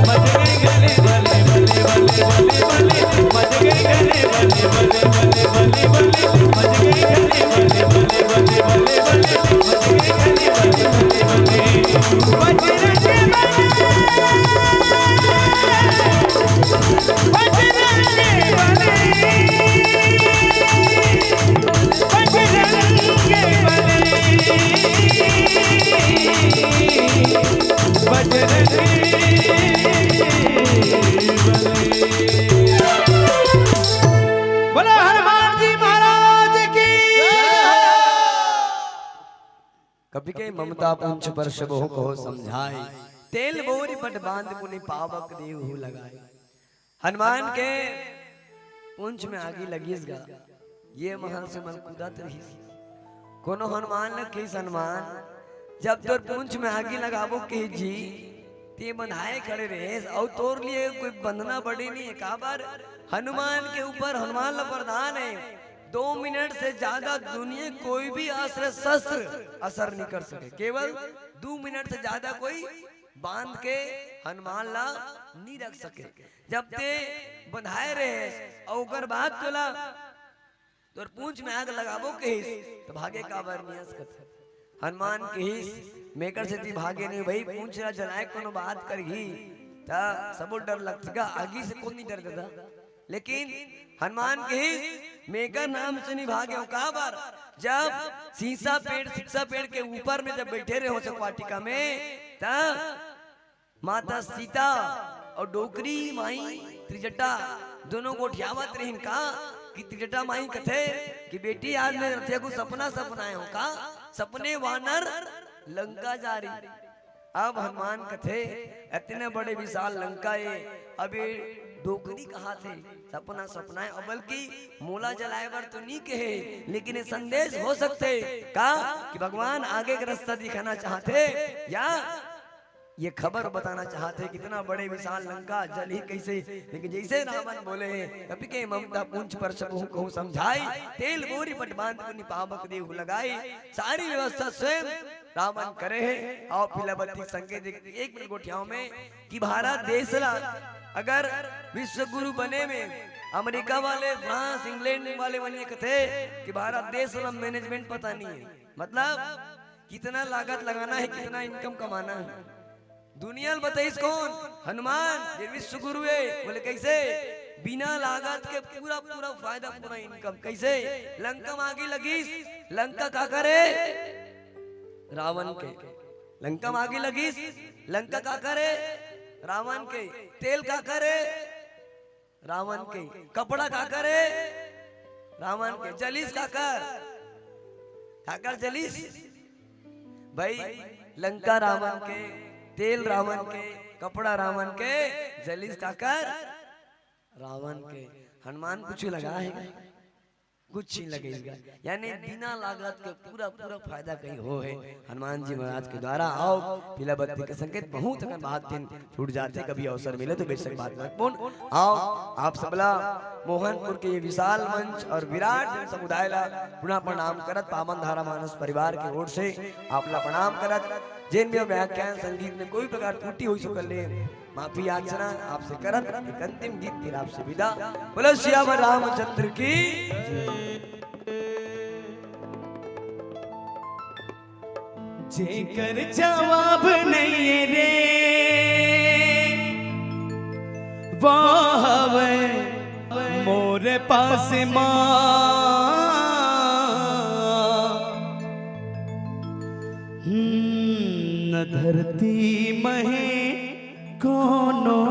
मच गए गले बले बले बले बले बले मच गए गले बले बले बले बले बले मच गए गले बले बले बले बले बले मच गए गले बले बले बोलो हनुमान जी महाराज की। कभी के ममता पुंछ पर शबो को समझाए, तेल बोरी बट बांध पुनि पावक देव हो लगाए। हनुमान के पुंछ में आगी लगी गा, ये महल से मन कूदत रही। कोनो हनुमान न किस हनुमान जब तोर पुंछ में आगी लगाबो के जी ते बंधाए खड़े रहे और तोर लिए कोई बंधना बड़ी नहीं है। का बार हनुमान के ऊपर हनुमान ला प्रधान है, 2 मिनट से ज्यादा दुनिया कोई भी अस्त्र शस्त्र असर नहीं कर सके। केवल 2 मिनट से ज्यादा कोई बांध के हनुमान ला नहीं रख सके। जब ते बंधाए रहे और बात तोला तोर पूंछ में आग लगाबो के तो भागे का बार नियस कथ हनुमान के हिस मेकर से ती भागे नहीं भाई, पूंछ ला जलाए कोनो बात करही ता सबो डर लगता, आगी से कौन नहीं डर देता। लेकिन हनुमान के हिस मेकर नाम से नहीं भागे हो। का बार जब शिक्षा पेड़ के ऊपर में जब बैठे रहे हो सब वाटिका में, ता माता सीता और डोकरी माई त्रिजटा दोनों को उठियावत रहीन का कि त्रिजटा माई कथे कि बेटी आज मैं रथिया को सपना सपनाए हो का सपने वानर लंका जा रही। अब हनुमान कथे इतने बड़े विशाल लंका है, अभी डोकरी कहा थे सपना सपनाए और बल्कि मोला जलाए बर तो नहीं कहे, लेकिन ये संदेश हो सकते का कि भगवान आगे का रास्ता दिखाना चाहते या ये खबर बताना चाहते कितना बड़े विशाल लंका जल ही कैसे। लेकिन जैसे रावण बोले कभी के ममता पूंछ पर सबहु कहूं समझाई, तेल बोरी पट बांध पुनि पावक देव लगाई। सारी व्यवस्था स्वयं रावण करे है। और फिलावती संकेत एक मिनट गोठियाओं में कि भारत देश ला अगर विश्व गुरु बने में अमेरिका वाले फ्रांस इंग्लैंड वाले बने कथे कि भारत देश ला मैनेजमेंट पता नहीं है, मतलब कितना लागत लगाना है, कितना इनकम कमाना है। दुनिया में बताइस कौन? हनुमान ये विश्व गुरु है। बोले कैसे? बिना लागत के पूरा पूरा फायदा, पूरा इनकम। कैसे? लंका में आगे लगीस, लंका का करे? रावण के। लंका में आगे लगीस, लंका का करे? रावण के। तेल का करे? रावण के। कपड़ा का करे? रावण के। जलीस का कर जलीस भाई, लंका रावण के, तेल रावण के, कपड़ा रावण के, जलीस का कर रावण के। हनुमान कुछ लगा है? कुछ नहीं लगेगा। यानी बिना लागत के पूरा पूरा फायदा कहीं हो है हनुमान जी महाराज के द्वारा। आओ पीला बत्ती के संकेत बहुत अगर बात दिन छूट जाते, कभी अवसर मिले तो बेशक बात महत्वपूर्ण। आओ आप सबला मोहनपुर के ये विशाल मंच और विराट जन समुदाय ला पुनः प्रणाम करत, पावन धारा मानस परिवार की ओर से आपला प्रणाम करत। जिन भी व्याख्यान संगीत में कोई प्रकार त्रुटि हुई सो कर ले माफी याचना आपसे करत। एक अंतिम गीत फिर आपसे विदा। बोलो सियावर रामचंद्र की। जेकर जवाब नहीं रे वो हवे मोरे पास माँ, न धरती महे कोनो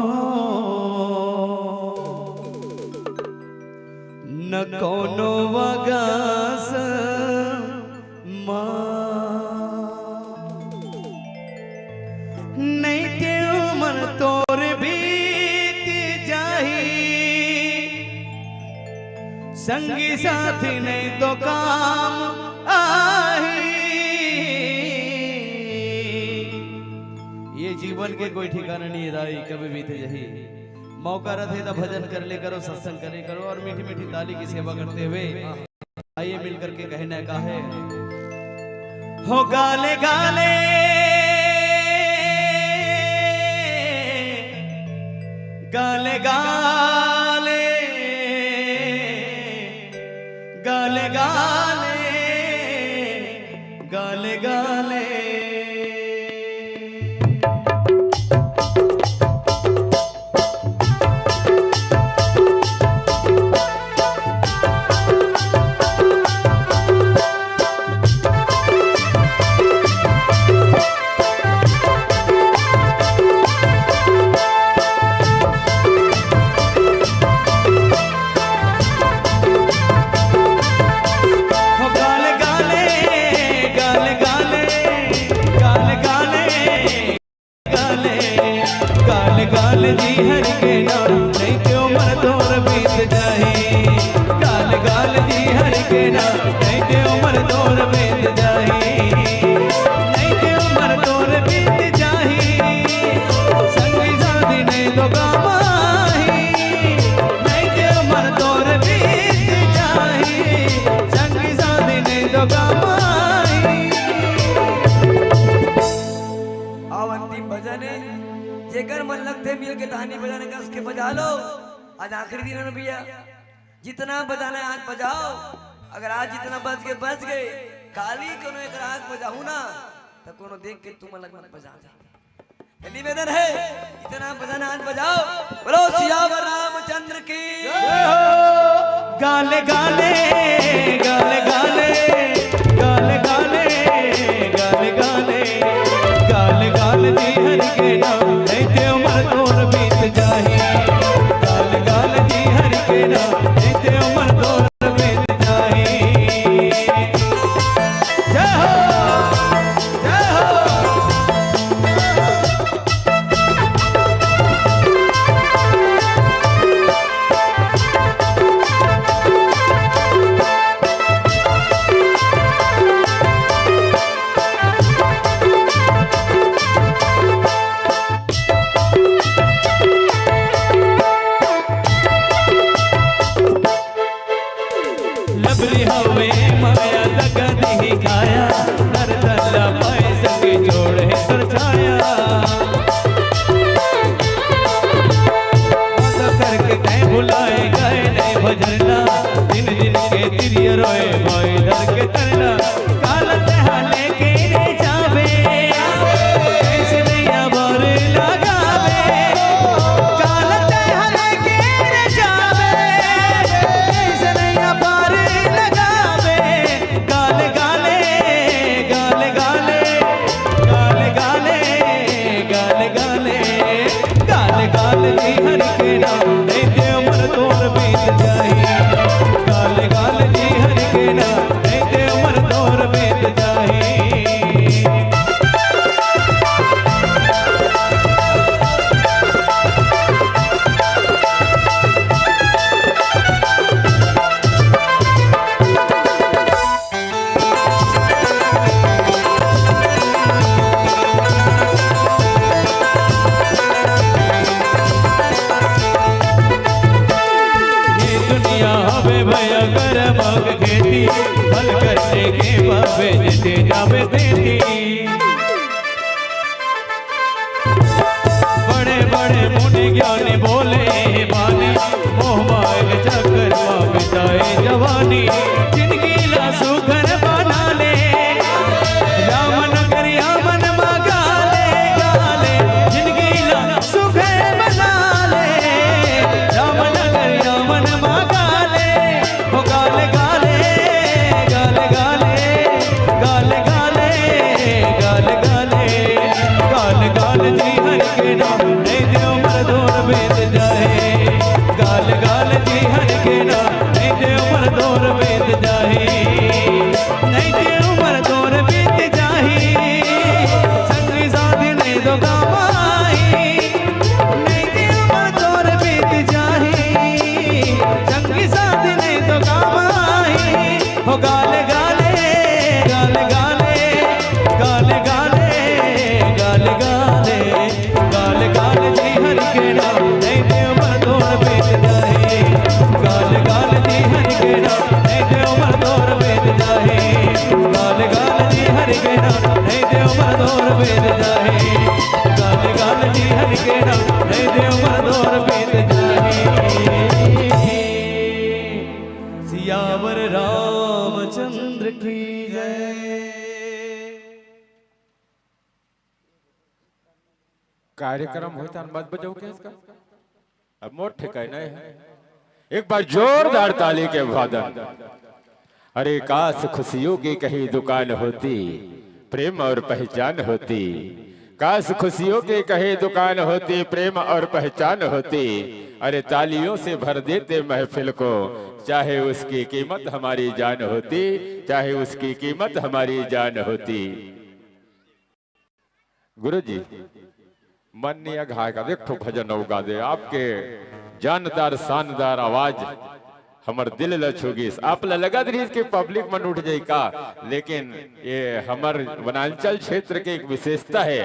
न कोनो वगास माँ। नहीं के उम्र तोर बीत जाही, संगी साथी नहीं तो काम आही। ये जीवन के कोई ठिकाना नहीं राई, कभी बीत जाही। मौका रहे तो भजन कर ले करो, सत्संग करे करो और मीठी मीठी ताली की सेवा करते हुए आइए मिलकर के कहने का है। हो गाले गाले गाले गाले गाले गाले गाले गाले। गाल जी हर के नाम नहीं क्यों मन तोर बीत जाए। गाल गाल जी हर के नाम नहीं क्यों मन तोर बीत जाए। नहीं क्यों मन तोर बीत जाए। संगी साथी नहीं तो काम आही। नहीं क्यों मन तोर बीत जाए। संगी साथी नहीं तो काम आही। आओ अंतिम भजन है। जेकर मन लगते मिल के तानी बजाने कस के बजा लो। आज आखिरी दिन है भैया, जितना बजाना है आज बजाओ। अगर आज जितना बज गए काली कोनो एक राग बजाऊ ना तो कोनो देख के तुम अलग मत बजा दे। निवेदन है जितना बजाना आज बजाओ। बोलो सियावर रामचंद्र की। गाले गाले गाले गाले गाले गाले गाले गाले गाले गाले जी हर के नाम नहीं देव मन तोर बीत जाही। गाले गाले जी हर के नाम नहीं देव मन तोर बीत जाही। जय हो जय हो। ज्ञानी बोले बानी मोह मायल चक्कर में बिताए जवानी जिंदगी ला सुखर बना ले राम नगर यामन में गाले गाले जिंदगी ला सुखर बना ले राम नगर यामन में गाले हो गाले गाले गाले गाले गाले गाले गाले गाले गाले जी हर के नाम नहीं देव मरदोर बेत जाए गाल गाल जी हर के नाम नहीं देव मरदोर बेत जाए नहीं देव मरदोर बेत जाए संगी साथी नहीं तो कमाई नहीं देव मरदोर बेत जाए संगी साथी नहीं तो कमाई हो गाले गाले गाले गाले गाले गाले गाले गाले गाले गाले जी हर के नाम नहीं देव मरदोर बेत जाए गाले गाले जी हर के नाम नहीं देव मरदोर बेत जाए गाले गाले जी हर के नाम नहीं देव मरदोर बेत जाए गाले गाले जी हर के नाम नहीं देव मरदोर बेत जाए सियावर रामचंद्र की जय। कार्यक्रम होता है मत बजाओ क्या इसका अब मोट ठिकाना नहीं है एक बार जोरदार ताली के वादन अरे काश खुशियों की कहीं दुकान होती प्रेम और पहचान होती काश खुशियों की कहीं दुकान होती प्रेम और पहचान होती अरे तालियों से भर देते महफिल को चाहे उसकी कीमत हमारी जान होती चाहे उसकी कीमत हमारी जान होती। गुरुजी मन नहीं अघाएगा देखो भजन उगा दे आपके जानदार शानदार आवाज हमर दिल लछोगी आप लगा दी कि पब्लिक मन उठ जाए का लेकिन ये हमर वनांचल क्षेत्र की एक विशेषता है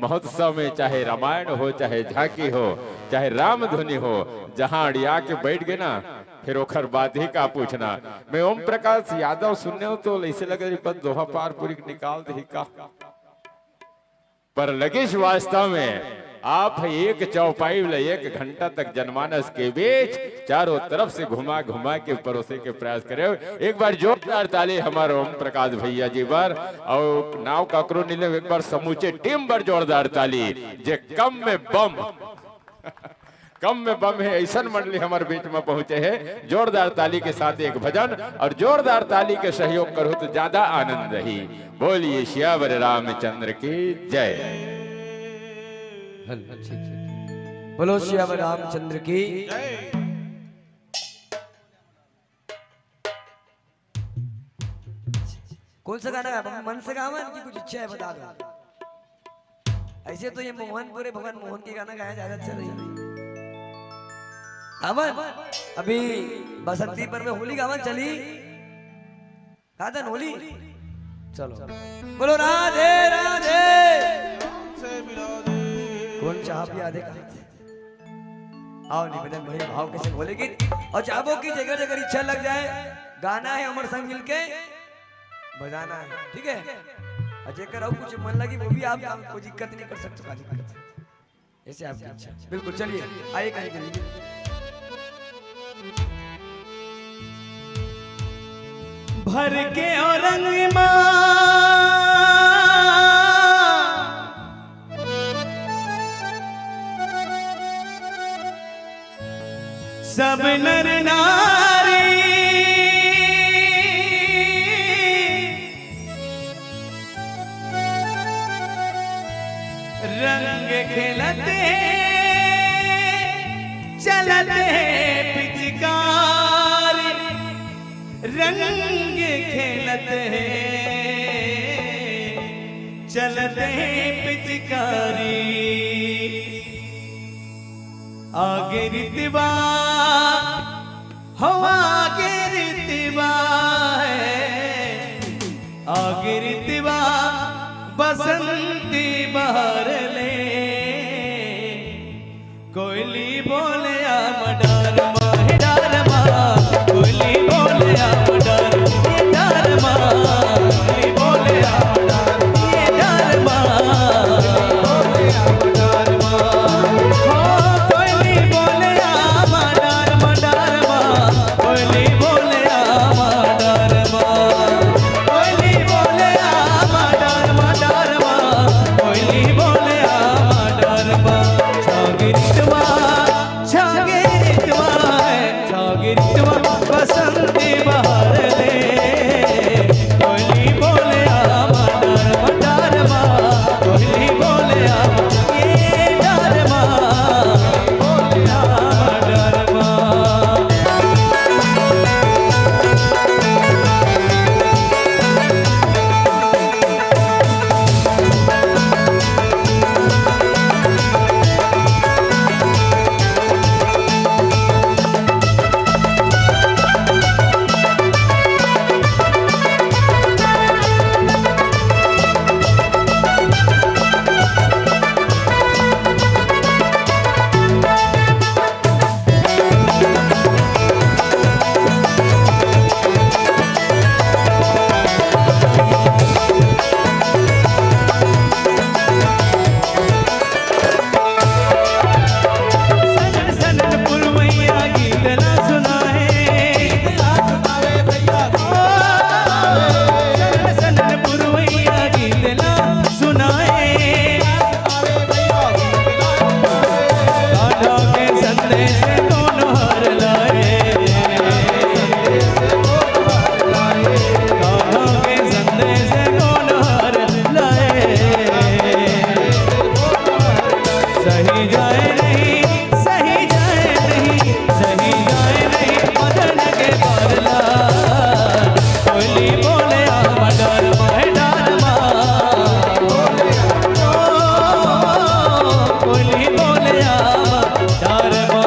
महोत्सव में चाहे रामायण हो चाहे झांकी हो चाहे राम धुनी हो जहां अड़िया के बैठ गए ना फिर ओखर बात ही का पूछना मैं ओम प्रकाश यादव सुनने हो तो ऐसे लगे बस दोहा पार पूरी निकाल दे का पर लगेश वास्तव में आप एक चौपाई एक घंटा तक जनमानस के बीच चारों तरफ से घुमा घुमा के परोसे के प्रयास करे एक बार जोरदार ताली हमारे ओम प्रकाश भैया जी पर और नाव काकरो नीले एक बार समूचे टीम पर जोरदार ताली जे कम में बम है ऐसा मंडली हमारे बीच में पहुंचे है जोरदार ताली के साथ एक भजन और जोरदार ताली के सहयोग करो तो ज्यादा आनंद ही बोलिए श्यावर रामचंद्र की जय। बोलो श्यावर रामचंद्र की कौन सा गाना मन से गावा की कुछ इच्छा है बता दो ऐसे तो ये मोहनपुरे भगवान मोहन के गाना गाया ज्यादा अच्छा नहीं गावन अभी बसंती पर में होली गावन चली गादन होली चलो बोलो राधे राधे कौन चाह पिया दे आओ निवेदन बड़े भाव के संग बोले गीत और चाबो की जगह जगह इच्छा लग जाए गाना है अमर संग मिलके बजाना है ठीक है और जेकर और कुछ मन लगी वो भी आप कोई दिक्कत नहीं कर सकते का दिक्कत ऐसे आपकी इच्छा बिल्कुल चलिए आइए कहीं भर के और रंग सब नर नारी रंग खेलते चलते पिचकारी रंग खेलते चलते पिचकारी आगे रितवा हो आगे रितवा आगे रितवा बसंती बहार ले कोयली बोले आ मडार माहे डार मा कोयली बोले आ मडार ये डार मा कोयली बोले आ मडार ये डार मा कोयली बोले आ मडार मा हो कोयली सही जाए नहीं, सही जाए नहीं, सही जाए नहीं मदन के बारला कोयली बोले आवा डार माए डार मा कोयली बोले आवा डार मा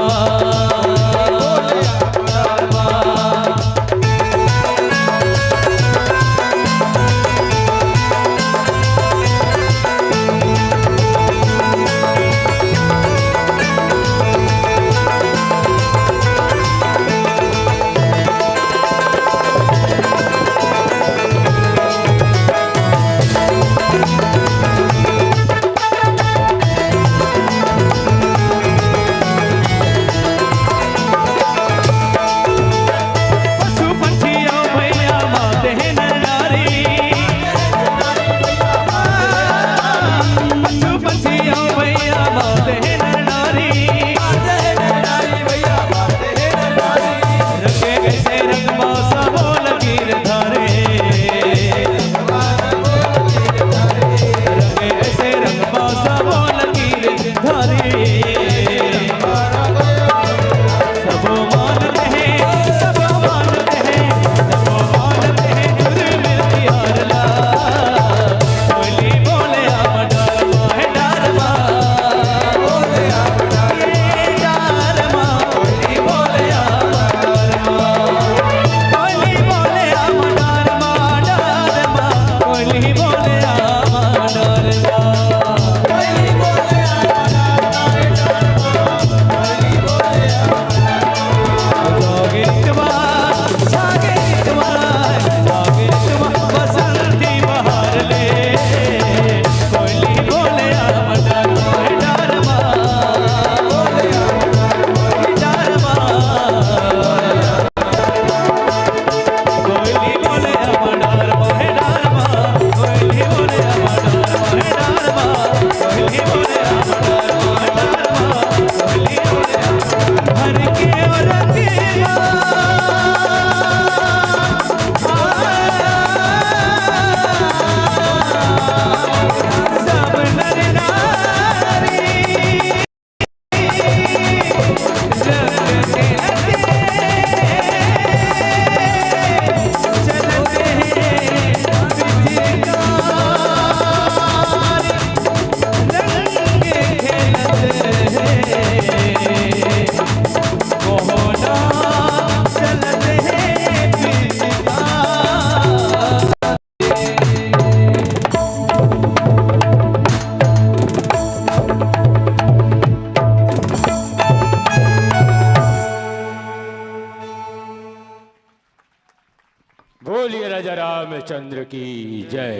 बोलिए राजा रामचंद्र की जय।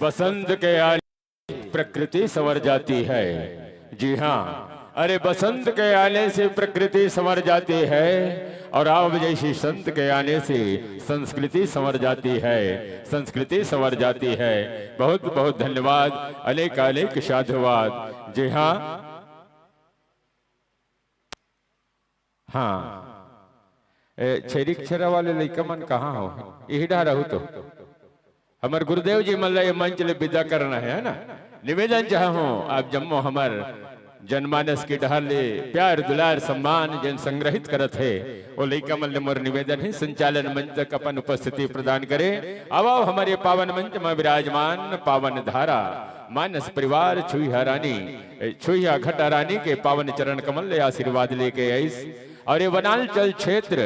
बसंत के आने प्रकृति संवर जाती है। जी हाँ, अरे बसंत के आने से प्रकृति संवर जाती है और आप जैसी संत के आने से संस्कृति संवर जाती है, संस्कृति संवर जाती है। बहुत बहुत धन्यवाद, अनेक अनेक साधुवाद। जी हाँ हाँ, छेरीक्षरा वाले लड़का मन कहाँ हो, यही डा रहू तो हमार गुरुदेव जी मन ये मंच ले विदा करना है ना। निवेदन चाहूँ आप जम्मो हमार जनमानस की डहर ले प्यार दुलार सम्मान जन संग्रहित करत है वो लड़का मन ले मोर निवेदन है संचालन मंच तक अपन उपस्थिति प्रदान करे। अब हमारे पावन मंच में विराजमान पावन धारा मानस परिवार छुईहा रानी छुईहा घटा रानी के पावन चरण कमल ले आशीर्वाद लेके आईस। और ये वनांचल क्षेत्र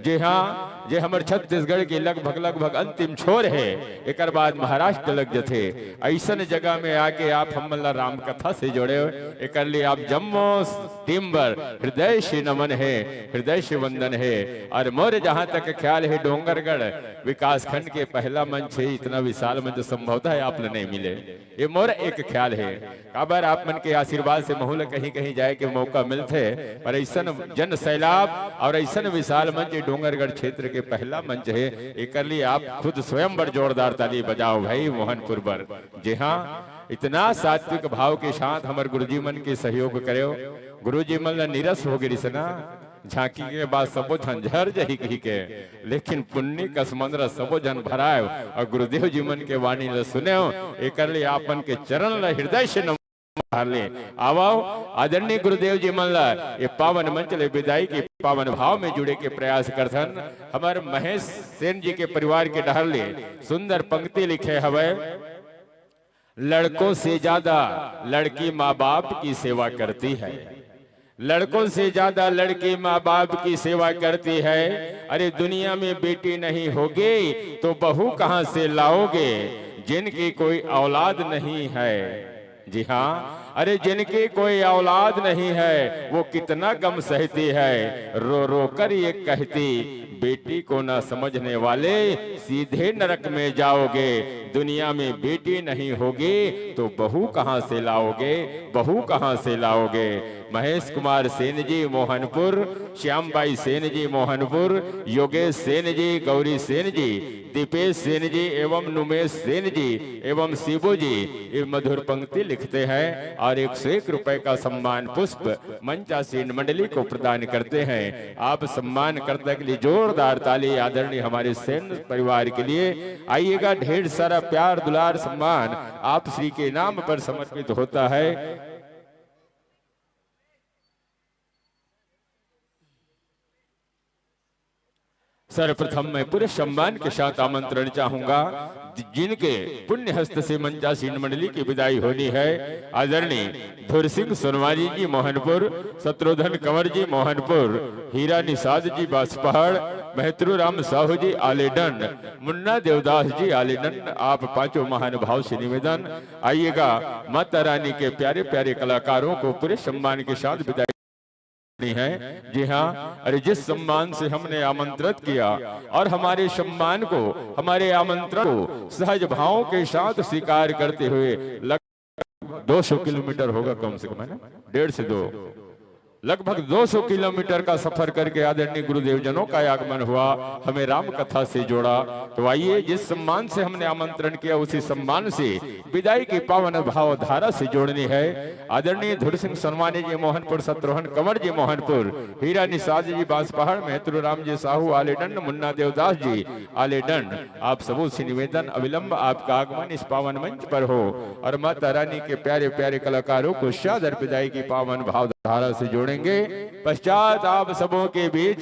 जी हाँ जे हमर छत्तीसगढ़ के लगभग अंतिम छोर है, एक बाद महाराष्ट्र लग जथे। ऐसन जगह में आके आप हमला राम कथा से जोड़े एक लिए आप जम्मो टिम्बर हृदय से नमन है, हृदय से वंदन है। और मोर जहाँ तक ख्याल है डोंगरगढ़ विकास खंड के पहला मंच है, इतना विशाल मंच संभवतः है आप नहीं मिले, ये मोर एक ख्याल है। काबर आप मन के आशीर्वाद से महूल कहीं कहीं जाए के मौका मिलते, पर ऐसा जन सैलाब और ऐसा विशाल मंच डोंगरगढ़ क्षेत्र के पहला मंच है। एक लिए आप खुद स्वयं बड़ जोरदार ताली बजाओ भाई मोहनपुर पर। जी हाँ, इतना सात्विक भाव के साथ हमारे गुरुजी मन के सहयोग करे। गुरुजी मन निरस हो गई से ना, झांकी के बाद सबो झंझर जही कही के, लेकिन पुण्य का समंदर सबो जन भराए और गुरुदेव जी मन के वाणी ल सुने। एक लिए आपन के चरण ल हृदय से ले आओ आदरणीय गुरुदेव जी मनला ये पावन मंच ले विदाई के पावन भाव में जुड़े के प्रयास करथन। हमारे महेश सेन जी के परिवार के डहर ले सुंदर पंक्ति लिखे हवे, लड़कों से ज्यादा लड़की माँ बाप की सेवा करती है, लड़कों से ज्यादा लड़की माँ बाप की सेवा करती है। अरे दुनिया में बेटी नहीं होगी तो बहू कहां से लाओगे, जिनकी कोई औलाद नहीं है। जी हाँ, अरे जिनकी कोई औलाद नहीं है वो कितना गम सहती है, रो रो कर ये कहती बेटी को ना समझने वाले सीधे नरक में जाओगे। दुनिया में बेटी नहीं होगी तो बहू कहां से लाओगे, बहू कहां से लाओगे। महेश कुमार सेन जी मोहनपुर, श्यामबाई सेन जी मोहनपुर, योगेश सेन जी, गौरी सेन जी, दीपेश सेन जी एवं नुमेश सेन जी एवं शिवू जी ये मधुर पंक्ति लिखते हैं और 101 रुपए का सम्मान पुष्प मंचासीन मंडली को प्रदान करते हैं। आप सम्मान करने के लिए जोरदार ताली आदरणीय हमारे सेन परिवार के लिए। आइएगा, ढेर सारा प्यार दुलार सम्मान आप श्री के नाम पर समर्पित होता है। सर्वप्रथम मैं पूरे सम्मान के साथ आमंत्रण चाहूंगा जिनके पुण्य हस्त से मंचासीन मंडली की विदाई होनी है। आदरणीय धुर सिंह सोनवारी जी मोहनपुर, शत्रुघ्न कंवर जी मोहनपुर, हीरा निषाद जी बांसपहाड़, महतरू राम साहू जी आलेडन, मुन्ना देवदास जी आलेडन, आप पांचों महानुभाव से निवेदन आइएगा, माता रानी के प्यारे प्यारे कलाकारों को पूरे सम्मान के साथ विदाई है। जी हाँ, अरे जिस सम्मान से हमने आमंत्रित किया और हमारे सम्मान को, हमारे आमंत्रण को सहज भाव के साथ स्वीकार करते हुए लगभग 200 किलोमीटर होगा कम से कम, है ना, 1.5 से 2, लगभग 200 किलोमीटर का सफर करके आदरणीय गुरुदेव जनों का आगमन हुआ, हमें राम कथा से जोड़ा। तो आइए, जिस सम्मान से हमने आमंत्रण किया उसी सम्मान से विदाई की पावन भाव धारा से जोड़नी है। आदरणीय धुर सिंह सोनवानी जी मोहनपुर, शत्रुघ्न कंवर जी मोहनपुर, हीरा निषाद जी बांसपहाड़, महतरू राम जी साहू आलेडन, मुन्ना देवदास जी आलेडन, आप सबों से निवेदन अविलंब आपका आगमन इस पावन मंच पर हो और माता रानी के प्यारे प्यारे कलाकारों को सादर विदाई की पावन भाव धारा से जोड़ेंगे। पश्चात आप सबों के बीच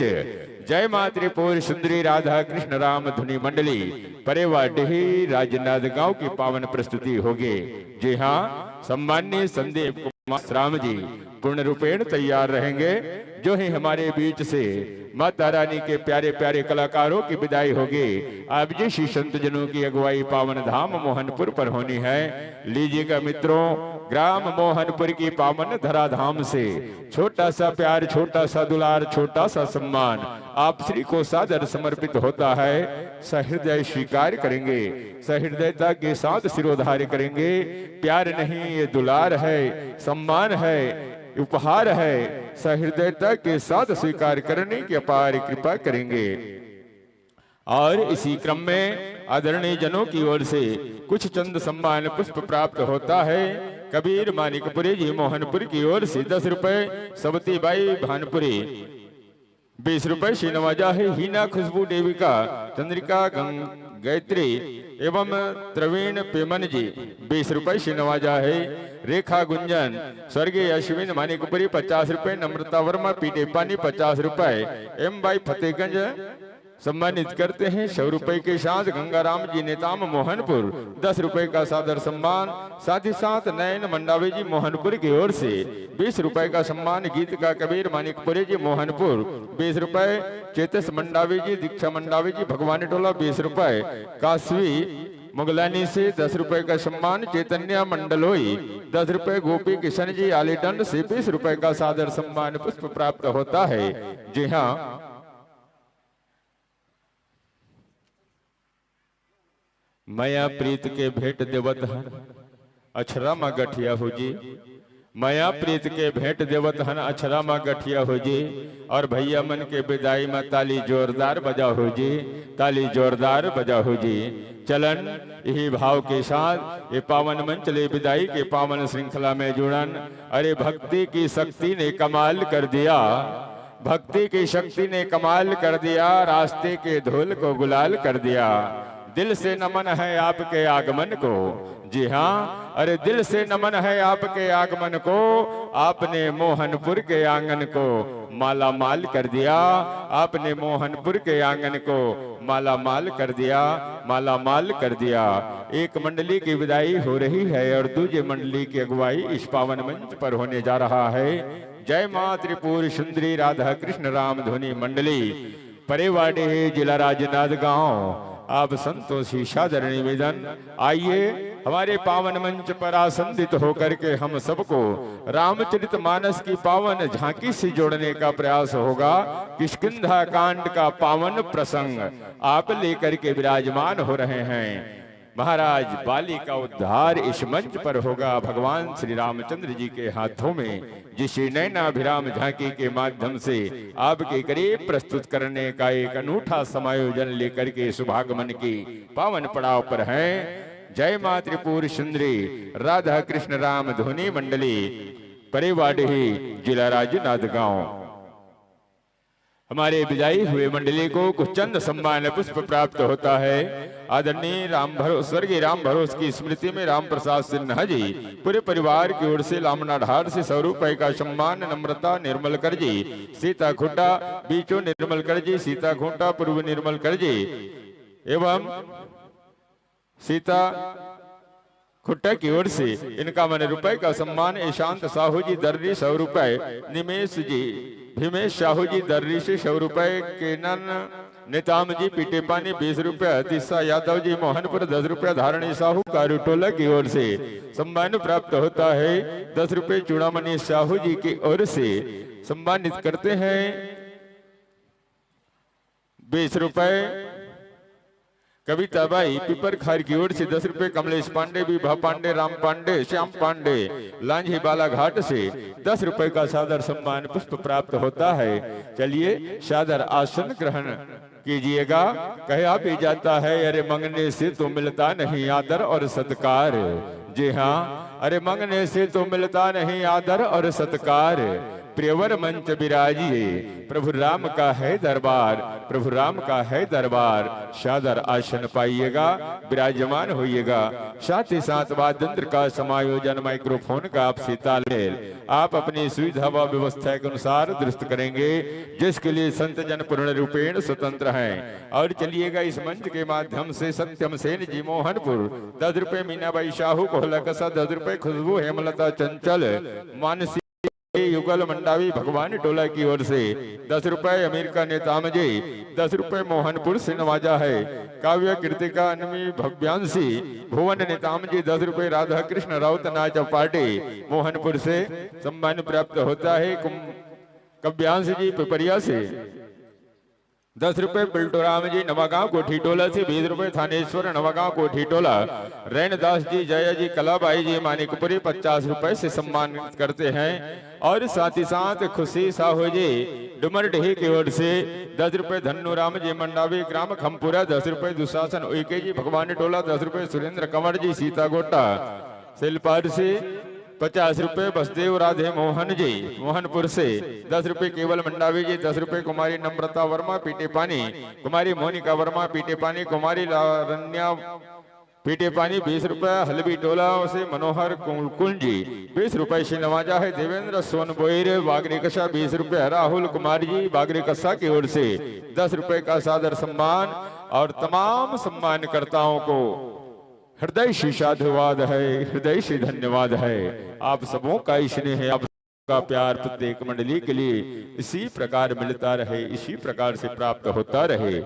जय मां त्रिपुर सुंदरी राधा कृष्ण राम धुनी मंडली परेवा डिही राजनाथ गांव की पावन प्रस्तुति होगी। जी हाँ, सम्माननीय संदीप कुमार राम जी पूर्ण रूपेण तैयार रहेंगे। जो ही हमारे बीच से माता रानी के प्यारे प्यारे कलाकारों की विदाई होगी, आप जी श्री संत जनों की अगुवाई पावन धाम मोहनपुर पर होनी है। लीजिएगा मित्रों, ग्राम मोहनपुर की पावन धराधाम से छोटा सा प्यार, छोटा सा दुलार, छोटा सा सम्मान आप श्री को सादर समर्पित होता है। सहृदय स्वीकार करेंगे, सहृदयता के साथ सिरोधार्य करेंगे। प्यार नहीं, ये दुलार है, सम्मान है, उपहार है। सहृदयता के साथ स्वीकार करने की अपार कृपा करेंगे। और इसी क्रम में आदरणीय जनों की ओर से कुछ चंद सम्मान पुष्प प्राप्त होता है। कबीर मानिकपुरी जी मोहनपुर की ओर से 10 रुपए, सबती बाई भानपुरी 20 रुपए से नवाजा है। हीना खुशबू देविका, चंद्रिका गायत्री एवं प्रवीण पेमन जी 20 रुपए से नवाजा है। रेखा गुंजन स्वर्गीय अश्विन मानिकपुरी 50 रुपए, नम्रता वर्मा पीटे पानी 50 रुपए, एम बाई फतेहगंज सम्मानित करते हैं 100 रुपए के साथ। गंगाराम जी नेताम मोहनपुर 10 रुपए का सादर सम्मान। साथ ही साथ नयन मंडावी जी मोहनपुर की ओर से 20 रुपए का सम्मान। गीत का कबीर मानिकपुरी जी मोहनपुर 20 रुपए। चेतस मंडावी जी, दीक्षा मंडावी जी भगवानी टोला 20 रुपए। काशवी मुगलानी से 10 रुपए का सम्मान। चैतन्य मंडलोई 10 रुपए। गोपी किशन जी आलीडंड से 20 रुपए का सादर सम्मान पुष्प प्राप्त होता है। जी हाँ, माया प्रीत के भेंट देवत हन अछरा मा गठिया हो जी। माया प्रीत के भेंट देवत हन अछरा मा गठिया हो जी। और भैया मन के विदाई में ताली जोरदार बजा हो जी, ताली जोरदार बजा हो जी। चलन यही भाव के साथ ये पावन मंच ले विदाई के पावन श्रृंखला में जुड़न। अरे भक्ति की शक्ति ने कमाल कर दिया, भक्ति की शक्ति ने कमाल कर दिया। रास्ते के धूल को गुलाल कर दिया। दिल से नमन है आपके आगमन को। जी हाँ, अरे दिल से नमन है आपके आगमन को, आपने मोहनपुर के आंगन को माला माल कर दिया, आपने मोहनपुर के आंगन को माला माल कर दिया, माला माल कर दिया। एक मंडली की विदाई हो रही है और दूसरी मंडली की अगुवाई इस पावन मंच पर होने जा रहा है। जय मां त्रिपुर सुंदरी राधा कृष्ण राम धुनी मंडली, परेवाड़ी, जिला राजनांदगांव। आप संतोषी सादर निवेदन, आइए हमारे पावन मंच पर आसंदित होकर के हम सबको रामचरित मानस की पावन झांकी से जोड़ने का प्रयास होगा। किष्किंधा कांड का पावन प्रसंग आप लेकर के विराजमान हो रहे हैं। महाराज बाली का उद्धार इस मंच पर होगा भगवान श्री रामचंद्र जी के हाथों में, जिसे नैनाभिराम झांकी के माध्यम से आपके करीब प्रस्तुत करने का एक अनूठा समायोजन लेकर के सुभागमन की पावन पड़ाव पर हैं। जय मां त्रिपुर सुंदरी राधा कृष्ण राम धुनी मंडली, परेवाड़ी, जिला राजनांदगांव। हमारे विदाई हुए मंडली को कुछ चंद सम्मान पुष्प प्राप्त होता है। आदरणीय राम भरोस, स्वर्गीय राम भरोस की स्मृति में राम प्रसाद सिन्हा जी पूरे परिवार की ओर से लामना ढार से 100 रुपए का सम्मान। नम्रता निर्मलकर जी, सीता खुट्टा, बीचो निर्मलकर जी, सीता खूंटा, पूर्व निर्मलकर जी एवं सीता खुट्टा की ओर से 51 रुपए का सम्मान। ईशांत साहू जी दर्री 100 रुपए, निमेश जी भीमेश साहू जी दर्री से 100 रुपए, केनन नेताम जी पीटे पानी 20 रुपए, दिशा यादव जी मोहनपुर 10 रुपए, धारणी साहू कारूटोला की ओर से सम्मान प्राप्त होता है। 10 रुपए चूड़ामणि साहू जी की ओर से सम्मानित करते हैं। 20 रुपए कविता बाई पिपर खार की ओर से 10 रुपए, कमलेश पांडे, विभा पांडे, राम पांडे, श्याम पांडे लांझी बालाघाट से 10 रुपए का सादर सम्मान पुष्प प्राप्त होता है। चलिए सादर आसन ग्रहण कीजिएगा। कहा भी जाता है अरे मंगने से तो मिलता नहीं आदर और सत्कार। जी हाँ, अरे मंगने से तो मिलता नहीं आदर और सत्कार। प्रियवर मंच विराजिए, प्रभु राम का है दरबार, प्रभु राम का है दरबार। सादर आसन पाइएगा, विराजमान होइएगा। साथ ही साथ वाद्यंत्र का समायोजन माइक्रोफोन का आपसे तालमेल आप अपनी सुविधा व व्यवस्था के अनुसार दुरुस्त करेंगे, जिसके लिए संत जन पूर्ण रूपेण स्वतंत्र हैं। और चलिएगा इस मंच के माध्यम से सत्यम सेन जी मोहनपुर 10 रुपए, मीनाबाई साहू कोहला कसा 10 रुपए, खुशबू हेमलता चंचल मानसी युगल मंडावी भगवान टोला की ओर से 10 रुपए, अमेरिका नेताम जी 10 रुपए मोहनपुर से नवाजा है। काव्य कृतिका अनमी भव्यांशी भुवन नेताम जी 10 रुपए, राधा कृष्ण राउत नाच पार्टी मोहनपुर से सम्मान प्राप्त होता है। कव्यांश जी पिपरिया से 10 रुपए, बिल्टोराम जी नवागांव कोठी टोला से 20 रुपए, थानेश्वर नवागांव कोठी टोला। रैनदास जी, जया जी, कलाबाई जी मानिकपुरी 50 रुपए से सम्मान करते हैं। और साथ ही साथ खुशी साहू जी डुमरडीही की ओर से 10 रुपए, धन्नू राम जी मंडावी ग्राम खमपुरा 10 रुपए, दुशासन उइके जी भगवान टोला 10 रुपए, सुरेंद्र कंवर जी सीता गोटा सिलपार से 50 रुपए, बसदेव राधे मोहन जी मोहनपुर से 10 रुपए, केवल मंडावी जी 10 रुपए, कुमारी नम्रता वर्मा पीटे पानी, कुमारी मोनिका वर्मा पीटे पानी, कुमारी लारण्या पीटे पानी 20 रुपए, हलवी टोला से मनोहर कुंज जी 20 रुपए से नवाजा है। देवेंद्र सोनबोईर बागरी कसा 20 रुपए, राहुल कुमार जी बागरी कसा की ओर से 10 रुपए का सादर सम्मान। और तमाम सम्मानकर्ताओं को हृदय से साधुवाद है, हृदय से धन्यवाद है। आप सबों का स्नेह है, आपका प्यार प्रत्येक मंडली के लिए इसी प्रकार मिलता रहे, इसी प्रकार से प्राप्त होता रहे।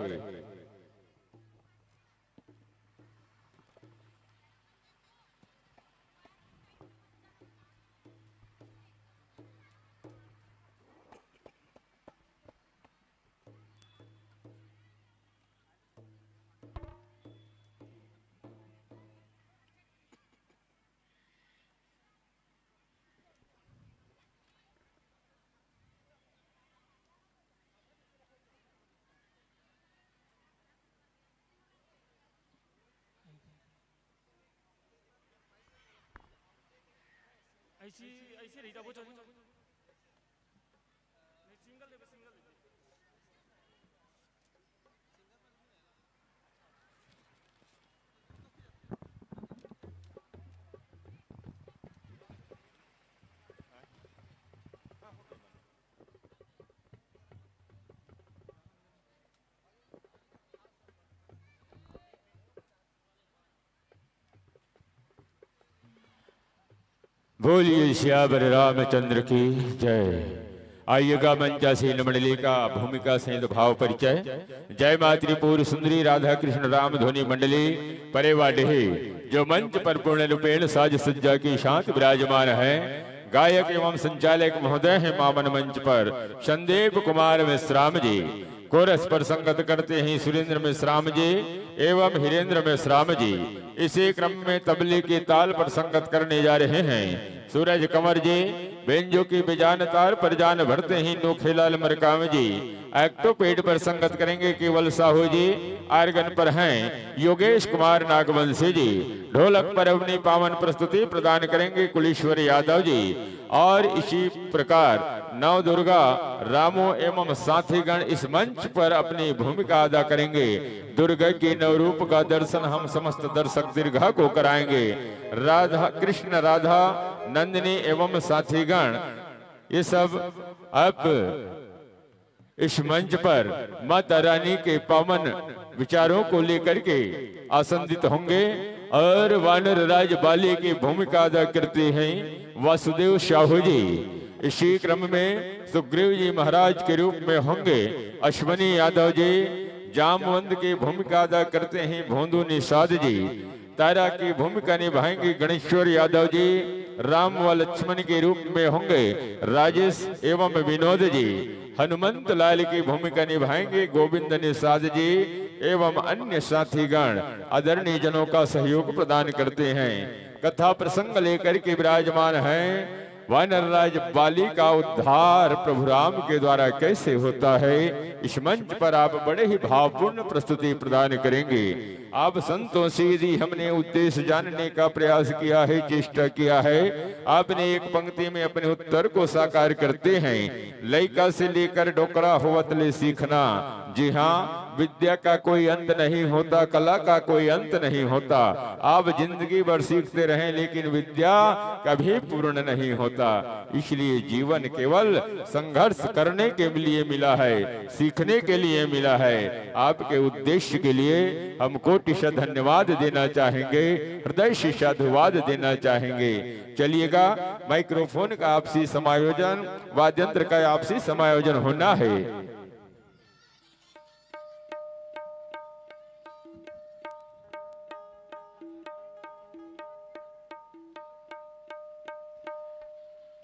ऐसी ऐसे रही था वो सिंगल बोलिए श्यावर रामचंद्र की जय। आइएगा मंचासीन मंडली का भूमिका सहित भाव परिचय। जय मातृ पूर्व सुंदरी राधा कृष्ण राम धोनी मंडली परेवाडे जो मंच पर पूर्ण रूपेण साज सज्जा की शांति विराजमान है। गायक एवं संचालक महोदय हैं मामन मंच पर संदीप कुमार मिश्राम जी। कोरस पर संगत करते हैं सुरेंद्र मिश्राम जी एवं हिरेंद्र मिश्राम जी। इसी क्रम में तबले के ताल पर संगत करने जा रहे हैं सूरज कंवर जी। बेंजो की बेजान तार पर जान भरते ही नोखेलाल मरकाम जी। एक्टोपेड पर संगत करेंगे केवल साहू जी। आर्गन पर हैं योगेश कुमार नागवंशी जी। ढोलक पर अपनी पावन प्रस्तुति प्रदान करेंगे कुलेश्वर यादव जी। और इसी प्रकार नव दुर्गा रामो एवं साथीगण इस मंच पर अपनी भूमिका अदा करेंगे। दुर्गा के नवरूप का दर्शन हम समस्त दर्शक दीर्घा को कराएंगे। राधा कृष्ण राधा नंदिनी एवं साथीगण ये सब अब इस मंच पर माता रानी के पावन विचारों को लेकर के आसंदित होंगे। और वानर राज बाली की भूमिका अदा करते हैं वासुदेव साहू जी। इसी क्रम में सुग्रीव जी महाराज के रूप में होंगे अश्वनी यादव जी। जामवंत की भूमिका अदा करते हैं भोंदू निषाद जी। तारा की भूमिका निभाएंगे गणेश्वर यादव जी। राम व लक्ष्मण के रूप में होंगे राजेश एवं विनोद जी। हनुमंत लाल की भूमिका निभाएंगे गोविंद निषाद जी एवं अन्य साथीगण आदरणीय जनों का सहयोग प्रदान करते हैं। कथा प्रसंग लेकर के विराजमान हैं वानर राज बाली का उद्धार प्रभु राम के द्वारा कैसे होता है। इस मंच पर आप बड़े ही भावपूर्ण प्रस्तुति प्रदान करेंगे। आप संतों से यदि हमने उद्देश्य जानने का प्रयास किया है चेष्टा किया है आपने एक पंक्ति में अपने उत्तर को साकार करते हैं। लइका से लेकर डोकरा होवत ले सीखना। जी हाँ विद्या का कोई अंत नहीं होता कला का कोई अंत नहीं होता। आप जिंदगी भर सीखते रहें लेकिन विद्या कभी पूर्ण नहीं होता। इसलिए जीवन केवल संघर्ष करने के लिए मिला है सीखने के लिए मिला है। आपके उद्देश्य के लिए हम कोटिशः धन्यवाद देना चाहेंगे हृदय से साधुवाद देना चाहेंगे। चलिएगा माइक्रोफोन का आपसी समायोजन वाद्यंत्र का आपसी समायोजन होना है।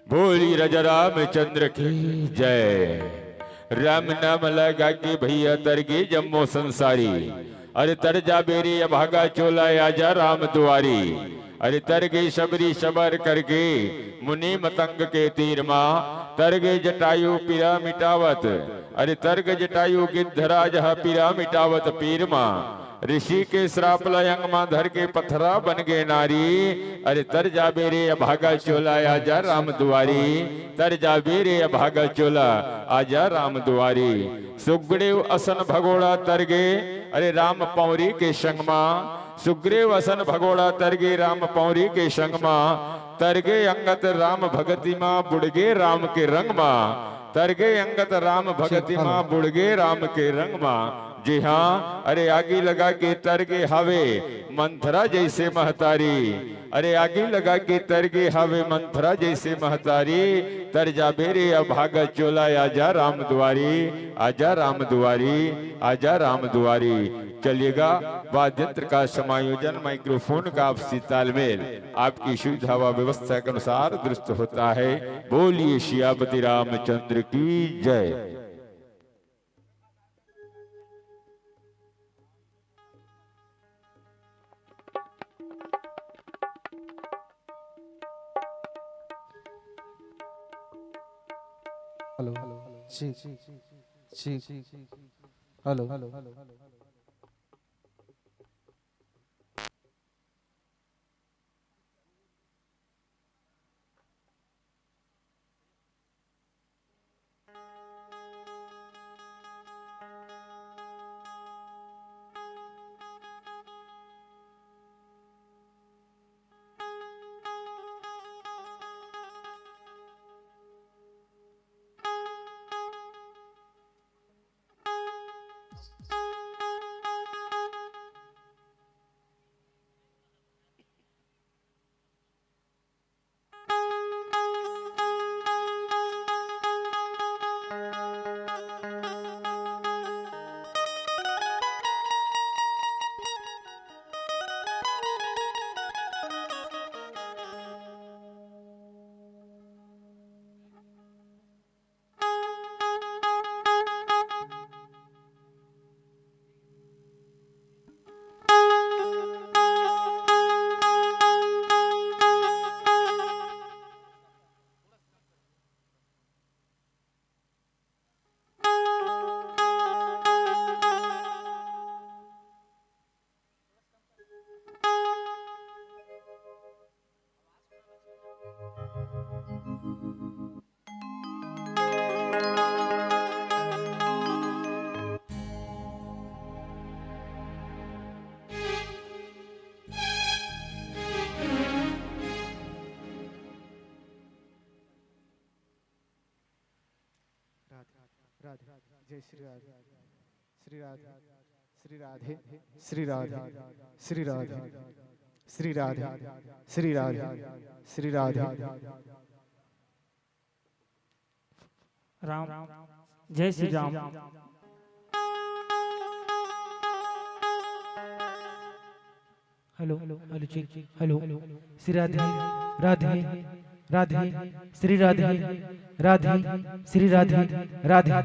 बोली राजा रामचंद्र की जय। राम नाम लगा के भैया तरगे जम्मो संसारी। अरे तर जा बेरी अभागा चोला आजा राम दुआरी। अरे तरगे शबरी शबर करके मुनि मतंग के तीर माँ। तरगे जटायु पीरा मिटावत। अरे तरग जटायु गिद्धराज पीरा मिटावत पीर माँ। ऋषि के श्राप लयंग मां धर के पथरा बन गए नारी। अरे तर जा बेरे अभागा चोला आजा राम दुआरी। तर जा बेरे अभागा चोला आजा राम दुआरी। सुग्रीव असन भगोड़ा तरगे अरे राम पौरी के संग मां। सुग्रीव असन भगोड़ा तरगे राम पौरी के संग मां। तरगे अंगत राम भगति मां बुड़गे राम के रंग मां। तरगे अंगत राम भगति मां बुड़गे राम के रंग मां। जी हाँ अरे आगे लगा के तरगे हावे मंथरा जैसे महतारी। अरे आगे लगा के तरगे हावे मंथरा जैसे महतारी। तर जा बेरे अभागा चोला आजा राम दुआरी। आजा राम दुआरी आजा राम दुआरी। चलिएगा वाद्यंत्र का समायोजन माइक्रोफोन का आपसी तालमेल आपकी सुविधा व व्यवस्था के अनुसार दुरुस्त होता है। बोलिए सियापति रामचंद्र की जय। हेलो जी जी हेलो जय श्री राधे श्री राधे श्री राधे श्री राधे श्री राधे श्री राधे श्री राधे श्री राधे राम जय Shri Ram. Hello hello check hello Shri Radhe Radhe Radhe Shri Radhe Radhe Shri Radhe Radhe.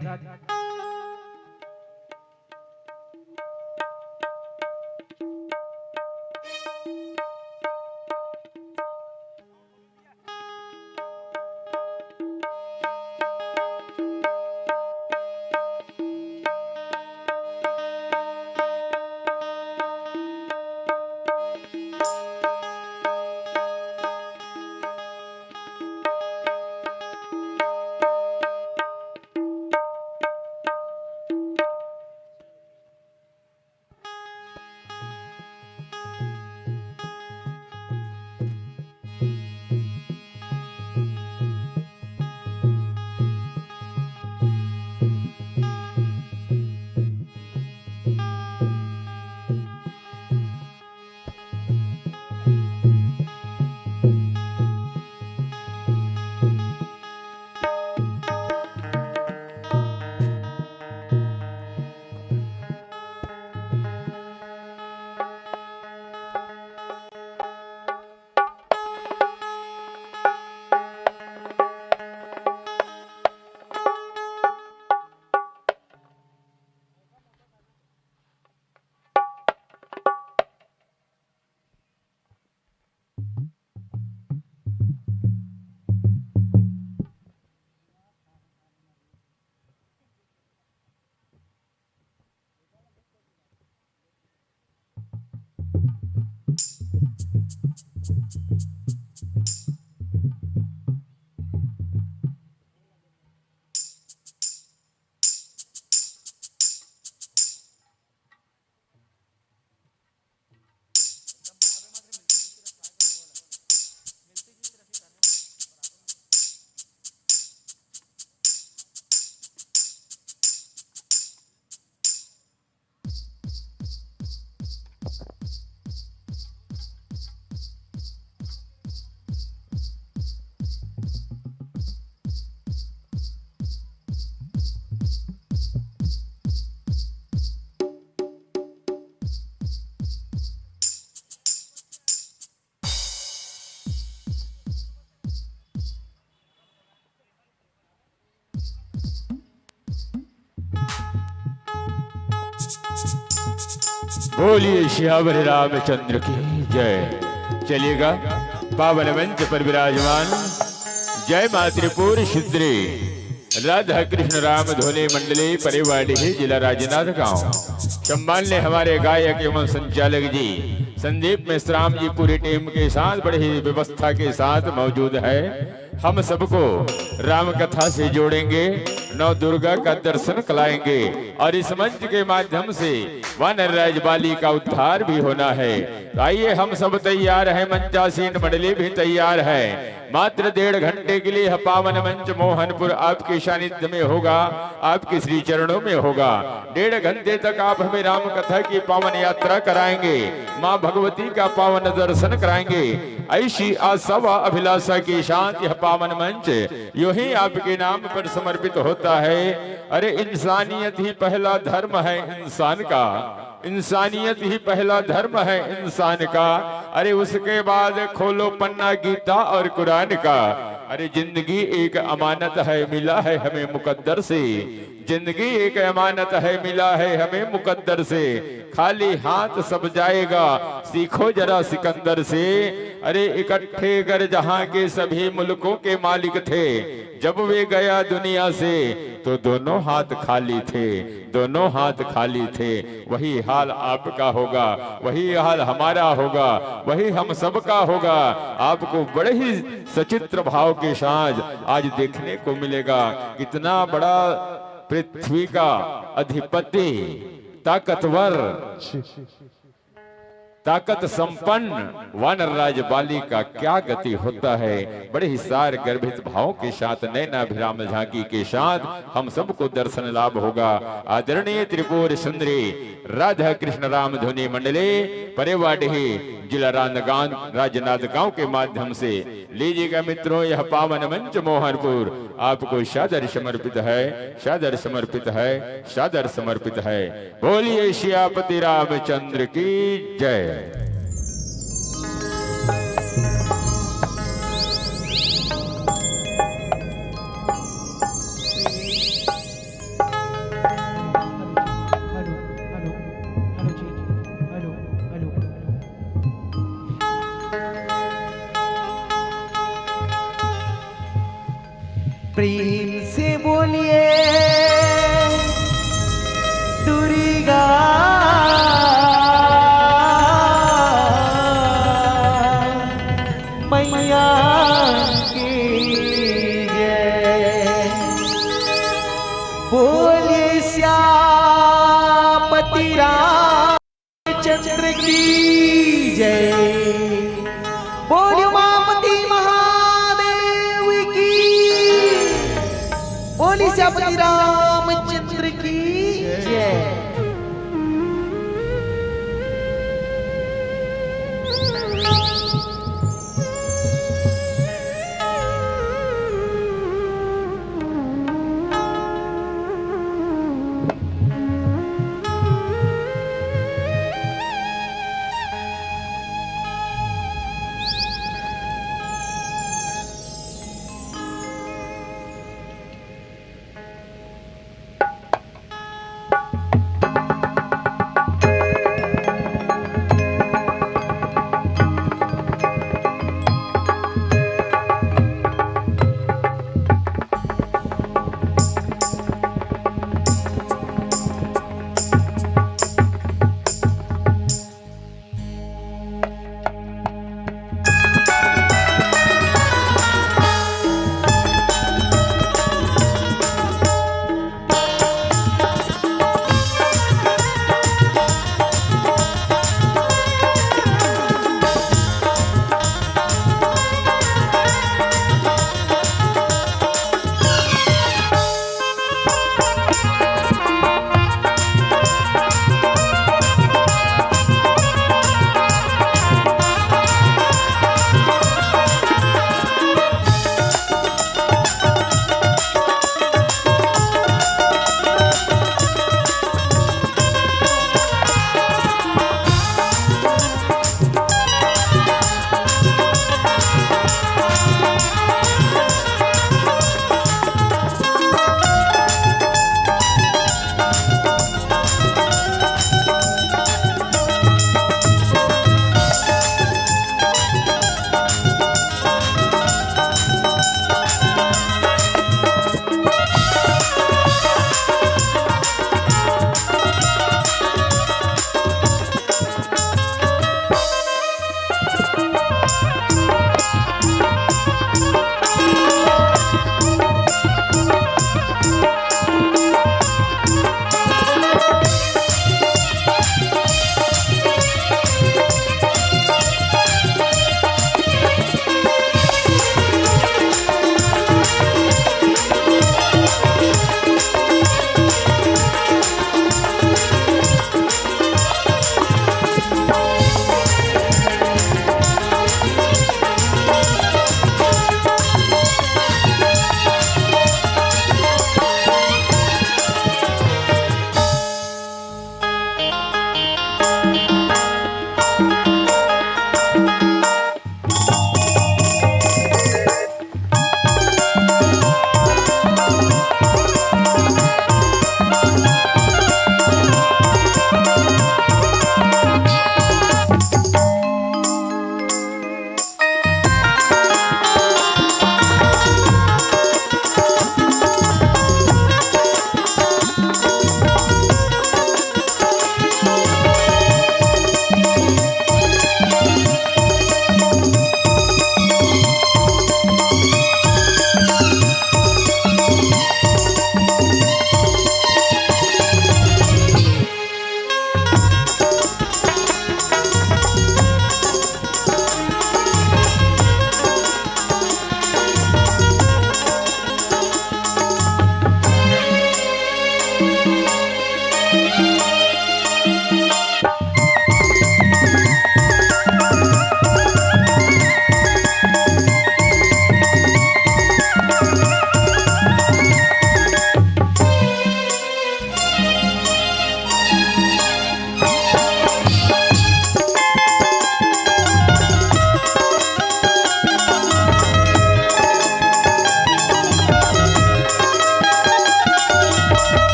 बोलिए श्यावर रामचंद्र की जय। चलिएगा पावन मंच पर विराजमान जय मातृपुर शुद्रे राधा कृष्ण राम धोले मंडले परिवाड़ी जिला राजनाथ गांव। सम्मान्य हमारे गायक एवं संचालक जी संदीप मिश्राम जी पूरी टीम के साथ बड़ी ही व्यवस्था के साथ मौजूद है। हम सबको राम कथा से जोड़ेंगे, नौ दुर्गा का दर्शन कराएंगे और इस मंच के माध्यम से वानर बाली का उद्धार भी होना है। तो आइए हम सब तैयार हैं, मंचासीन मंडली भी तैयार है। मात्र 1.5 घंटे के लिए पावन मंच मोहनपुर आपके सानिध्य में होगा, आपके श्री चरणों में होगा। 1.5 घंटे तक आप हमें राम कथा की पावन यात्रा कराएंगे, माँ भगवती का पावन दर्शन कराएंगे। ऐसी आशा व अभिलाषा के साथ यह पावन मंच यूं ही आपके नाम पर समर्पित होता है। अरे इंसानियत ही पहला धर्म है इंसान का, इंसानियत ही पहला धर्म है इंसान का। अरे उसके बाद खोलो पन्ना गीता और कुरान का। अरे जिंदगी एक अमानत है, मिला है हमें मुकद्दर से। जिंदगी एक अमानत है, मिला है हमें मुकद्दर से। खाली हाथ सब जाएगा, सीखो जरा सिकंदर से। अरे इकट्ठे कर जहां के सभी मुल्कों के मालिक थे, जब वे गया दुनिया से तो दोनों हाथ खाली थे, दोनों हाथ खाली थे। वही हाल आपका होगा, वही हाल हमारा होगा, वही हम सबका होगा। आपको बड़े ही सचित्र भाव के साथ आज देखने को मिलेगा। कितना बड़ा पृथ्वी का अधिपति, ताकतवर, ताकत संपन्न वानरराज बाली का क्या गति होता है। बड़े ही सार गर्भित भावों के साथ नैनाभिराम झांकी के साथ हम सबको दर्शन लाभ होगा। आदरणीय त्रिपुर सुंदरी राधा कृष्ण राम धुनी मंडले परेवाडही जिला राजनांद गांव के माध्यम से लीजिएगा मित्रों, यह पावन मंच मोहनपुर आपको सादर समर्पित है, सादर समर्पित है, सादर समर्पित है। बोलिए सियापति रामचंद्र की जय। हेलो हेलो हेलो जी हेलो हेलो प्रेम से बोलिए दुर्गा मैया की जय। बोलिए श्यामपति रामचंद्र की जय। बोलिए उमापति महादेव की। बोलिए श्यामपति रामचंद्र की जय।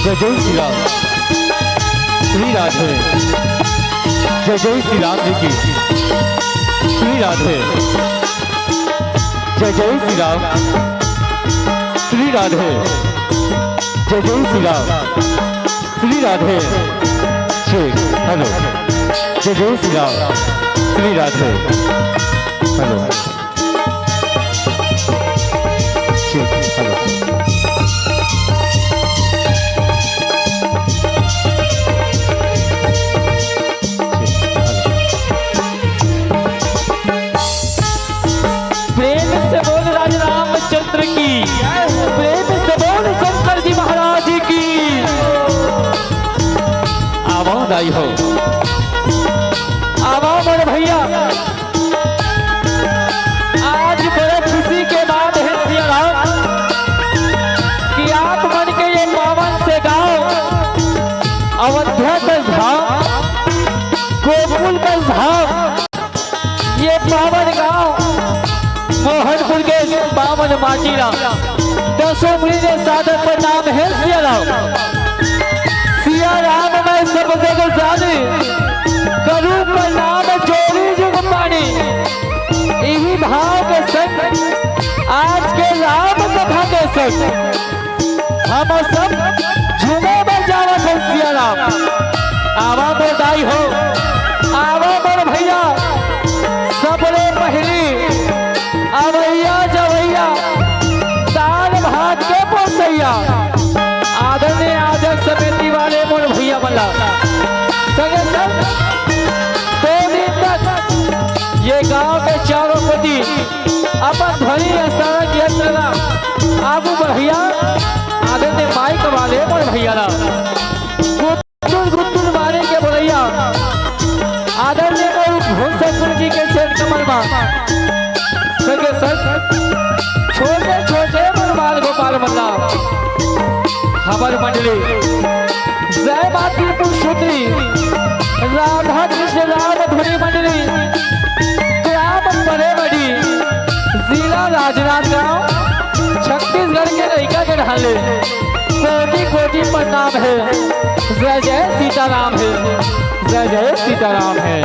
जय जय श्री राम। श्री राधे जय जय श्री राम जी की। श्री राधे जय जय श्री राम। श्री राधे जय जय श्री राम। श्री राधे हेलो जय जय श्री राम। श्री राधे हेलो हेलो प्रेम से बोल राजा रामचंद्र की। प्रेम से बोल शंकर जी महाराज की। आवाज आई हो। आवाज बड़े भैया, आज बड़े खुशी के बात है सिया राम कि आप मन के ये पावन से गांव अयोध्या का धाम, गोकुल का धाम, ये पावन गांव मोहनपुर के पावन माटीरा 10 मुनि साधक पर नाम है सिया राम। सिया राम मैं सब जगह जाने करूं पर नाम जोड़ी जुग पानी। यही भाव के संग आज के राम कथा के संग हम सब झूमे में जावा है सिया राम। आवा बधाई हो, आवा बड़ भैया, सबरे पहली अवैया जवैया दाल भात के पोसैया आदरणीय आदर समिति वाले मोर भैया बल्ला संगे संग 2 दिन तक ये गांव के चारों पति अपन ध्वनि सड़क यात्रा आगू बढ़िया आदरणीय माइक वाले मोर भैया ला गुत्तुर मारे के बोलैया आदरणीय भूषण जी के चरण कमल में संगे संग छोटे छोटे बलवान गोपाल मल्ला हमारे मंडली जय मातृपुर सूत्री राधा कृष्ण राम धुनी मंडली ग्राम परेमढ़ी जिला राजनांदगांव छत्तीसगढ़ के लड़का के ढाले कोटि कोटि प्रणाम है। जय जय सीताराम है, जय जय सीताराम है।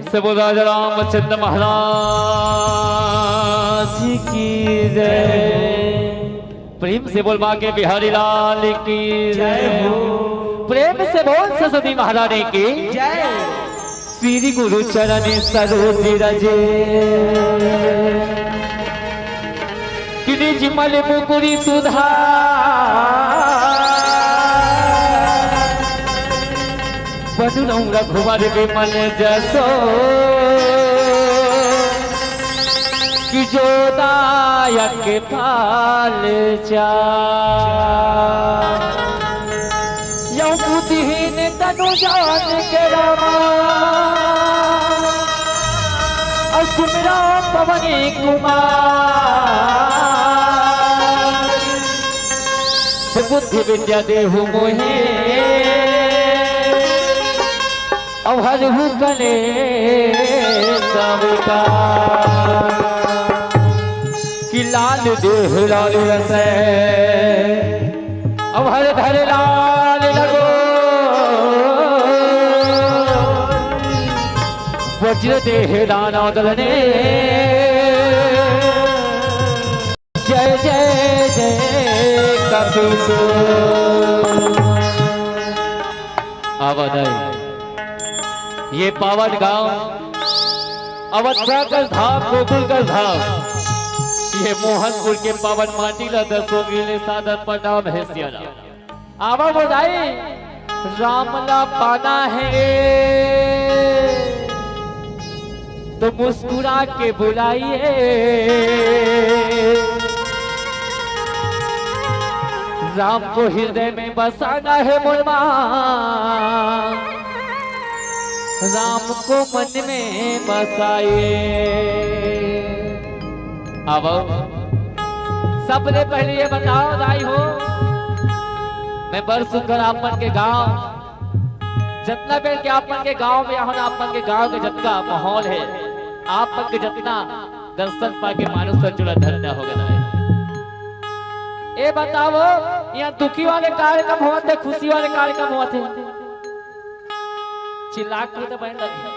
से बोल राजा रामचंद्र महाराज की जय। प्रेम से बोल बाके बिहारी लाल की जय हो। प्रेम से बोल सरस्वती महारानी की जय। श्री गुरु चरण सरोज रजे निज मल मुकुरी सुधा बदलूं रघुवर विमल जसो कि जो दायक पाल जा यौ बुद्धिहीन तनु जान के रमा सुमिरा पवनी कुमार बुद्धि विद्या देहु मोहे अवहरहु कले सविता कि लाल देह लाल रसे अवहर धर लाल लगो वज्र देह दाना दलने जय जय जय कपितो अवध ये पावन गांव अवध्या का धाम गोकुल का धाम ये मोहनपुर के पावन माटी ला दसों गिले साधन पर नाम है सियारा आवा बधाई रामला पाना है तो मुस्कुरा के बुलाइए राम को हृदय में बसाना है मुरमा राम को मन में बसाइए अब सबसे पहले ये बताओ दाई हो मैं बरसुकर आपन के गांव जितना बेर के आपन के गांव में यहाँ आपन के गांव के जितना माहौल है आपन के जितना दर्शन पाके मानुष से जुड़ा धन्य हो गया है। ये बताओ यहाँ दुखी वाले कार्यक्रम हुआ थे खुशी वाले कार्यक्रम हुआ थे चिल्ला कर तो बहन लगी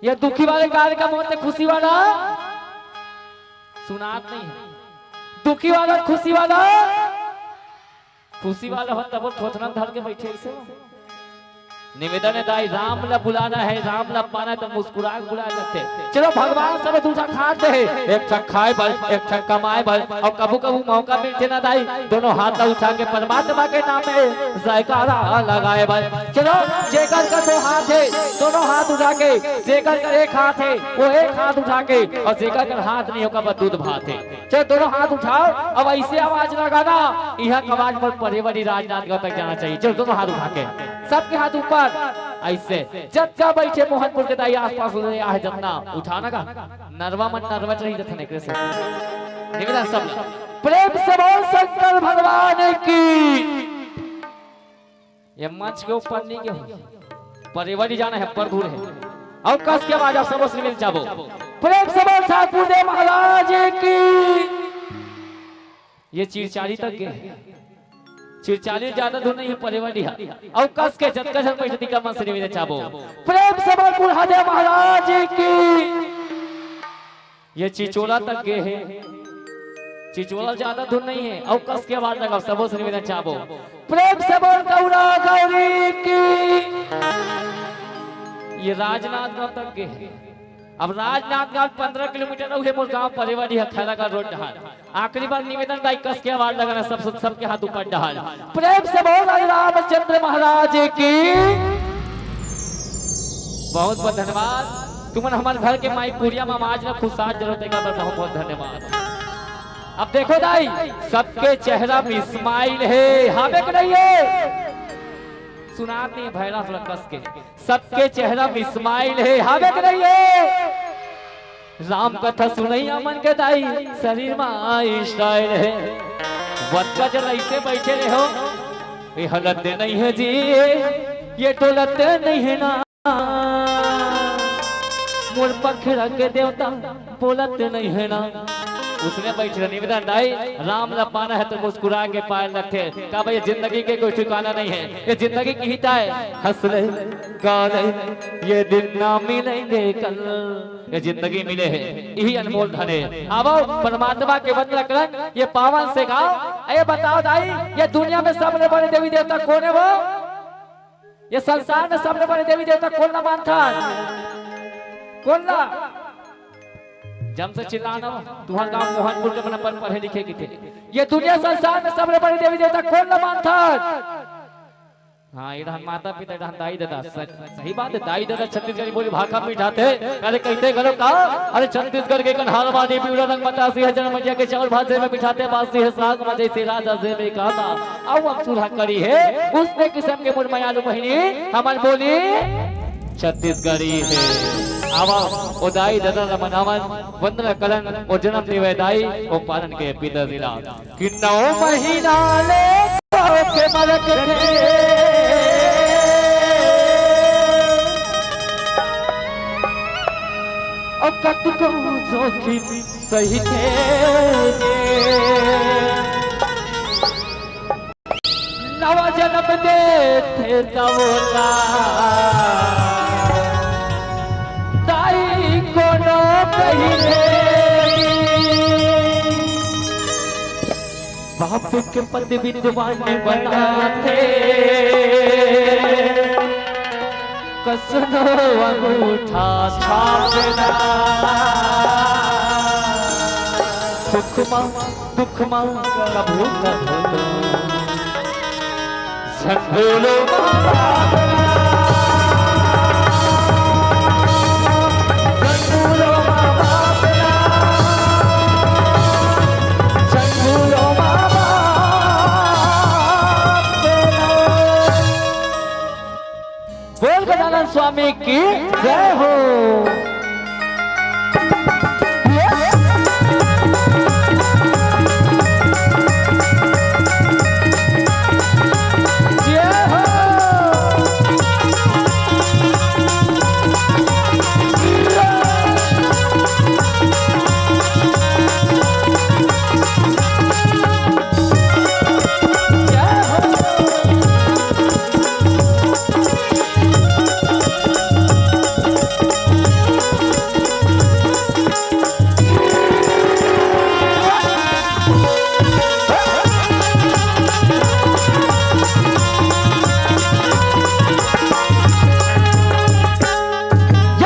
ये दुखी वाले कार्यक्रम होते खुशी वाला सुनात नहीं है दुखी वाला खुशी वाला होता वो थोथना धर के बैठे ऐसे निवेदन है दाई राम ला बुलाना है राम ला पाना है तो मुस्कुरा बुला लगते चलो भगवान सब दूसरा खाते है एक ठक खाए भर एक ठक कमाए भर और कबू कबू मौका मिलते ना दाई दोनों हाथ उठा के परमात्मा के नाम में जयकारा लगाए भर चलो जेकर का दो हाथ है दोनों हाथ उठा के जेकर का एक हाथ है वो एक हाथ उठा के और जेकर का हाथ नहीं होगा बस दूध भात है चलो दोनों हाथ उठाओ अब ऐसे आवाज लगाना यह आवाज पर परिवारी राजनाथ तक जाना चाहिए चलो दोनों हाथ उठा के सबके हाथ ऊपर ऐसे जत्ता बैठे मोहनपुर के दाई आसपास है जतना उठाना का नरवा मन नरवा चाहिए जथने के से निवेदन सब प्रेम से बोल शंकर भगवान की ये मंच के ऊपर नहीं के परिवारी जाना है पर दूर है और कस के आवाज आप सब से मिल जाबो प्रेम से बोल ठाकुर देव महाराज की ये चिरचारी तक के चिरचाली ज्यादा दूर नहीं है परिवारी है और कस के जत्का जन बैठती का मन से निवेदन चाबो प्रेम से बोल बुढ़ादेव महाराज की ये चिचोला तक के है चिचोला ज्यादा दूर नहीं है और कस के आवाज लगा सबो से निवेदन चाबो प्रेम से बोल गौरा गौरी की ये राजनाथ गांव तक के है अब राजनाथ गांव 15 किलोमीटर हुए मोर गांव परिवारी है खैरा का रोड डहाल आखिरी बार निवेदन भाई कस के आवाज लगाना सबके हाथ ऊपर डहाल प्रेम से बोल रामचंद्र महाराज की बहुत बहुत धन्यवाद तुमन हमारे घर के माई पुरिया मामाज ने खुशाद जरूरत देगा पर बहुत बहुत धन्यवाद अब देखो दाई सबके चेहरा में स्माइल है हमें नहीं है सुनात नहीं भैरा थोड़ा कस के सबके चेहरा में स्माइल है हमें नहीं है राम कथा सुनैया मन के दाई शरीर में स्टाइल है वत्का जब ऐसे बैठे रहे हो ये हलत नहीं है जी ये टोलत नहीं है ना मोर पख रख देवता बोलत नहीं है ना उसने बैठे निवेदन दाई राम ला पाना है तो मुस्कुरा के पाए रखे का भाई जिंदगी के कोई ठिकाना नहीं है ये जिंदगी की हिता है हंस ले गा ले ये दिन ना मिलेंगे कल ये जिंदगी मिले है यही अनमोल धन है अब परमात्मा के वंदना करन ये पावन से गाओ ये बताओ दाई ये दुनिया में सबसे बड़े देवी देवता कौन है वो ये संसार में सबसे बड़े देवी देवता कौन ना मानता कौन ना जम से चिल्लाना तुम्हारे गांव मोहनपुर के बना पर पढ़े लिखे की थे ये दुनिया संसार में सबसे बड़ी देवी देवता कौन ना मानता हाँ ये माता पिता दाई दादा सही बात है दाई दादा छत्तीसगढ़ी बोली भाषा में उठाते अरे कहते घरों का अरे छत्तीसगढ़ के कन्हार वादी पीड़ा रंग बतासी है जन्म मजिया के चावल भाषे में बिठाते बासी है साग मजे से राजा से में कहा अब हम सुधा करी है उसने किस्म के मुरमयालु बहिनी हमारी बोली छत्तीसगढ़ी है आवा उदाई ददन मनावन वंदन कलन और जन्म दिवे दाई ओ पालन के पिता जिला कि 9 महीना ले के मरक थे ओ कट को जोखिम सही थे नवा जन्म दे थे तवला दाई को न कहिले बाप के पद विद्वान बनाते कसनो अंगूठा छापना दुखमा कभू कभू संभलो बोल गजानन स्वामी की जय हो।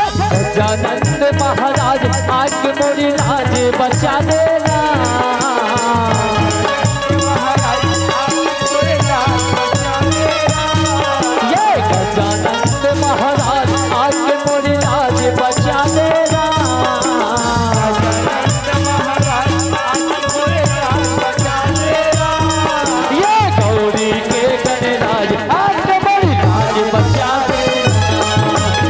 गजानंद महाराज आज मोरी लाज बचा देना ये गजानंद महाराज आज मोरी लाज बचा देना ये गौरी के गणराज आज मोरी लाज बचा देना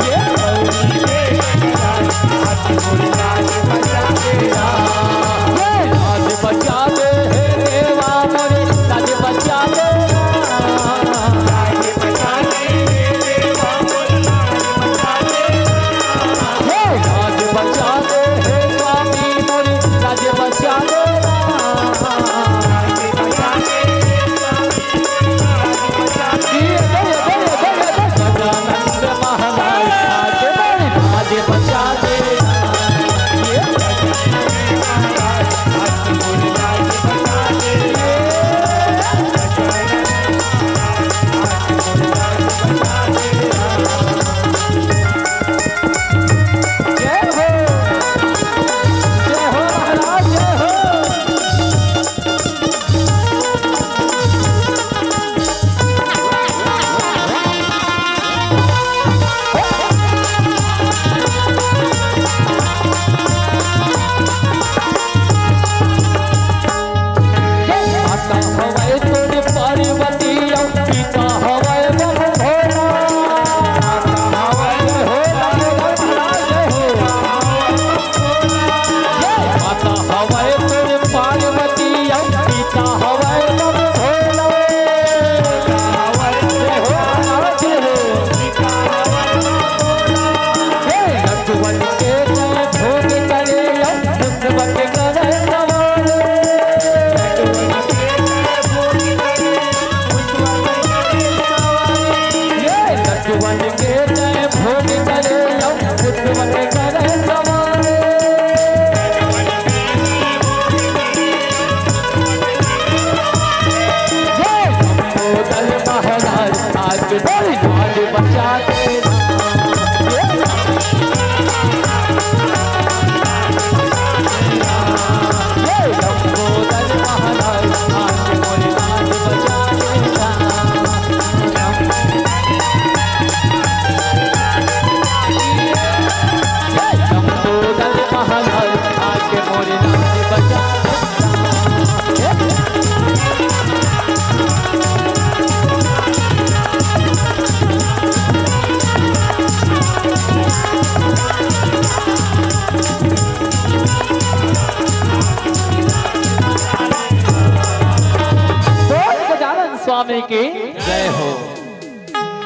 स्वामी की जय हो।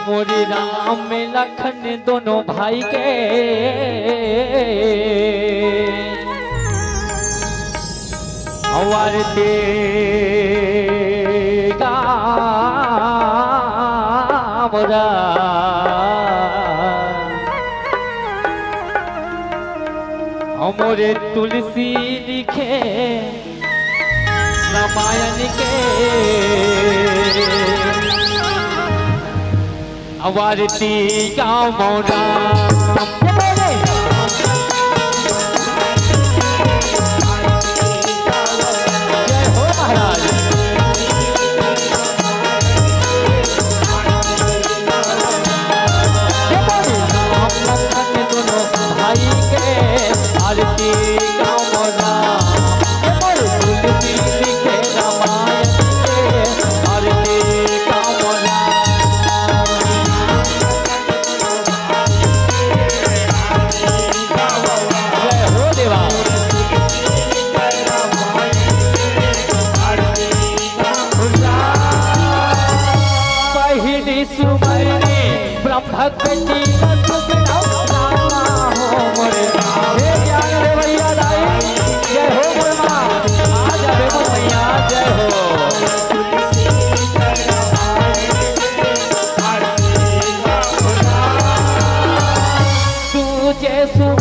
मोरी राम में लखन दोनों भाई के आरती मोरा मोरे तुलसी लिखे रामायण के आरती का मोरा आरती का मोरा तुलसी लिखे रामायण के आरती का मोरा जय हो देवा। पहिली सुमरनी ब्रह्मक जी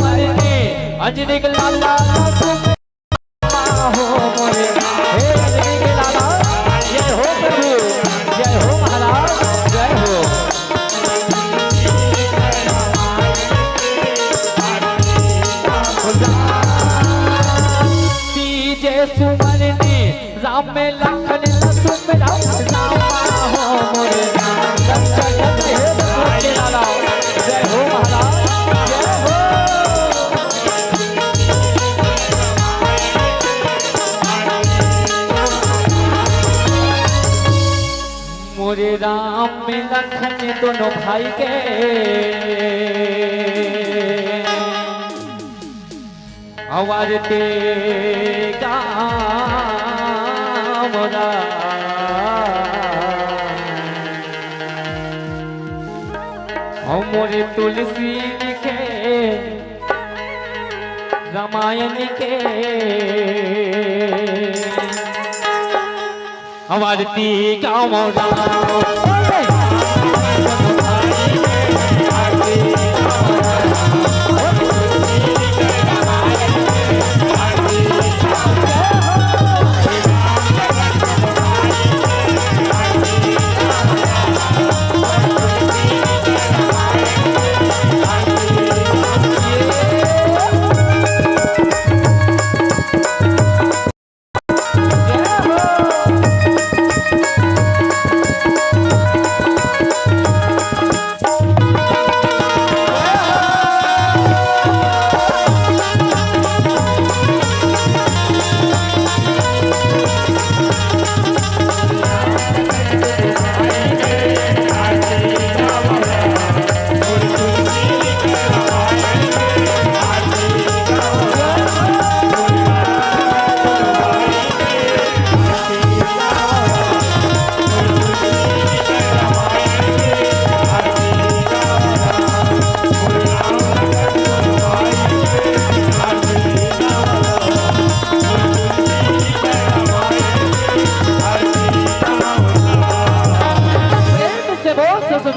अंजनी के लाला हो मोरे हे अंजनी के लाला जय हो प्रभु जय हो महाराज जय हो। तीजे सुमरनी राम में लखन लक्ष्मण रामा हो मोरे लक्ष्मण हे प्रभु के लाला जय हो महाराज जय हो। मोरे राम में लखन दोनों भाई के आरती का मोरा मोरे तुलसी लिखे रामायण के आरती का मोरा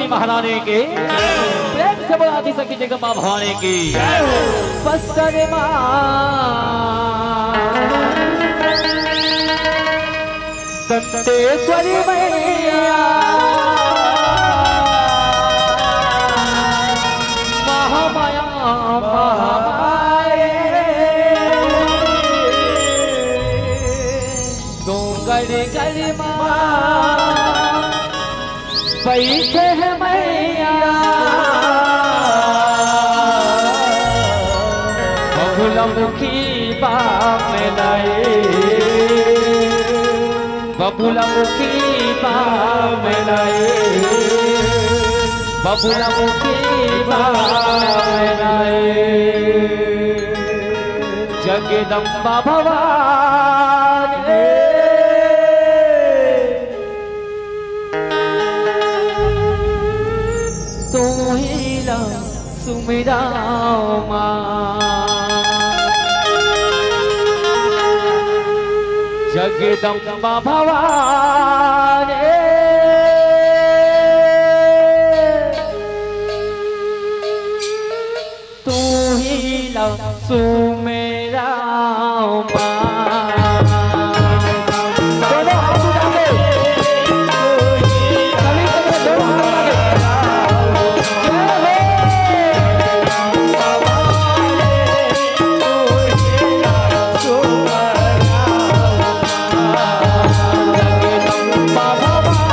महारानी की प्रेम से बोला आदि सखी जगदम्बा भवानी की बस्तर दंतेश्वरी मैया महामाया महामाये गड़ गड़ बैठे है मैया बबुला मुखी बाम लाए बबुला मुखी बाम लाए बबुला मुखी बाम लाए जगदम्बा भवानी सुमिराओ माँ। जगदम्बा भवानी तू ही सुमिराओ माँ। दोनों हाथ उठा के बाबा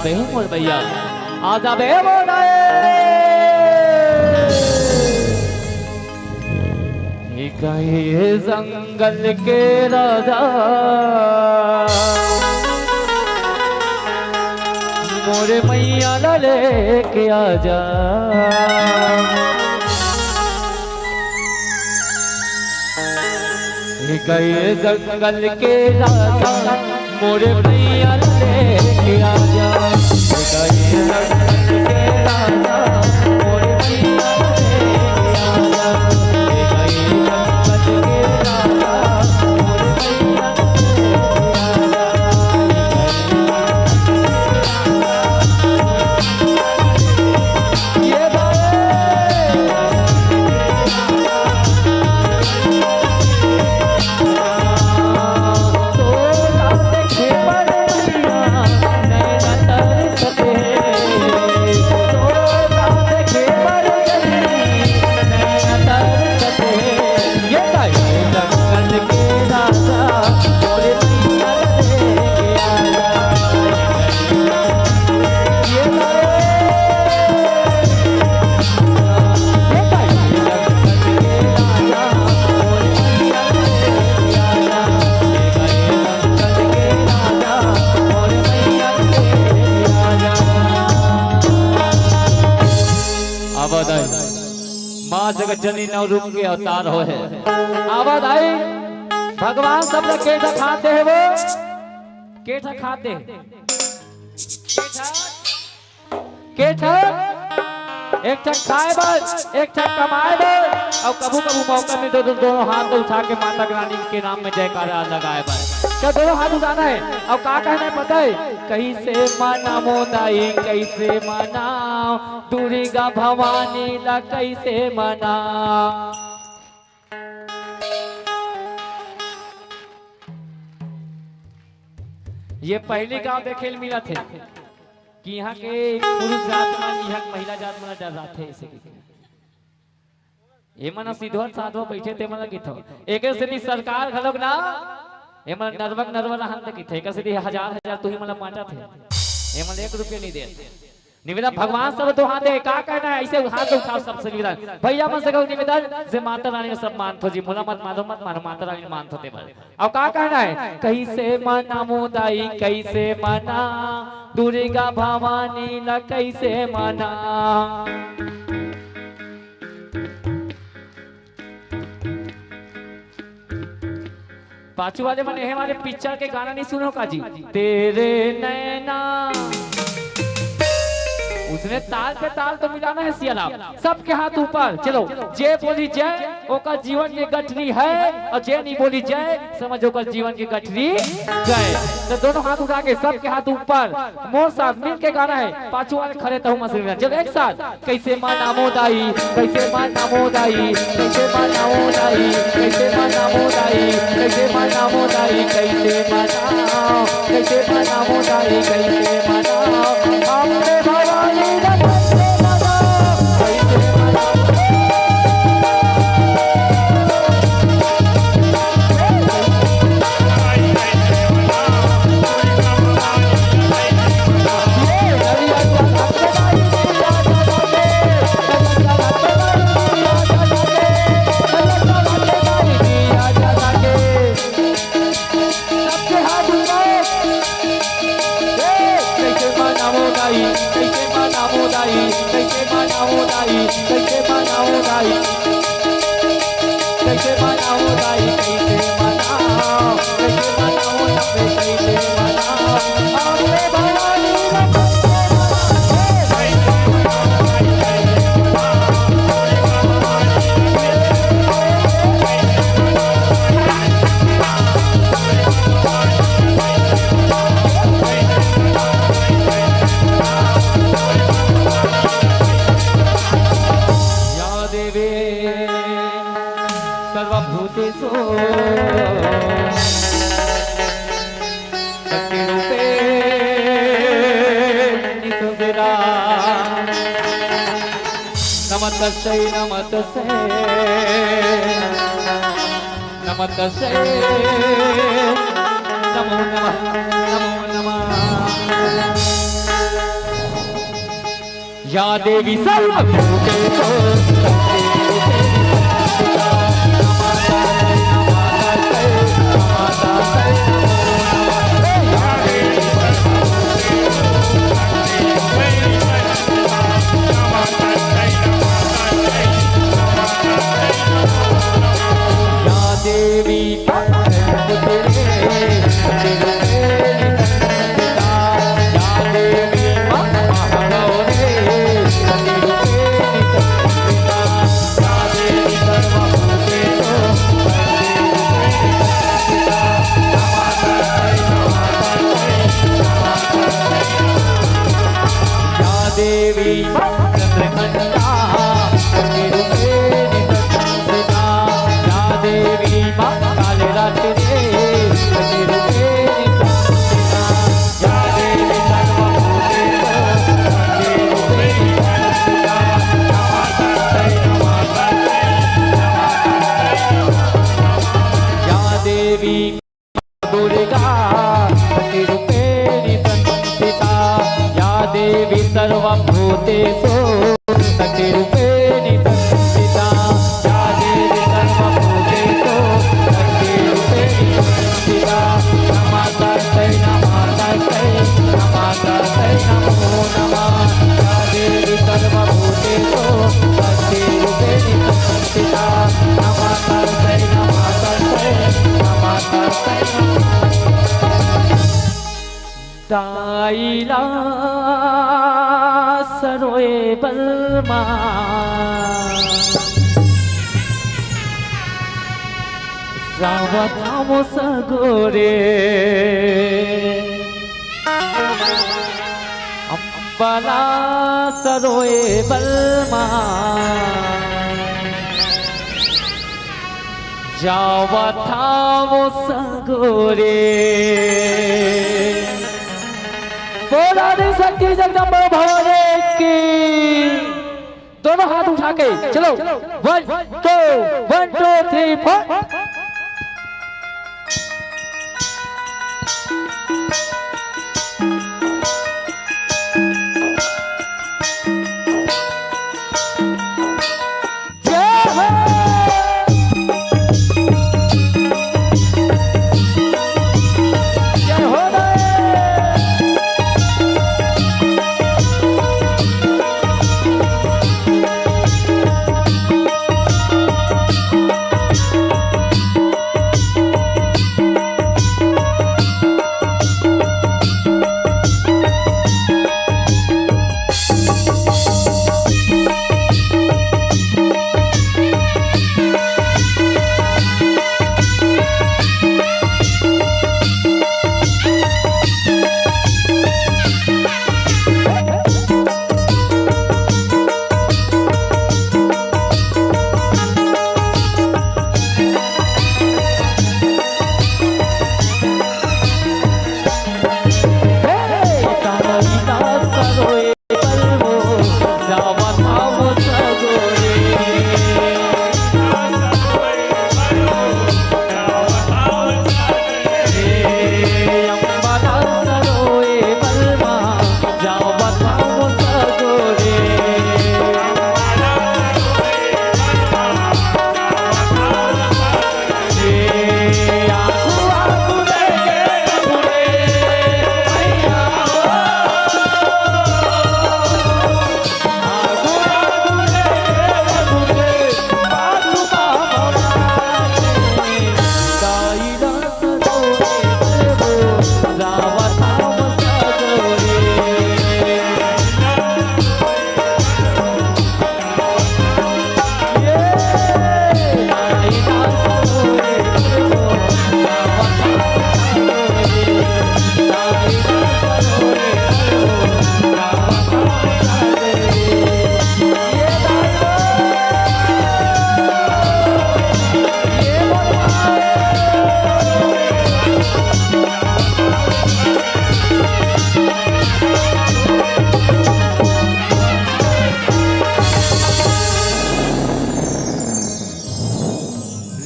बे मोर भैया आजा बे मोर ये जंगल के राजा मोरे मैया लेके आजा गए जंगल के राजा मोरे मैया लेके आजा गए जंगल के राजा मोरे मैया लेके आजा गए जंगल के राजा मोरे मैया माँ जगत जननी नौ रूप के अवतार हो है आवाज आई भगवान सब लोग केठा खाते हैं वो केठा खाते हैं केठा एक छक खाए बस एक छक कमाए बस और कबू कबू मौका में दोनों हाथ उठा के माता रानी के नाम में जयकारा लगाए बस क्या दोनों हाथ उठाना है और का कहना है पता है कैसे माना मोदाई कैसे माना दुर्गा भवानी ला कैसे माना ये पहले गांव देखे मिला थे कि यहाँ के पुरुष जात मन यहाँ के महिला जात मन डर रहा थे इसे ये मना सीधो साधो बैठे थे मना की थो एक से सरकार घलोक ना ये मन नरवक नरवर रहन तक थे कैसे हजार हजार तू ही मतलब माटा थे ये मन 1 रुपया नहीं दे निवेदन भगवान सब तो हाथ दे का कहना है ऐसे हाथ उठाओ सबसे निवेदन भैया मन से निवेदन से माता रानी सब मानतो जी मुला मत मानो माता रानी मानतो ते बल अब का कहना है कैसे माना मोदाई कैसे माना दुर्गा भवानी ला कैसे माना पांचू वाले मन ये वाले पिक्चर के गाना नहीं सुनो का जी तेरे नैना उसने ताल पे ताल तो मिलाना है सियाला सबके हाथ ऊपर चलो जे बोली जय ओका जीवन की गठरी है और जे नहीं बोली जय समझ ओका जीवन की गठरी गए तो दोनों हाथ उठा के सबके हाथ ऊपर मोर साथ मिल के गाना है पांचों वाले खड़े तो मसले चलो एक साथ कैसे माना मोदाई कैसे माना मोदाई कैसे माना मोदाई कैसे माना मोदाई कैसे माना मोदाई कैसे माना मोदाई कैसे माना हमने भवानी नमस्तस्यै नमस्तस्यै नमो नमः नमो नमः या देवी सर्वभूतेषु देवी देवी चंद्रघंटा देवी माँ काले रात्रि देवी दुर्गा संस्थिता या देवी सर्वभूतेषु शक्तिरूपेणी संस्थिता या देवी सर्वभूतेषु शक्तिरूपेणी संस्थिता नमस्तै नमस्तै नमस्तै नमो नमः या देवी सर्वभूतेषु शक्तिरूपेणी संस्थिता नमस्तै नमस्तै नमस्तै दाइला सरोए बलमा रावतामो सगोरे अम्बला सरोए बलमा जावतामो सगोरे बोला रे शक्ति जगदम्बा भवानी की दोनों हाथ उठा के चलो 1 2 3 4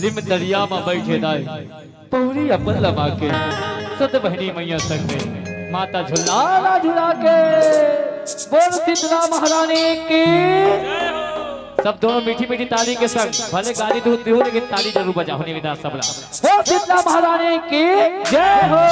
लिम दरिया में बैठे दाई पौरी अपन लमा के सत बहनी मैया संग में माता झुला झुला के बोल शीतला महारानी की सब दोनों मीठी मीठी ताली के संग भले गाली दूध हो लेकिन ताली जरूर बजा होने विदा सबला बोल शीतला महारानी की जय हो।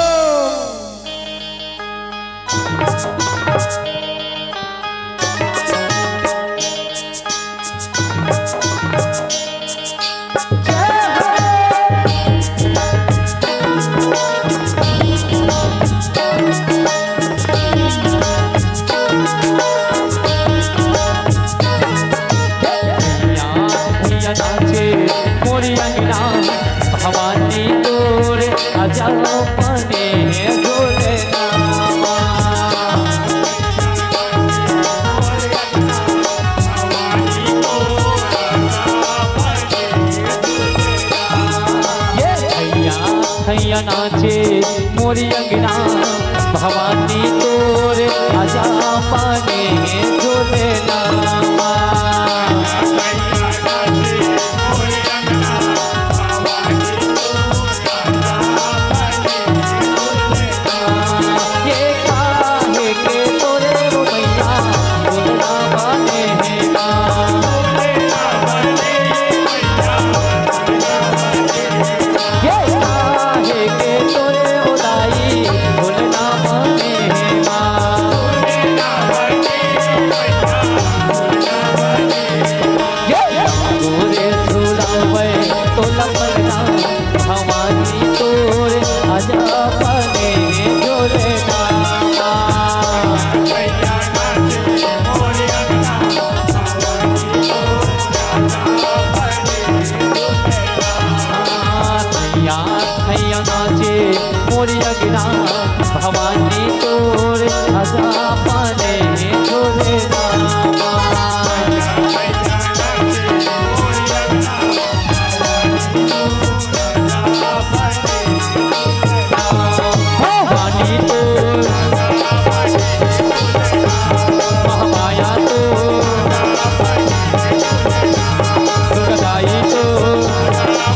मोरी अंगना भवानी तोरे आजा पाने झोले भैया नाचे मोरी अंगना भवानी तोरे आजा पाने झोले भवानी तोरे आजा पाने झोले भवानी तो महामाया तो दुर्गाई तो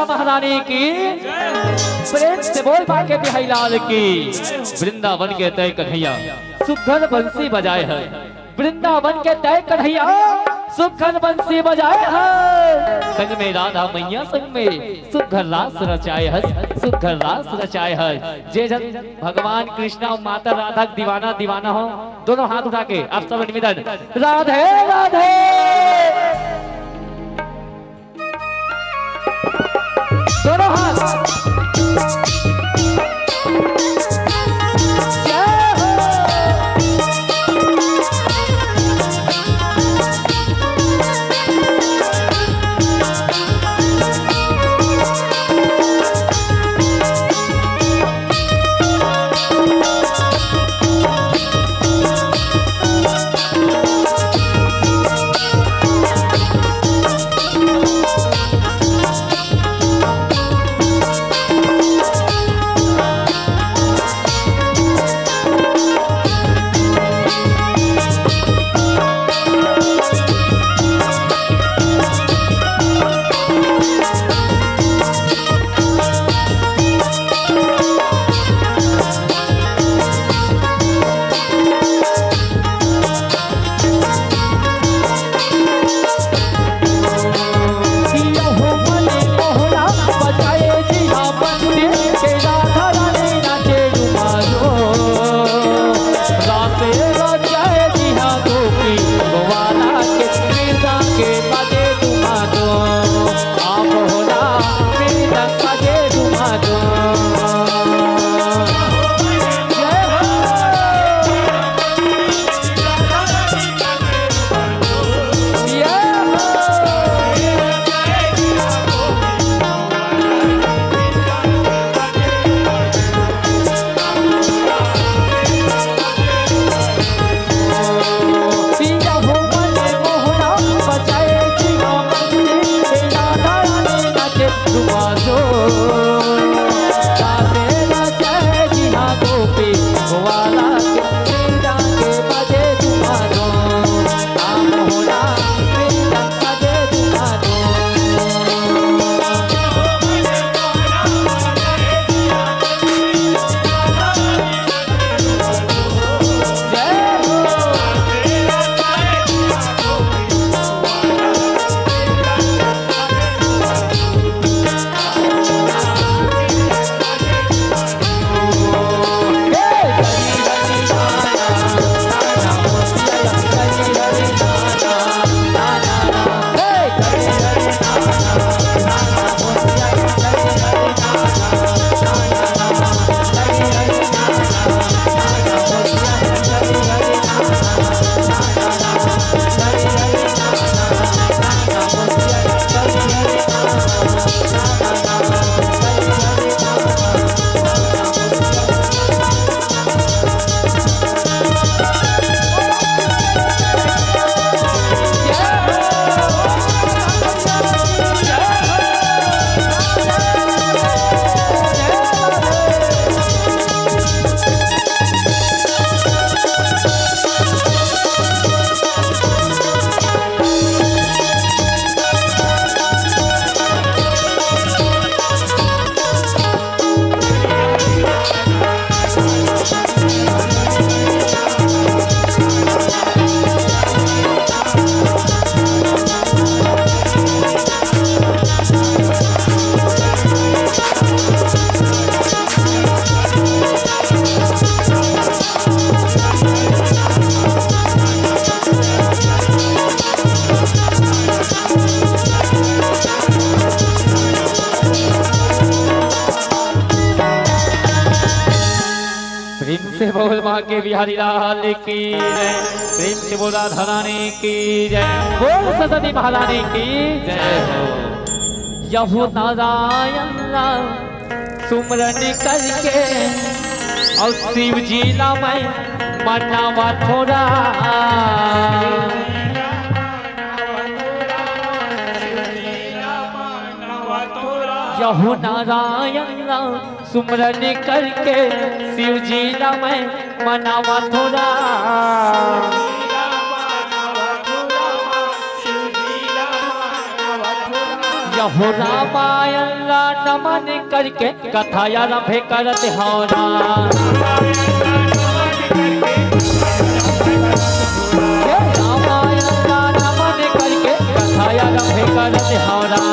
महारानी की प्रेम से बोल बाके बिहाई लाल की वृंदावन के तय कन्हैया सुखन बंसी बजाए है वृंदावन के तय कन्हैया सुखन बंसी बजाए है संग में राधा मैया संग में सुखर रास रचाए है सुखर रास रचाए है जे जन भगवान कृष्ण और माता राधा दीवाना दीवाना हो दोनों हाथ उठा के आप सब निवेदन राधे राधे दोनों हाथ बांके बिहारी लाल की जय, प्रेम से बोला धरानी की जय, बोल सरस्वती महारानी की जय हो। यहू नारायण नाम सुमरन करके और शिव जी ला मैं मनावा थोड़ा, यहू नारायण नाम सुमरन करके शिव जी ला मैं मनावा थोड़ा, यहू रामायण ला नमन करके कथा आरंभ करत हौरा, रामायण ला नमन करके कथा आरंभ करत हौरा,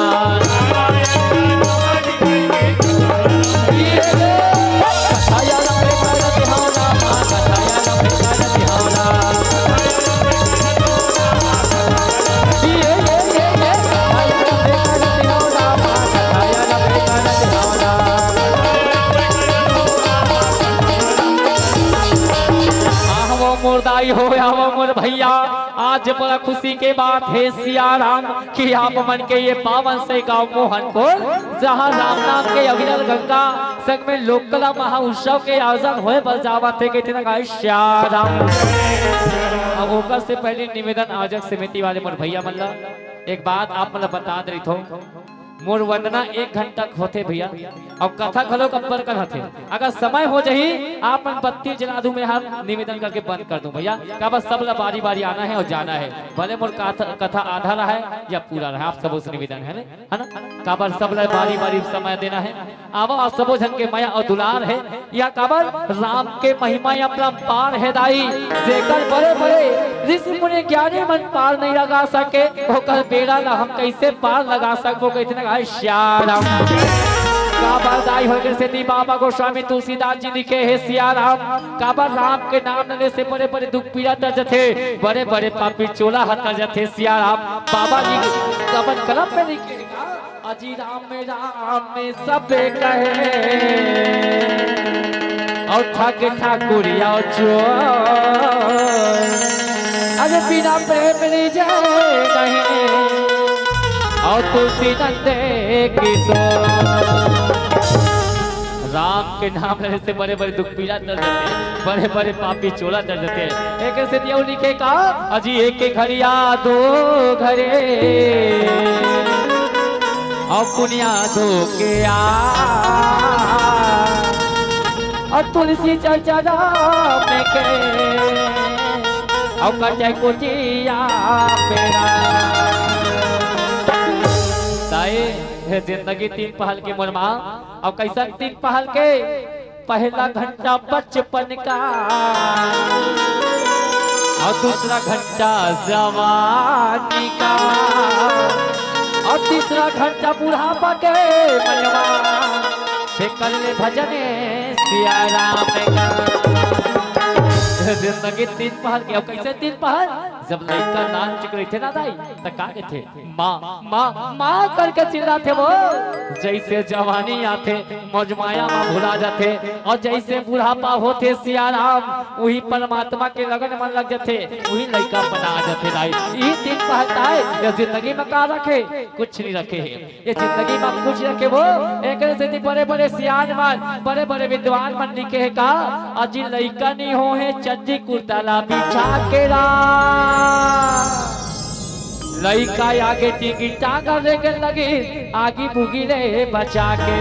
मुर्दाई हो आवो मोर भैया। आज बड़ा खुशी के बात है सिया राम कि आप मन के ये पावन से गांव मोहनपुर जहां राम नाम के अविरल गंगा संग में लोक कला महाउत्सव के आयोजन होए बजावत थे कहते ना सिया राम। अब ओकर से पहले निवेदन आयोजक समिति वाले मोर भैया मल्ला एक बात आप मतलब बता दे थो मोर वंदना 1 घंटा होते भैया और कथा खलो कब्बर कर हथे अगर समय हो जाही आप मन बत्ती जला दूं मैं हम निवेदन करके बंद कर दूं भैया का बस सब बारी बारी आना है और जाना है भले मोर कथा आधा रहा है या पूरा रहा आप सबों से निवेदन है ना काबर सब बारी बारी समय देना है आवो आप सबों जन के माया और दुलार है या काबर राम के महिमा या परंपार है दाई जेकर बड़े बड़े ऋषि मुनि ज्ञानी मन पार नहीं लगा सके होकर बेड़ा ला हम कैसे पार लगा सको कहते श्याम काबर दाई होकर से बाबा गोस्वामी तुलसीदास जी लिखे है सिया राम काबर राम के नाम लेने से बड़े बड़े दुख पीड़ा दर्ज थे बड़े बड़े पापी चोला हटा जाते सिया राम बाबा जी काबर कलम में लिखे अजी राम में सब कहे और ठग ठाकुरिया चोर अरे बिना प्रेम जाए नहीं और तुलसी नंदे किशोर राम के नाम लेने से बड़े बड़े दुख पीड़ा दर्ज देते बड़े बड़े पापी चोला दर्ज देते एक से दिया लिखे का अजी एक के घड़िया दो घरे और पुनिया दो के और तुलसी चर्चा राम के और कटे कुटिया मेरा जिंदगी 3 पहल के मोरमा और कैसा 3 पहल के पहला घंटा बचपन का और दूसरा घंटा जवानी का और तीसरा घंटा बुढ़ापा के मनवा फिर कर ले भजने सिया राम का जिंदगी 3 पहल के और कैसे 3 पहल जब लड़का नाच रहे थे ना दाई तो का थे माँ माँ माँ करके चिल्लाते वो जैसे जवानी आते मौजमाया माँ भुला जाते और जैसे बुढ़ापा होते सिया राम वही परमात्मा के लगन मन लग जाते वही लड़का बना जाते दाई ये 3 पहल आए ये जिंदगी में का रखे कुछ नहीं रखे है ये जिंदगी में कुछ रखे वो एक से बड़े बड़े सियान मान बड़े बड़े विद्वान मन लिखे है का अजी लड़का नहीं हो है चड्डी कुर्ता बिछा के लड़का आगे टिकी टांगा लेके लगी आगे बुगी रे बचा के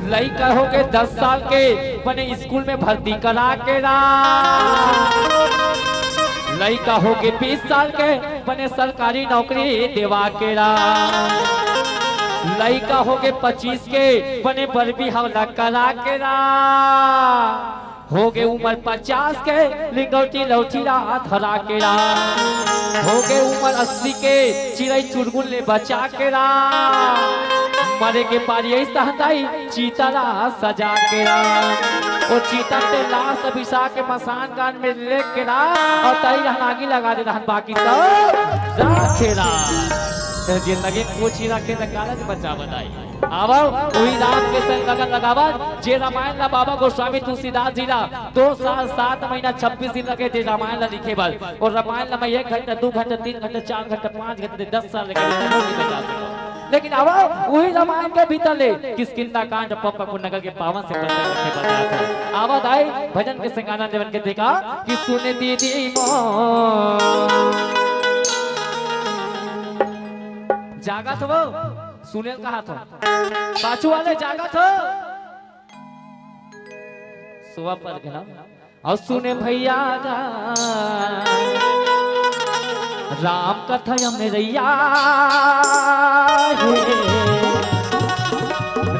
लड़का हो गए 10 साल के बने स्कूल में भर्ती करा के लड़का हो गए 20 साल के बने सरकारी नौकरी देवा के लड़का हो गए 25 के बने बरबी हमला करा के हो गए उम्र 50 के लिंगौटी लौटी धरा के हो गए उम्र 80 के चिड़ई चुड़गुल ने बचा के मरे के पारी चीता सजा के वो चीता के लाश अभिषा के मसान गान में ले के और तई आगी लगा दे बाकी सब जिंदगी पूछी रखे त काला से बच्चा बनाई आवा वही राम के संग लगन लगावा जे रामायण ला बाबा गोस्वामी तुलसीदास जी ला 2 साल 7 महीना 26 दिन लगे थे रामायण ला लिखे बाल और रामायण ला मैं 1 घंटा 2 घंटा 3 घंटा 4 घंटा 5 घंटे 10 साल लगे लेकिन आवा वही रामायण के भीतर ले किसकिंदा कांड पप्पा नगर के पावन से बताया था आवा दाई भजन के संग आनंद देवन के देखा कि सुने दीदी जागा तो वो सुनेल कहा था पाछू वाले जागा था सुबह पर गया और सुने भैया राम कथा मेरैया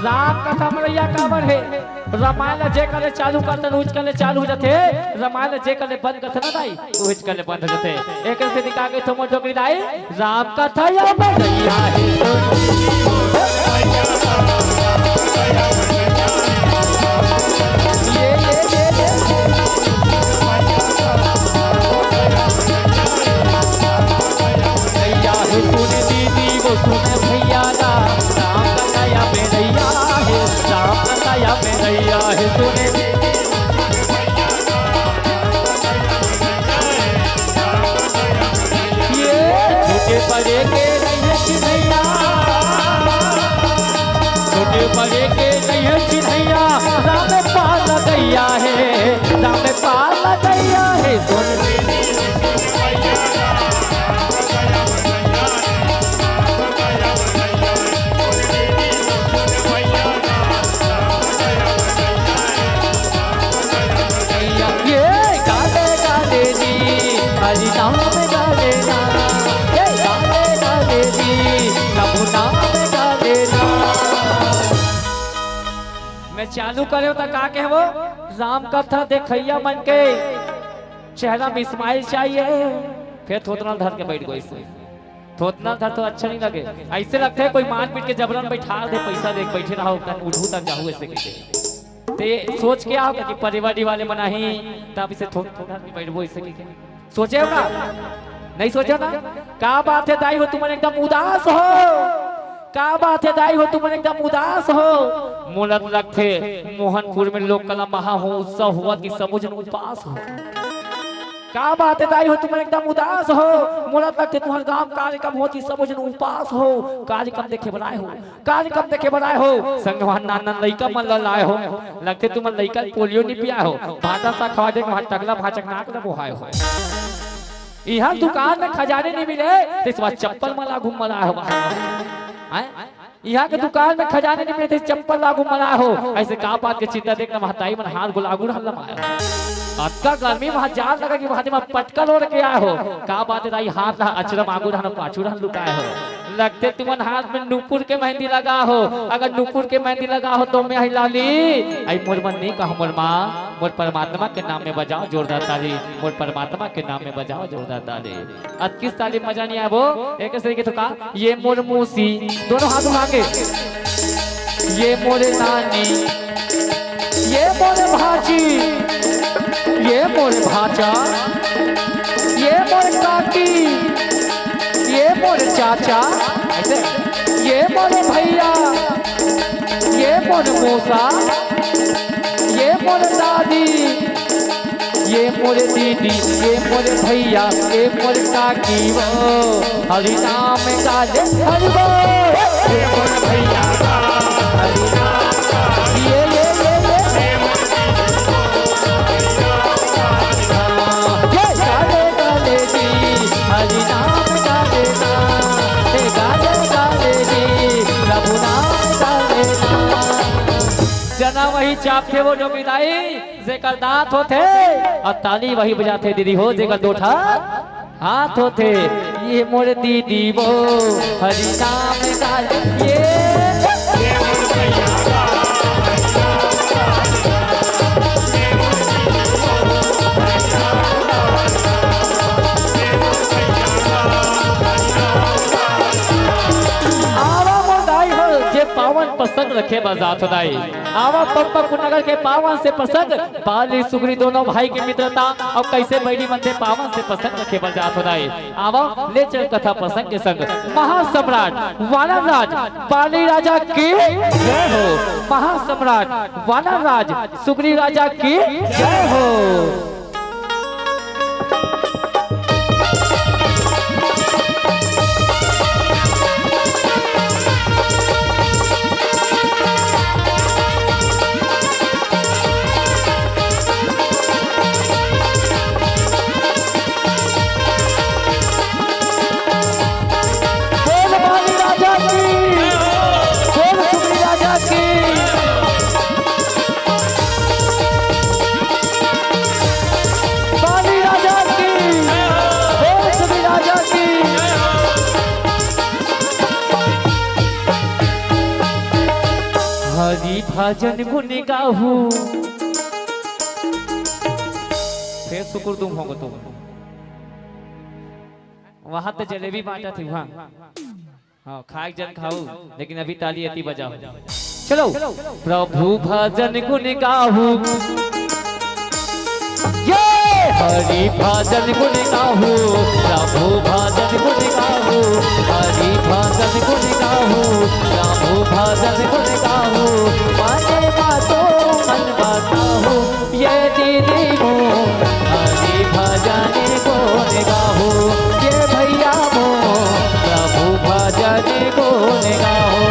राम कथा मेरैया काबर है रामायण जे करे चालू करते उच करे चालू हो जाते रामायण जे करे बंद करते ना दाई उच करे बंद हो जाते एक से निकाल के थमो ठोकरी दाई राम कथा या मेरैया सुने दीदी वो सुने भैया राम कथा या मेरैया है राम कथा या मेरैया है सुने ये छोटे बड़े के नहीं चिन्हैया छोटे बड़े के नहीं चिन्हैया राम पाल गैया है राम पाल गैया है सुने नाम में डालेना ये गाने डालेगी प्रभु नाम में डालेना मैं चालू करे तो का के वो राम कथा देखैया मन के चेहरा में स्माइल चाहिए फिर थोतना धर के बैठ गई से थोतना धर तो अच्छा नहीं लगे ऐसे लगते है कोई मार पीट के जबरन बैठा दे पैसा दे बैठे रहो उठू तक जाऊँ ऐसे कहते ते सोच के आओ कि परिवार वाले बनाही तब इसे थोड़ा बैठबो ऐसे सोचे होगा नहीं सोचा ना क्या बात है दाई हो तुम एकदम उदास हो क्या बात है दाई हो तुम एकदम उदास हो मूलत रखे मोहनपुर में लोक कला महा हो उत्सव हुआ कि सब जन उपास हो क्या बात है दाई हो तुम एकदम उदास हो मूलत रखे तुम्हारे गांव कार्यक्रम होती सब जन उपास हो कार्यक्रम देखे बनाए हो कार्यक्रम देखे बनाए हो संगवान नाना लइका मन लाए हो लगते तुम लइका पोलियो नहीं पिया हो भाटा सा खवा दे वहां टकला भाचक नाक न बोहाय हो यहाँ दुकान में खजाने नहीं मिले तो इस बार चप्पल मला घूम मला हो यहाँ के दुकान में खजाने नहीं मिले थे चप्पल लागू मला हो ऐसे का बात के चिंता देखना महताई मन हाथ गुलागू हल्ला माया अक्का गर्मी वहां जान लगा कि वहां में पटकल ओढ़ के आए हो का बात है हाथ अचरम आगू रहना पाछू रहन लुकाए हो लगते तुमन हाथ में नूपुर के मेहंदी लगा हो अगर नूपुर के मेहंदी लगा हो तो मैं हिलाली आई मोर मन नहीं कहा मोर माँ मोर परमात्मा के नाम में बजाओ जोरदार ताली मोर परमात्मा के नाम में बजाओ जोरदार ताली अब किस ताली मजा नहीं आया वो एक तरीके तो कहा ये मोर मूसी दोनों हाथ उठा के ये मोरे नानी ये मोरे भाजी ये मोरे भाचा ये मोरे काकी ये मोरे चाचा ऐसे ये मोरे भैया ये मोरे मौसा ये मोरे दादी ये मोरे दीदी ये मोरे भैया ये मोरे काकी वो हरि नाम गाले हरि वो ये मोरे भैया हरि नाम ये गाले गाले जी हरि नाम गाले ना हे गाले गाले जी प्रभु नाम गाले ना जना वही चाप थे वो जो विदाई जेकर दांत होते और ताली वही बजाते दीदी हो जेकर दोठा हाथ होते ये मोरे दीदी वो हरि नाम गाले ये पावन प्रसंग रखे बजात होदाई आवा पप्पा कुनगर के पावन से प्रसंग बाली सुग्री दोनों भाई की मित्रता और कैसे बैली मंदिर पावन से प्रसंग रखे बजात होदाई आवा ले चल कथा प्रसंग के संग महासम्राट वानर राज बाली राजा की जय हो। महासम्राट वानर राज सुग्री राजा की जय हो। हरि भजन गुण गाहू फिर शुक्र तुम होगो तुम वहां तो जलेबी बांटा थी वहां हाँ खाए जन खाऊ लेकिन अभी ताली अति बजाओ चलो प्रभु भजन गुण गाहू ये हरि भजन गुण गाहू प्रभु भजन गुण गाहू हरि भजन गुण गाहू प्रभु भजन गुण गाहू माने बातो मन बताहू ये दीदी मो हरि भजन गुण गाहू ये भैया मो प्रभु भजन गुण गाहू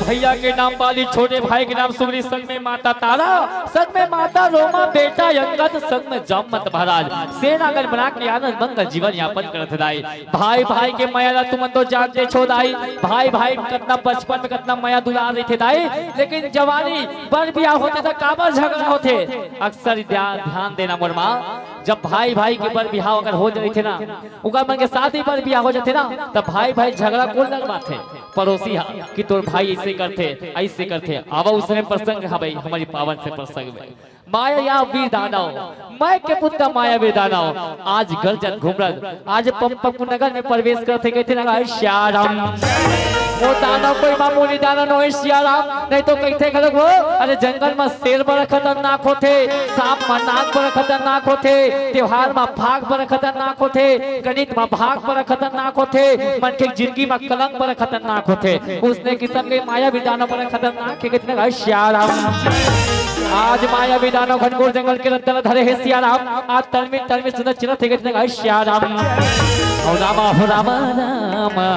भैया के नाम वाली छोटे भाई के नाम सुग्री संग में माता तारा संग में माता रोमा बेटा अंगद संग में जामत महाराज सेनागढ़ बना के आनंद मंगल जीवन यापन करत दाई भाई भाई के माया तुम तो जानते छो दाई भाई भाई कितना बचपन में कितना माया दुलार रहे थे दाई लेकिन जवानी बर बियाह होते तो काबर झगड़ा होते अक्सर ध्यान देना मोर माँ जब भाई भाई के बर बियाह अगर हो जाते थे ना उनका मन के साथ ही बर बियाह हो जाते ना तब भाई भाई झगड़ा कौन लगवाते पड़ोसी कि तोर भाई ऐसे करते आवा उसने प्रसंग है भाई हमारी पावन से प्रसंग में माया या वीर दानव मैं के पुत्र माया वीर दानव आज गर्जन घुमरन आज पंपक नगर में प्रवेश करते कहते ना श्याराम वो दानव कोई मामूली दानव नहीं श्याराम नहीं तो कहते गलत हो अरे जंगल में शेर बड़ा खतरनाक होते सांप में नाग बड़ा खतरनाक होते त्योहार में भाग बड़ा खतरनाक होते गणित में भाग बड़ा खतरनाक होते मन के जिंदगी में कलंक बड़ा खतरनाक होते उसने किस्म के माया वीर दानव बड़ा खतरनाक के कहते ना श्याराम आज माया वीर दानव घनघोर जंगल के रत्न धरे है सियाराम आज तलमी सुंदर चिरत है कहते ना श्याराम ओ रामा हो रामा रामा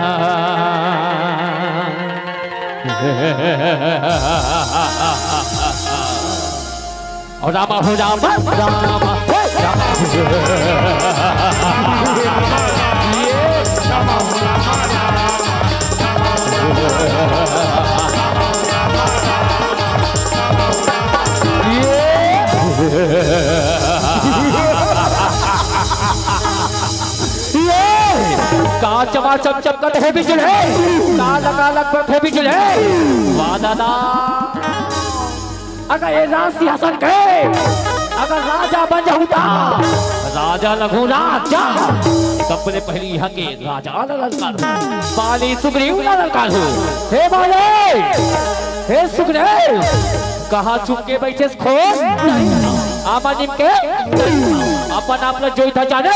ओ रामा हो रामा रामा चमा चम चमकत है बिजल है काला लगत है बिजल है वाह दादा अगर ये राज सिंहासन के अगर राजा बन जाऊंगा राजा लगू राजा सबसे पहले यहाँ के राजा ललकार बाली सुग्रीव ललकार हो हे बाले हे सुग्रीव कहाँ चुप के बैठे खो आमानिम के अपन आप लोग जोई था जाने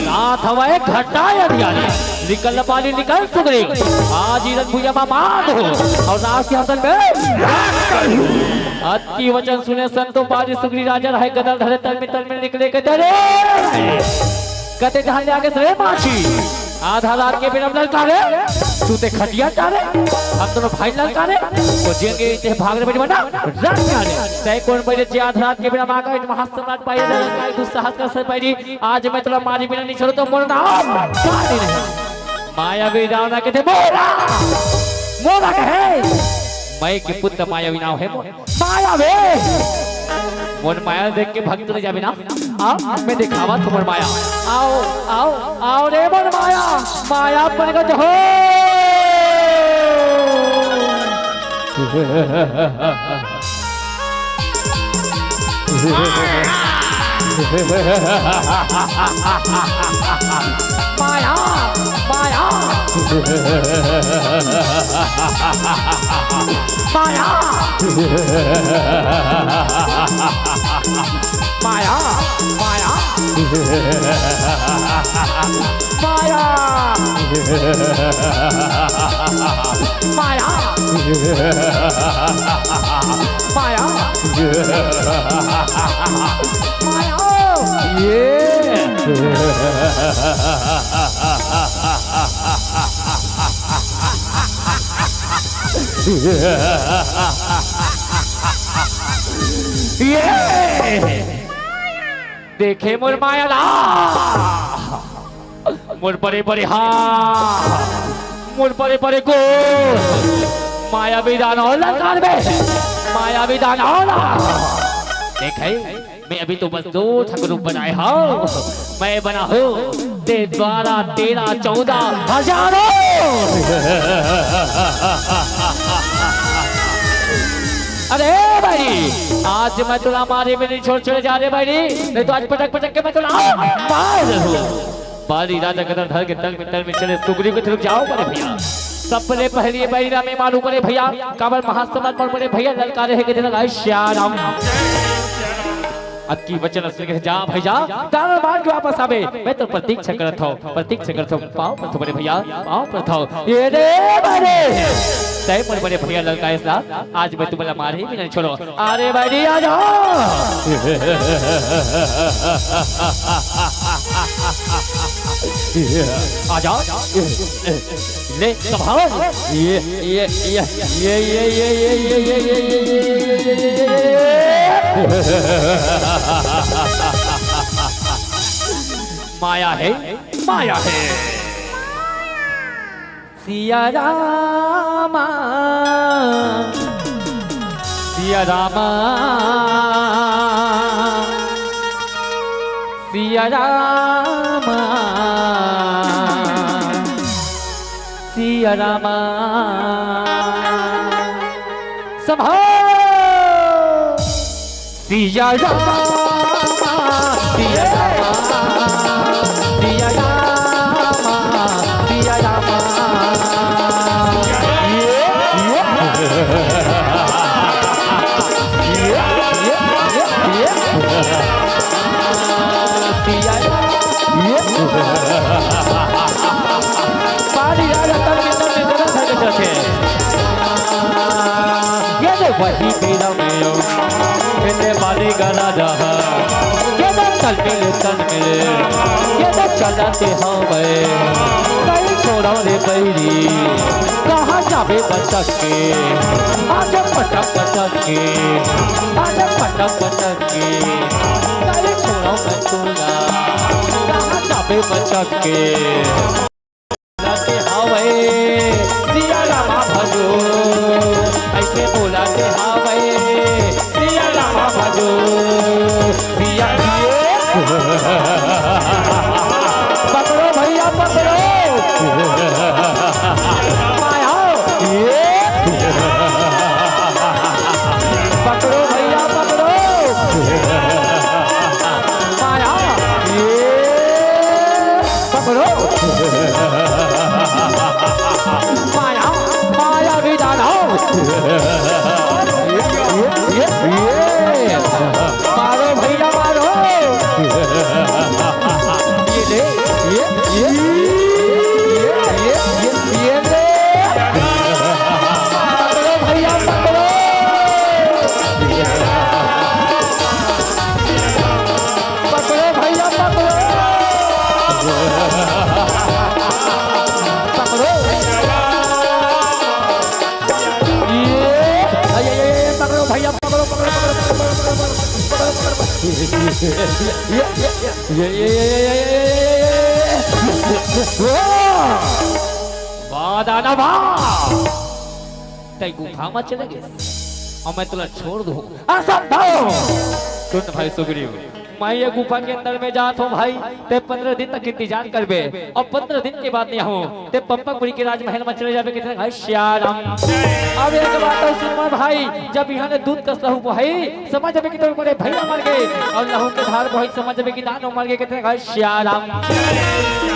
रात हवाए घटा यानी निकल पाली निकल सुग्रीव आज इधर भुया मामान हो और राज सिंहासन में अति वचन सुने संतो पाली सुग्रीव राजा रहे गदल धरे तल में निकले के डरे कहते जहां आगे से माछी आधा रात के बिना ललकारे तू ते खटिया चारे हम दोनों भाई लड़का रे तो जेंगे ते भाग रे बना रख जाने तय कौन पहले जे आधार के बिना मांगा इत महासम्राट पाए रे काय दुस्साहस का सर पाई आज मैं तेरा मारी बिना नहीं छोड़ो तो मोर नाम काटी नहीं मायावी रावणा के थे मोरा मोरा के है मैं के पुत्र मायावी नाम है मायावी मोर माया देख के भक्त नहीं जाबे ना आओ मैं दिखावा तुम्हार माया आओ आओ आओ रे मोर माया माया प्रगट हो माया माया माया माया माया माया माया माया देखे मोर माया ला मोर बड़े बड़े हाथ मोर बड़े बड़े को माया विधान होला माया विधान होला देखे मैं अभी तो बस 2 ठाकुर बनाए हूँ मैं बना हूँ दे 12 13 14 हजारों अरे भाई आज मैं तुला मारे में नहीं छोड़ जा रहे भाई नहीं तो आज पटक पटक के मैं तुला मार दूँ बाली राजा कदर धर के तल में चले सुगरी को तरफ जाओ बड़े भैया सबसे पहले बैरा में मालूम पड़े भैया काबर महासम्राट पर बड़े भैया ललका रहे के दिन श्याम अक्की वचन असली के जा भैया तारा मार के वापस आवे मैं तो प्रतीक्षा करत हूं पाओ पर बड़े भैया पाओ पर था ये रे बड़े तय पर बड़े भैया ललकाए सा आज मैं तुम्हें मारे भी नहीं छोड़ो अरे भाई आ जाओ आ जाओ ले संभालो माया है सिया रामा सिया रामा सिया रामा सिया रामा संभाल सिया रामा सिया रामा सिया रामा सिया रामा वही मेरा मेरे बाली गाना जहा ये तो तन मिले ये तो चलाते हो गए कहीं छोड़ो रे बैरी कहाँ जावे बचक के आज पटक के कहीं छोड़ो मैं तोला कहाँ जावे बचक के हवे सिया रामा भजो ऐसे बोलाते हवे सिया रामा भजो सिया पकड़ो भैया पकड़ो माया पकड़ो भैया पकड़ो माया पकड़ो माया माया विधान मारो भैया मारो ये ले ये ले पकड़ो भैया पकड़ो पकड़ो भैया पकड़ो पकड़ो वाह दाना वाह, तै गुफा में चले गए और मैं तुला छोड़ दूं। असंभव। सुन भाई सुग्रीव, मैं ये गुफा के अंदर में जात हूँ भाई, ते 15 दिन तक इंतजार करबे और 15 दिन के बाद नहीं हूँ ते पंपकपुरी के राजमहल में चले जाबे कितने भाई श्याराम। अब एक बात और सुन भाई, जब यहाँ ने दूध कस लहू भाई समझ जाबे कि तो बड़े भैया मर गए और लहू के धार भाई समझ जाबे कि दानो मर गए कितने भाई श्याराम।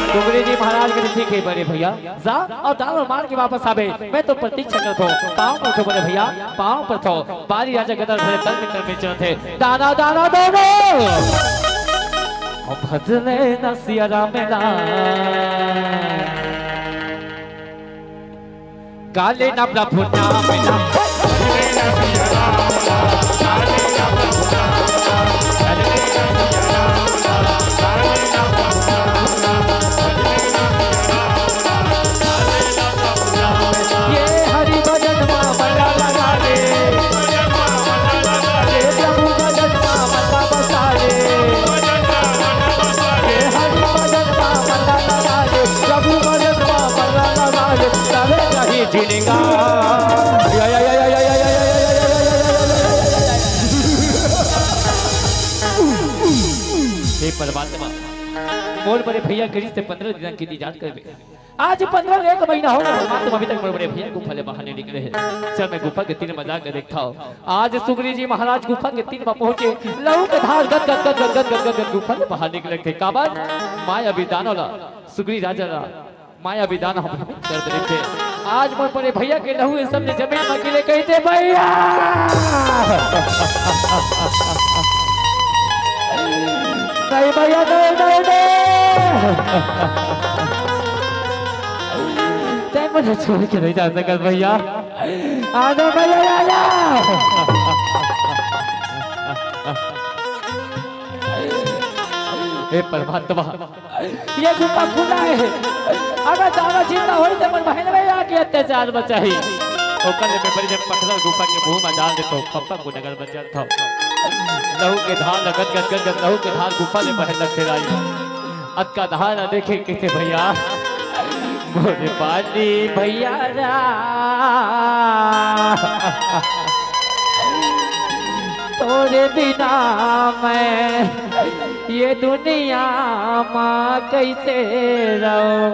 सुग्रीव जी महाराज के ठीक है बड़े भैया, जा और दानो मार के वापस आबे, मैं तो प्रतीक्षा करत हूँ। पाँव पर बड़े भैया, पाँव पर थो। बारी राजा गदर भरे तल में चलत है, दाना दाना दोनों भजने न सिया राम गाले न प्रभु नाम ये हरि भजन मामला लगा ले, ये प्रभु भजन मामला बसा ले, ये हरि भजन मामला लगा ले, प्रभु भजन मामला लगा ले, तबे कहीं जिनेगा। हे परमात्मा, मोर बड़े भैया गिरी से 15 दिन की इंतजार करबे। आज 15 एक महीना हो गया, परमात्मा अभी तक मोर बड़े भैया गुफा ले बाहर नहीं निकले हैं। चल मैं गुफा के 3 मजा के देखता हूँ। आज सुग्रीव जी महाराज गुफा के 3 में पहुंचे, लहू के धार गद गद गद गद गद गद गुफा से बाहर निकले थे। काबर माया विदान वाला सुग्रीव राजा रा माया विदान हम कर दे थे। आज मोर बड़े भैया के लहू सब ने जमीन में गिरे कहते भैया नहीं भैया नहीं मुझे छोड़ के नहीं जा सकत भैया, आजा भैया आजा। हे परमात्मा, ये गुफा खुला है, अगर दादा जिंदा हो तो मन बहन में आके अत्याचार बचाही। ओकर में बड़ी जब पत्थर गुफा के मुंह में डाल दे तो पप्पा को नगर बचल था। लहू के धार लगत गद गद गद लहू के धार गुफा में बहन लगते राई। अत का धार देखे किसे भैया मोरे पानी भैया रा तोरे बिना मैं ये दुनिया माँ कैसे रहूं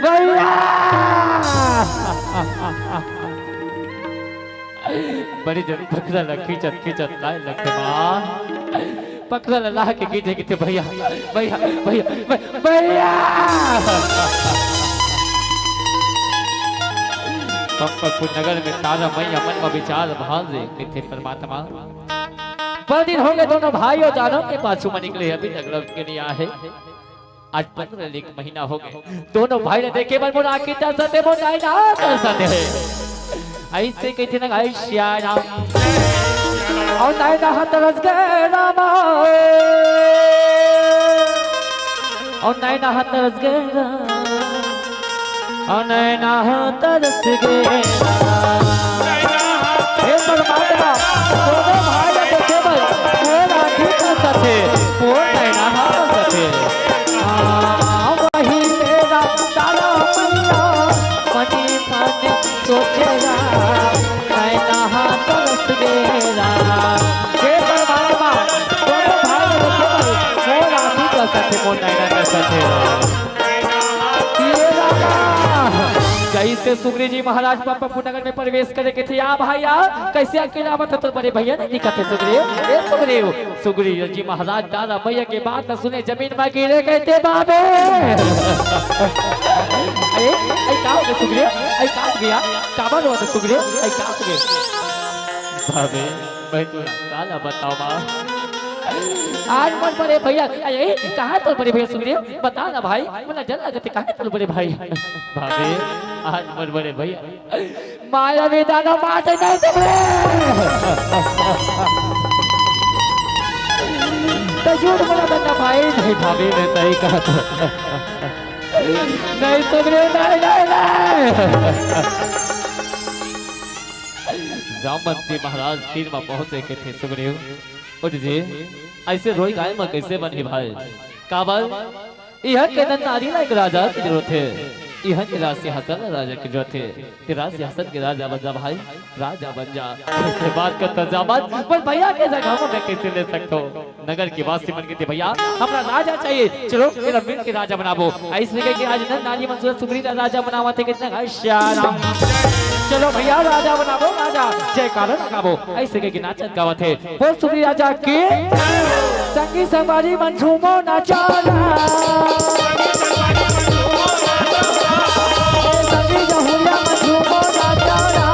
भैया। बड़ी जन पकड़ा लखी चत लाए लखे माँ पकड़ा अल्लाह के गीते गीते भैया भैया भैया भैया। पंपकपुर नगर में तारा मैया मन में विचार भाल दे परमात्मा। पर दिन हो गए दोनों भाई और दानों के पास में निकले, अभी तक लौट के नहीं आए। आज 15 महीना हो गए, दोनों भाई ने देखे मन मुना की दर्शन दे बोल नहीं ना दर्शन है ऐसे कहते ना गाय श्याराम और नहीं ना तरस गए राम और नहीं ना तरस गए और नहीं ना तरस गए। हे परमात्मा, दोनों भाई ने देखे मन वो राखी का सथे वो नहीं ना सथे वही मेरा तारा मैया मनी मन सोचेगा नहीं ना तरस गया। हे परमात्मा, दोनों भाई ने देखे मन वो राखी का सथे वो नहीं ना सथे। कैसे सुग्रीव जी महाराज पंपकपुर नगर में प्रवेश करे के थे। आ भाई आ कैसे अकेला मत तो बड़े भैया नहीं दिखते सुग्रीव। ए सुग्रीव, सुग्रीव जी महाराज दादा भैया के बात न सुने जमीन में गिरे कहते बाबे। अरे का हो गया सुग्रीव, का हो गया काबर हुआ सुग्रीव, का हो गया बाबे। मैं तो दादा बताओ माँ आज मन बड़े भैया अरे कहाँ तो बड़े भैया सुग्रीव बता ना भाई मुझे जल लगते कहाँ तो बड़े भाई भाभी आज मन बड़े भैया माया वेदाना माते नहीं तो झूठ बोला बता भाई नहीं भाभी ने सही कहा था नहीं सुग्रीव नहीं नहीं नहीं जामवंती महाराज तीर में पहुंचे के थे सुग्रीव। उठ जी ऐसे रोई गाय में कैसे बनी भाई काबल यह के नारी लायक राजा की जरूरत है। यह के राज सिंहासन राजा की जरूरत है। कि राज सिंहासन के राजा बन जा भाई, राजा बन जा। ऐसे बात करता जामत पर भैया के जगह में कैसे ले सकते हो? नगर की वासी बन गई थी भैया, हमरा राजा चाहिए। चलो मेरा मिल के राजा बनाबो। ऐसे के आज नारी मंसूर सुग्रीव का राजा बनावा थे कितना श्याम। चलो भैया राजा बनाबो, राजा जय कारण लगाबो। ऐसे के नाचत गावत है बोल सुग्रीव राजा के संगी संगवारी मन झूमो नाचाना। संगी जहुरिया मन झूमो नाचाना।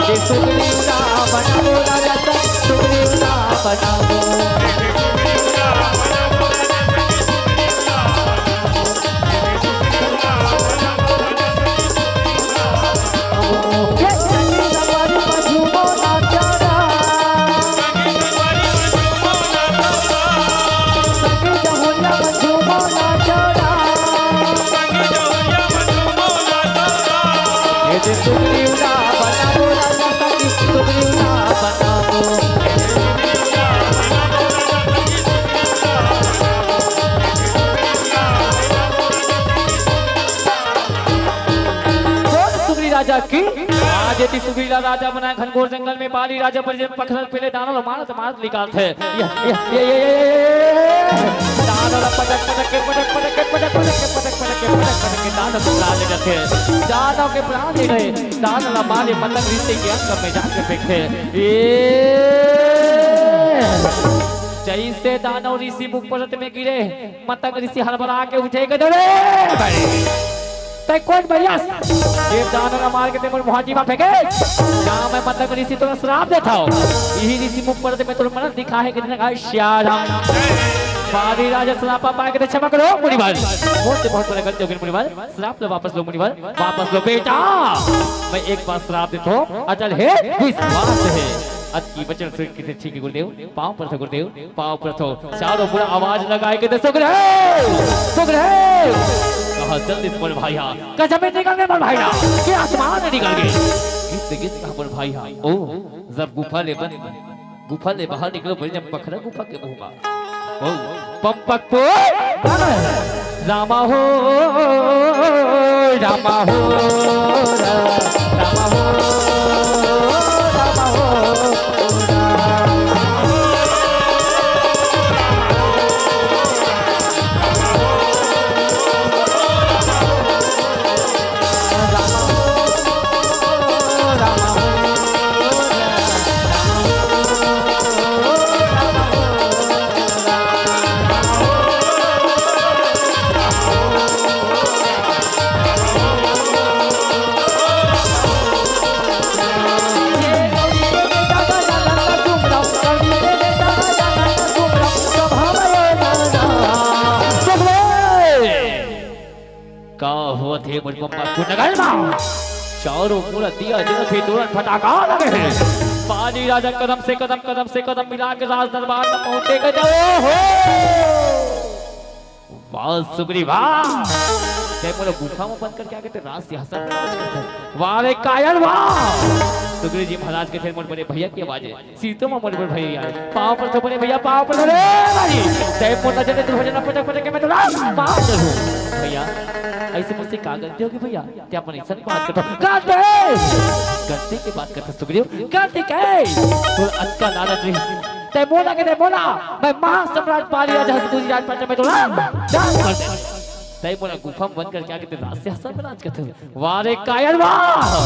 ये सुग्रीव ना बनाबो राजा, सुग्रीव ना बनाबो। राजा की आज यदि सुग्रीव राजा बनाए घनघोर जंगल में पाली राजा पर पत्थर पहले दानव मारत मारत निकालते दानव पटक पटक के पटक पटक के पटक पटक के पटक पटक के पटक पटक के दानव प्राण ले जाते दानव के प्राण ले गए। दानव मारे पतंग ऋषि के अंग में जाकर फेंकते जैसे दानव ऋषि मुख पर्वत में गिरे पतंग ऋषि हड़बड़ा के उठे गए। तै कौन बढ़िया देव दानव मार के तेरे मुहाजी में फेंके जहां मैं मतलब ऋषि तो श्राप देता हूं। यही ऋषि मुख पर में तो मन दिखा है कितने का श्याम बारी राजा श्राप पा के क्षमा करो मुनिवर। बहुत बड़ा गलती हो गई मुनिवर, श्राप लो वापस लो मुनिवर, वापस लो बेटा। मैं एक बार श्राप देता हूं अचल है विश्वास है। अत की वचन सुन के ठीक है गुरुदेव, पांव पर था गुरुदेव, पांव पर था। चारों पूरा आवाज लगाए के सुग्रीव सुग्रीव कहा जल्दी से बोल भाईया कसम में निकल गए बोल भाईया के आसमान में निकल गए। किस कहा बोल भाईया ओ जब गुफा ले बाहर निकलो बोल जब पखरा गुफा के मुंह में ओ पंपक तो रामा हो रामा हो रामा हो रामा हो थे मुझ चारों पूरा दिया जैसे तुरंत फटाका लगे हैं। पाली राजा कदम से कदम मिला के राज दरबार में पहुंचे गए। वाह सुग्रीव वाह गुफा में बंद करके आ गए राज सिंहासन वाह रे कायर वाह। सुग्रीव जी महाराज के थे मोड़ बड़े भैया की आवाज सीतों में मोड़ भैया पाँव पर तो बड़े भैया पाँव पर पटक पटक के मैं तो भैया ऐसे मुझसे क्या गलती होगी भैया क्या अपन ऐसा नहीं बात करता गलती की बात करता सुग्रीव गलती क्या तो अच्छा लालच नहीं ते बोला के बोला मैं महासम्राट पाली राजा तुझी राजपाट में तो तय बोला गुफा बंद करके आके ते राज सिंहासन पर राज करते वाह रे कायर वाह।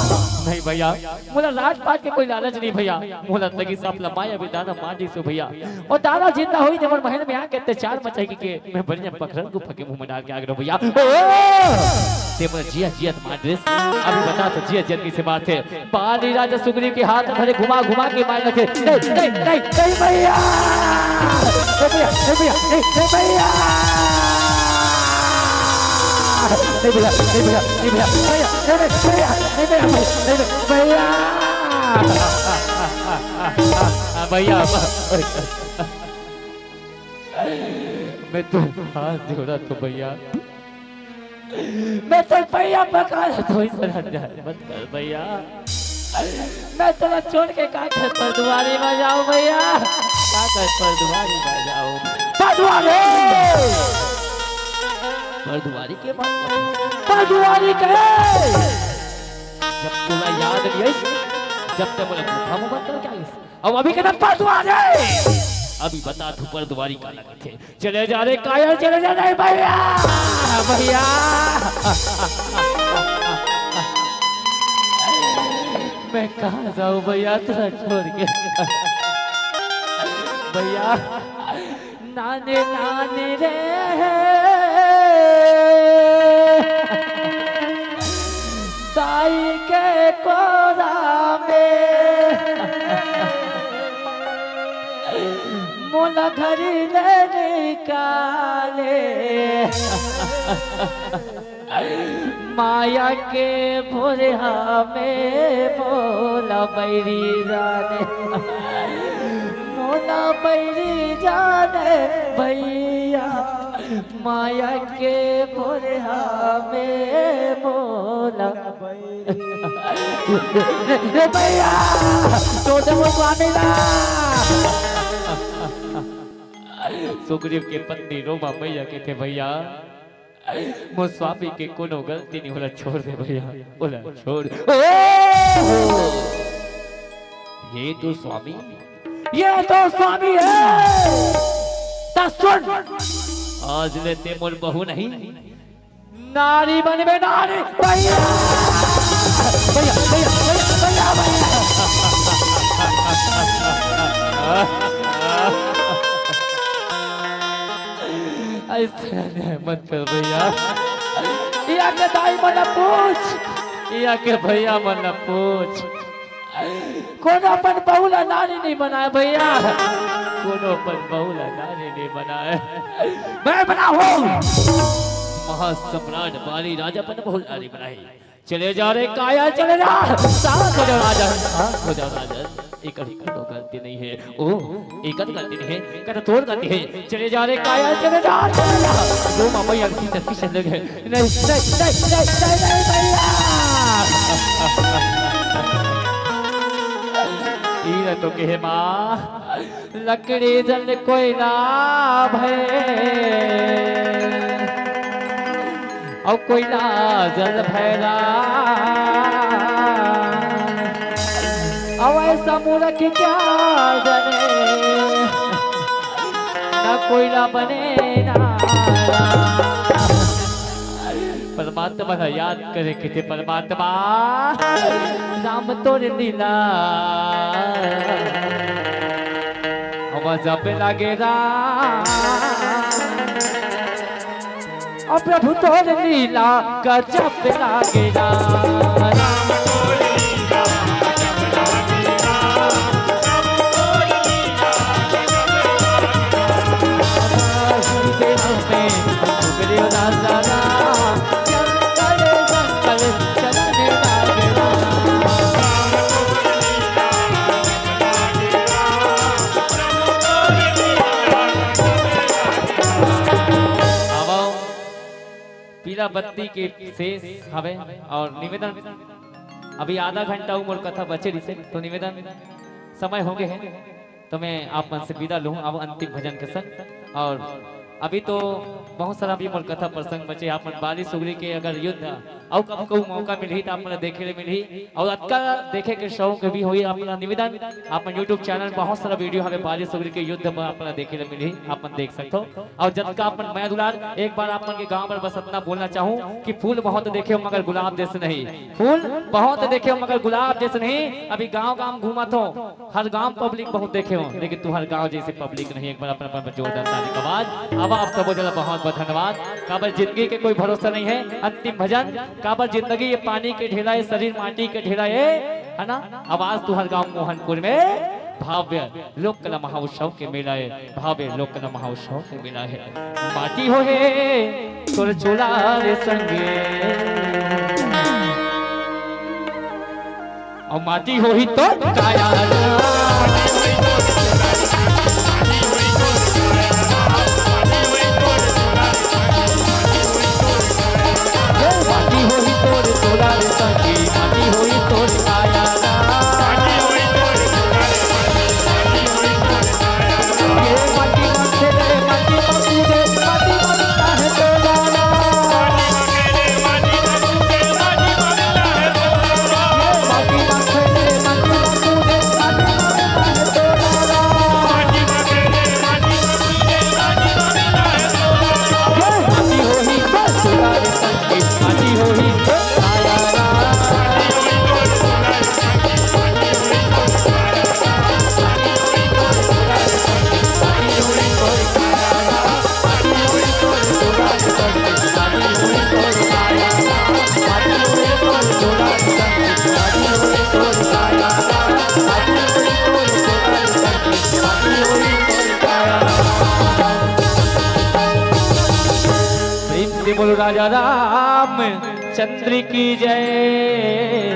नहीं भैया मोला राजपाट के कोई लालच नहीं भैया मोला लगी सब लमाया भी दाना मार दी सो भैया और दाना जिंदा हुई जब महल में आके अत्याचार मचाएगी के मैं बढ़िया पकड़न गुफा के मुंह में डाल के आ गया भैया ते बोला जिया जिया मार ड्रेस अभी बता तो जिया जिया की से बात है। पाली राजा सुग्रीव के हाथ में घुमा घुमा के मार रखे नहीं भैया भैया नहीं भैया नहीं भैया नहीं भैया भैया भैया मैं तो हाथ जोड़ा तो भैया मैं तो भैया पका तो मत कर भैया। मैं तेरा छोड़ के काकर पर दुआरी बजाऊं भैया, काकर पर दुआरी बजाऊं। पर दुआरी के बाद पर दुआरी के जब तुम्हें याद नहीं, जब तक बोला हम बंद कर क्या अब अभी के पर दुआरी, अभी बता तू पर दुआरी का लगा थे। चले जा रे कायर, चले जा रे भैया भैया। मैं कहाँ जाऊँ भैया तेरा छोड़ के भैया। नाने नाने रे ताई के कोरा में मोला घरी ले निकाले, माया के भोरिया में मोला बैरी जाने, मोला बैरी जाने भैया। माया के भोरिया में मोला भैया तो स्वामी सुग्रीव के पत्नी रोमा मैया के थे भैया मो स्वामी के कोनो गलती नहीं होला, छोड़ दे भैया, बोला छोड़। ये तो स्वामी, ये तो स्वामी है। सुन आज लेते मोर बहू नहीं, नारी बनबे नारी भैया भैया भैया भैया भैया। ऐसे मत कर भैया, या के दाई मन पूछ, या के भैया मन पूछ। कोनो अपन बहुला नारी नहीं बनाए भैया, कोनो अपन बहुला नारी नहीं बनाए। मैं बना हूँ महासम्राट बाली राजा अपन बहुला नारी बनाई। चले जा रे काया, चले जा साथ हो जाओ राजा, साथ हो जाओ राजा। एक गलती नहीं है, ओ एक गलती नहीं है, कर तोड़ गलती है। चले जा रे काया, चले जा दो मामा यार की तस्वीर लग है। नहीं नहीं नहीं नहीं भैया ईरा तो कहे माँ लकड़ी जल कोई ना भय, और कोई ना जल भैरा। अब ऐसा मूर्ख क्या जने, ना कोयला बने ना। परमात्मा याद करे किथे परमात्मा राम तोरे लीला। हम जब लागे राम और प्रभु तोरे लीला का जब लागे राम। बत्ती के शेष हवे और निवेदन अभी आधा घंटा उम्र कथा बचे रिसे, तो निवेदन समय हो गए हैं तो मैं आप मन से विदा लूँ अब अंतिम भजन के संग। और अभी तो बहुत सारा भी मोर कथा प्रसंग बचे। आप बाली सुगरी के अगर युद्ध और कब को मौका मिली तो आप देखे ले मिली, और अक्का देखे के शौक भी हुई। अपना निवेदन आप यूट्यूब चैनल बहुत सारा वीडियो हमें बाली सुगरी के युद्ध में अपना देखे ले मिली, आप देख सकते हो। और जब का अपन मैं दुलार एक बार आप के गाँव पर बस इतना बोलना चाहूँ कि फूल बहुत देखे हो मगर गुलाब जैसे नहीं, फूल बहुत देखे हो मगर गुलाब जैसे नहीं। अभी गाँव गाँव घूमा तो हर गाँव पब्लिक बहुत देखे हो, लेकिन तू हर गाँव जैसे पब्लिक नहीं। एक बार अपना जोरदार ताली का आवाज। अब आप सबको ज़्यादा बहुत बहुत धन्यवाद। काबर जिंदगी के कोई भरोसा नहीं है। अंतिम भजन काबर जिंदगी ये पानी के ढेला है, शरीर माटी के ढेला है ना। आवाज तू हर गाँव मोहनपुर में भव्य लोक कला महोत्सव के मेला है, भव्य लोक कला महोत्सव के मेला है। माटी हो है तोर चोला रे संगे, और माटी हो ही तो काया बोलो राजा राम चंद्र की जय,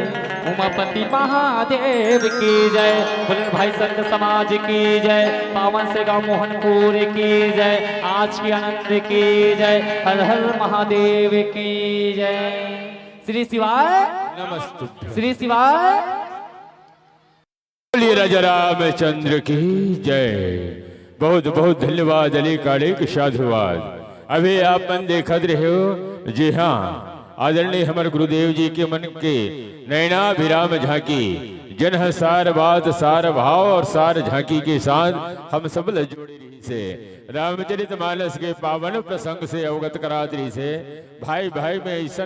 उमापति महादेव की जय, बोले भाई संत समाज की जय, पावन से गांव मोहनपुर की जय, आज की आनंद की जय, हर हर महादेव की जय। श्री शिवाय नमस्ते। श्री शिवाय। बोलिए राजा रामचंद्र की जय। बहुत बहुत धन्यवाद अली काड़े के साधुवाद। अभी आप मन देखत रहे हो, जी हाँ, आदरणीय हमारे गुरुदेव जी के मन के नैनाभिराम झांकी, जन सार बात सार भाव और सार झांकी के साथ हम सब जोड़े रही से रामचरित मानस के पावन प्रसंग से अवगत करात रही से, भाई भाई में ऐसा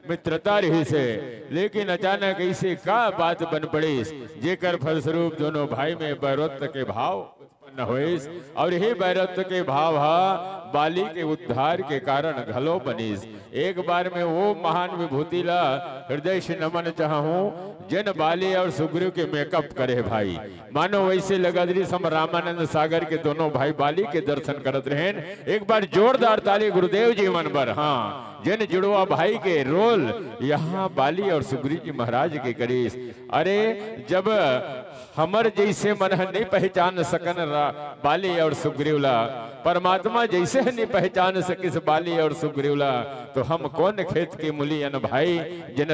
मित्रता रही से, लेकिन अचानक ऐसे का बात बन पड़ी जेकर फलस्वरूप दोनों भाई में बैरत्व के भाव उत्पन्न हुए, और यही बैरत्व के भाव बाली के उद्धार के कारण घलो बनीस। एक बार में वो महान विभूति ला हृदय से नमन चाहूं जन बाली और सुग्रीव के मेकअप करे भाई, मानो वैसे लगा हम रामानंद सागर के दोनों भाई बाली के दर्शन करत रहे। एक बार जोरदार ताली गुरुदेव जी मन पर। हाँ, जन जुड़वा भाई के रोल यहाँ बाली और सुग्रीव जी महाराज के करीस। अरे जब हमर जैसे मन नहीं पहचान सकन बाली और सुग्रीवला, परमात्मा जैसे नहीं पहचान सकिस बाली और सुग्रीवला, तो हम कौन खेत के मूलियन भाई जन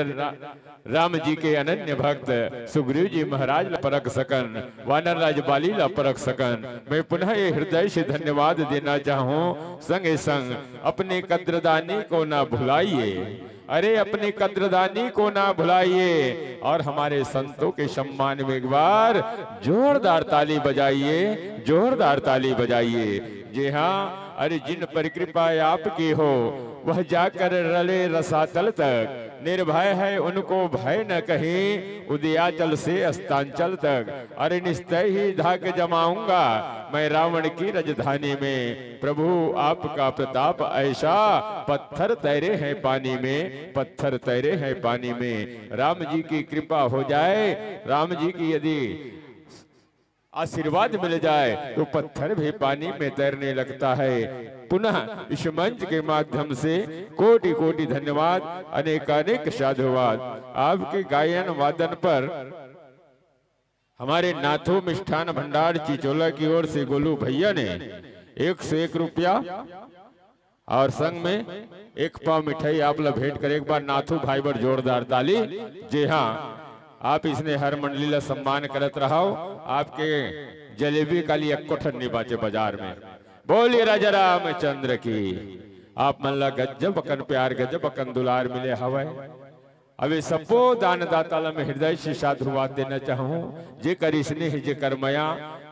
राम जी के अनन्य भक्त सुग्रीव जी महाराज ला परख सकन, वानर राज बाली ला परख सकन। मैं पुनः ये हृदय से धन्यवाद देना चाहूं। संगे संग अपने कद्रदानी को ना भुलाइए, अरे अपनी कद्रदानी को ना भुलाइए, और हमारे संतों के सम्मान में एक बार जोरदार ताली बजाइए, जोरदार ताली बजाइए। जी हाँ, अरे जिन पर कृपा आपकी हो वह जाकर रले रसातल तक, निर्भय है उनको भय न कहीं उदयाचल से अस्तांचल तक। अरे निश्चय ही धाक जमाऊंगा मैं रावण की राजधानी में, प्रभु आपका प्रताप ऐसा, पत्थर तैरे हैं पानी में, पत्थर तैरे हैं पानी में। राम जी की कृपा हो जाए, राम जी की यदि आशीर्वाद मिल जाए तो पत्थर भी पानी में तैरने लगता है। पुनः इस मंच के माध्यम से कोटि कोटि धन्यवाद, अनेक अनेक साधुवाद। आपके गायन वादन पर हमारे नाथो मिष्ठान भंडार चिचोला की ओर से गोलू भैया ने 101 रुपया और संग में 1 पाव मिठाई आप लोग भेंट कर। एक बार नाथू भाई पर जोरदार ताली। जी हाँ, आप इसने हर मंडली ला सम्मान करत रहो, आपके जलेबी का लिए कोठन नहीं बाचे बाजार में। बोलिए राजा रामचंद्र की। आप मन ला गजब अकन प्यार, गजब अकन दुलार मिले हवाए। अभी सबो दानदाता ला मैं हृदय से साधुवाद देना चाहूं, जे कर स्नेह जे कर मया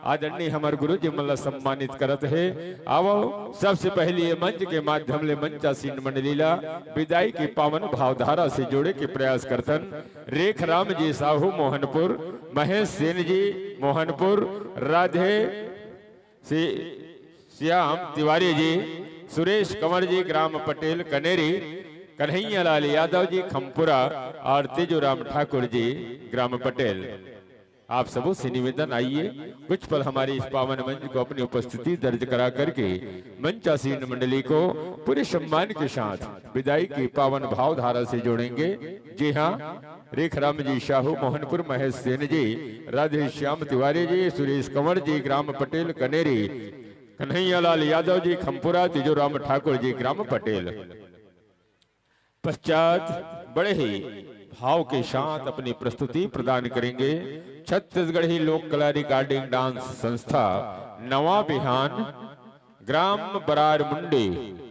आदरणीय हमारे गुरु जी मन ला सम्मानित करत है। आओ सबसे पहले ये मंच के माध्यम ले मंचासीन मंडली ला विदाई की पावन भावधारा से जोड़े के प्रयास करतन। रेख राम जी साहू मोहनपुर, महेश सेन जी मोहनपुर, राधे श्याम तिवारी जी, सुरेश कंवर जी ग्राम पटेल कनेरी, कन्हैया लाल यादव जी खमपुरा और तेजूराम ठाकुर जी ग्राम पटेल। आप सबों से निवेदन, आइए कुछ पल हमारी इस पावन मंच को अपनी उपस्थिति दर्ज करा करके मंचासीन मंडली को पूरे सम्मान के साथ विदाई की पावन भाव धारा से जोड़ेंगे। जी हाँ, रेखराम जी साहू मोहनपुर, महेश सेन जी, राधे श्याम तिवारी जी, सुरेश कंवर जी ग्राम पटेल कनेरी, कन्हैया लाल यादव जी खमपुरा, तेजूराम ठाकुर जी ग्राम पटेल। पश्चात बड़े ही भाव के साथ अपनी प्रस्तुति प्रदान करेंगे छत्तीसगढ़ी लोक कला रिकॉर्डिंग डांस संस्था नवा बिहान ग्राम बरार मुंडी।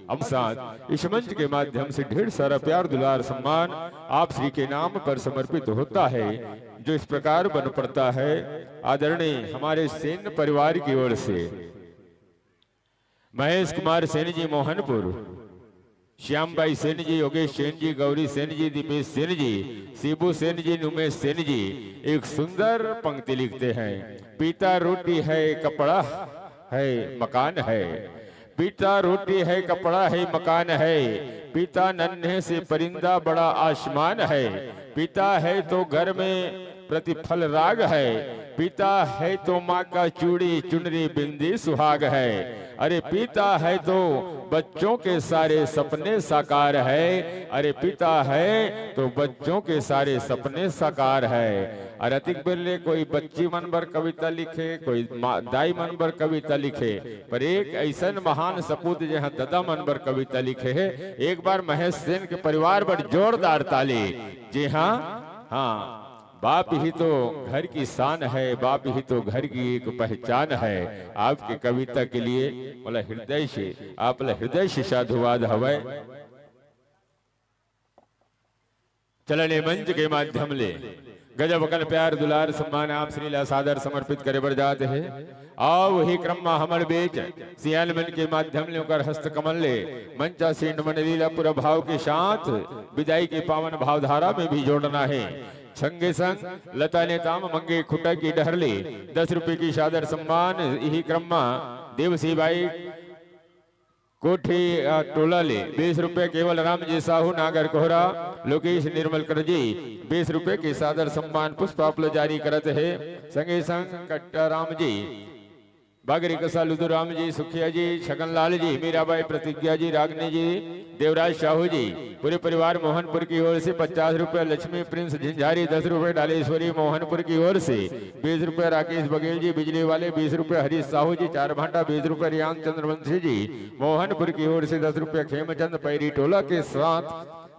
अब साथ इस मंच के माध्यम से ढेर सारा प्यार दुलार सम्मान आप श्री के नाम पर समर्पित होता है, जो इस प्रकार बन पड़ता है। आदरणीय हमारे सेन परिवार की ओर से महेश कुमार सेन जी मोहनपुर, श्याम भाई सेन जी, योगेश सेन जी, गौरी सेन जी, दीपेश सेन जी, शिबू सेन जी, उमेश सेन जी एक सुंदर पंक्ति लिखते हैं। पीता रोटी है कपड़ा है मकान है, पीता रोटी है कपड़ा है मकान है, पीता नन्हे से परिंदा बड़ा आसमान है, पीता है तो घर में प्रतिफल राग है, पिता है तो माँ का चूड़ी चुनरी बिंदी सुहाग है। अरे पिता है तो बच्चों के सारे सपने साकार है, अरे पिता है तो बच्चों के सारे सपने साकार है। और अतिक बिरले कोई बच्ची मन पर कविता लिखे, कोई दाई मन पर कविता लिखे, पर एक ऐसा महान सपूत जहाँ ददा मन पर कविता लिखे है। एक बार महेश सेन के परिवार पर जोरदार ताली। जी हाँ, हाँ, बाप ही तो घर की शान है, बाप ही तो घर की एक पहचान है। आपकी कविता के लिए बोला हृदय से, आप हृदय से साधुवाद हवै। चलने मंच के माध्यम ले गजब अकल प्यार दुलार सम्मान आप श्री ला सादर समर्पित करे बर जाते हैं। आओ वही क्रम हमर बेच सियाल मन के माध्यम ले कर हस्त कमल ले मंचा सींड मन लीला पूरा भाव के साथ विदाई के पावन भावधारा में भी जोड़ना है। संगे संग लता नेताम मंगे खुटा की डहरली 10 रुपए की सादर सम्मान यही क्रम देवसी बाई कोठी टोला ले 20 रुपए केवल राम जी साहू नागर कोहरा लोकेश निर्मल कर जी 20 रुपए के सादर सम्मान पुष्पापल जारी करत है। संगे संग कट्टा राम जी बागरी कसा लुधु राम जी सुखिया जी छगन लाल जी मीराबाई प्रतिज्ञा जी रागनी जी देवराज साहू जी पूरे परिवार मोहनपुर की ओर से 50 रुपए लक्ष्मी प्रिंस झंझारी 10 रुपए डालेश्वरी मोहनपुर की ओर से 20 रुपए राकेश बघेल जी बिजली वाले 20 रुपए हरीश साहू जी चार भाटा 20 रुपए रियांक चंद्रवंशी जी मोहनपुर की ओर से 10 रुपए खेमचंद पैरी टोला के साथ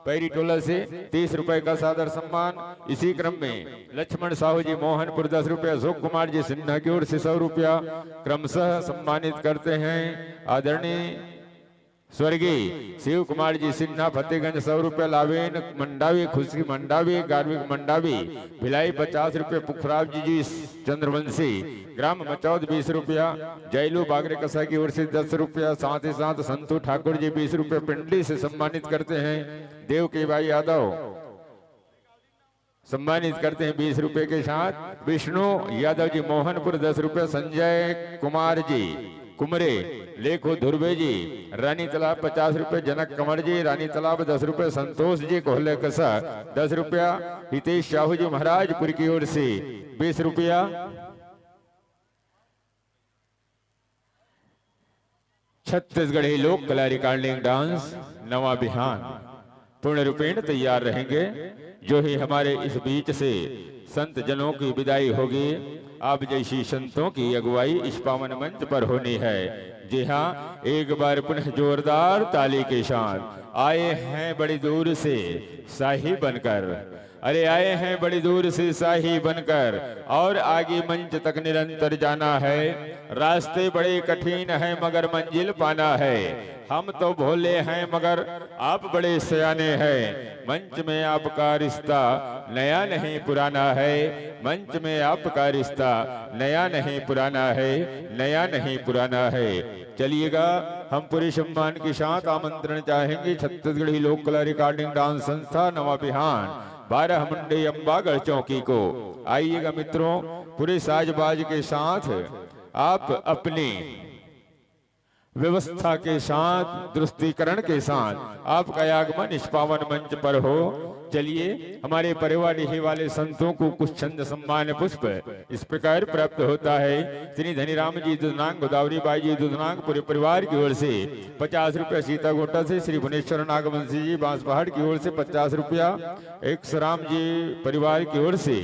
पैरी टोला से 30 रुपए का सादर सम्मान। इसी क्रम में लक्ष्मण साहू जी मोहनपुर 10 रुपए अशोक कुमार जी सिन्हा की ओर से 100 रुपया क्रमशः सम्मानित करते हैं। आदरणीय स्वर्गीय शिव कुमार जी सिन्हा फतेहगंज 100 रुपए लावेन मंडावी खुशी मंडावी गार्विक मंडावी भिलाई 50 रुपए पुखराज जी चंद्रवंशी ग्राम मचौद 20 रुपया जयलू बागरे कसा की ओर से 10 रुपया। साथ ही साथ संतू ठाकुर जी 20 रुपए पिंडली से सम्मानित करते हैं। देव के भाई यादव सम्मानित करते हैं 20 रुपए के साथ। विष्णु यादव जी मोहनपुर 10 रुपए। संजय कुमार जी कुमरे लेखो धुर्वे जी रानी तालाब 50 रुपए। जनक कंवर जी रानी तालाब 10 रुपए। संतोष जी कोहले कसा 10 रुपया। हितेश साहू जी महाराजपुर की ओर से 20 रुपया। छत्तीसगढ़ी लोक कला रिकॉर्डिंग डांस नवा बिहान पूर्ण रूपेण तैयार रहेंगे। जो ही हमारे इस बीच से संत जनों की विदाई होगी, आप जैसी संतों की अगुवाई इस पावन मंच पर होनी है। जी हाँ, एक बार पुनः जोरदार ताली के साथ आए हैं बड़ी दूर से शाही बनकर, अरे आए हैं बड़ी दूर से शाही बनकर और आगे मंच तक निरंतर जाना है। रास्ते बड़े कठिन हैं मगर मंजिल पाना है। हम तो भोले हैं मगर आप बड़े सयाने हैं। मंच में आपका रिश्ता नया नहीं पुराना है। मंच में आपका रिश्ता नया नहीं पुराना है, नया नहीं पुराना है। चलिएगा, हम पूरे सम्मान के साथ आमंत्रण चाहेंगे छत्तीसगढ़ी लोक कला रिकॉर्डिंग डांस संस्था नवा बिहान 12 मुंडे अम्बागढ़ चौकी को। आइएगा मित्रों, पूरे साजबाज के साथ आप अपनी व्यवस्था के साथ दुरुस्तीकरण के साथ आपका आगमन इस पावन मंच पर हो। चलिए, हमारे परिवार ही वाले संतों को कुछ छंद सम्मान पुष्प इस प्रकार प्राप्त होता है। श्री धनीराम जी दुधनांग गोदावरी बाई जी दुधनांग पूरे परिवार की ओर से 50 रुपया। सीता गोटा से श्री भुवनेश्वर नागवंशी जी बांस पहाड़ की ओर से 50 रुपया। एक सराम जी परिवार की ओर से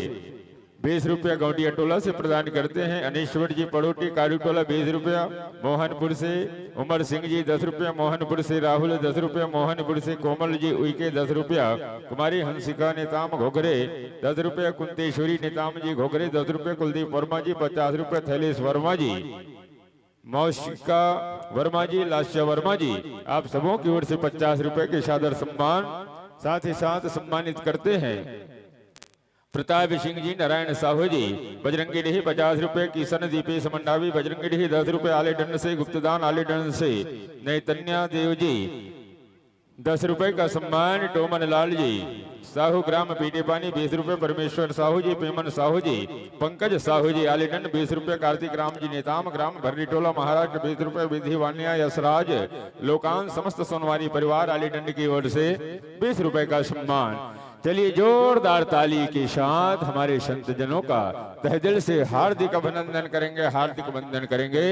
20 रुपया गौटिया टोला से प्रदान करते हैं। अनेश्वर जी पड़ोटी कारू टोला 20 रुपया। मोहनपुर से उमर सिंह जी 10 रुपया। मोहनपुर से राहुल 10 रुपया। मोहनपुर से कोमल जी उइके 10 रुपया। कुमारी हंसिका नेताम घोघरे 10 रुपया। कुंतेश्वरी नेताम जी घोघरे 10 रुपया। कुलदीप वर्मा जी 50 रुपया। थैलेश वर्मा जी, मौशिका वर्मा जी, लास्या वर्मा जी, आप सबों की ओर से 50 रुपए के सादर सम्मान साथ ही साथ सम्मानित करते हैं। प्रताप सिंह जी, नारायण साहू जी बजरंगी डीही 50 रुपए। किशन दीपेश मंडावी बजरंगी डीही 10 रुपए। आलेडन से गुप्तदान आलेडन से नैतन्या देव जी 10 रुपए का सम्मान। टोमन लाल जी साहू ग्राम पीटे पानी 20 रुपए। परमेश्वर साहू जी, पेमन साहू जी, पंकज साहू जी आलेडन 20 रुपए। कार्तिक राम जी नेताम ग्राम भरनीटोला महाराष्ट्र 20 रुपए। विधि वान्या यशराज लोकान समस्त सोनवारी परिवार आलेडन की ओर से 20 रुपए का सम्मान। चलिए जोरदार ताली के साथ हमारे संत जनों का तहे दिल से हार्दिक अभिनंदन करेंगे, हार्दिक वंदन करेंगे।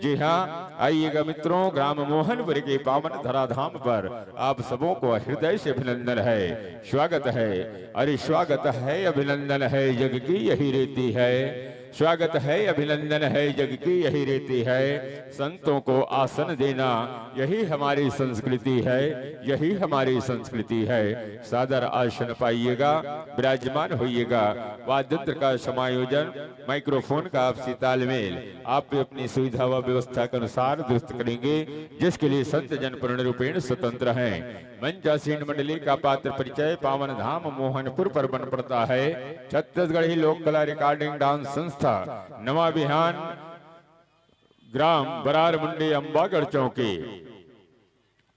जी हाँ, आइएगा मित्रों, ग्राम मोहनपुर के पावन धराधाम पर आप सबों को हृदय से अभिनंदन है, स्वागत है। अरे स्वागत है, अभिनंदन है, जग की यही रीति है। स्वागत है, अभिनंदन है, जग की यही रीति है। संतों को आसन देना यही हमारी संस्कृति है, यही हमारी संस्कृति है। सादर आसन पाइएगा, विराजमान होइएगा। वाद्यंत्र का समायोजन, माइक्रोफोन का आपसी तालमेल आप अपनी सुविधा व व्यवस्था के अनुसार दुरुस्त करेंगे, जिसके लिए संत जन पूर्ण रूपेण स्वतंत्र हैं। मंचासीन मंडली का पात्र परिचय पावन धाम मोहनपुर पर बन पड़ता है। छत्तीसगढ़ी लोक कला रिकॉर्डिंग डांस संस्था नवा विहान, ग्राम बरार मंडी, अंबागढ़ चौकी।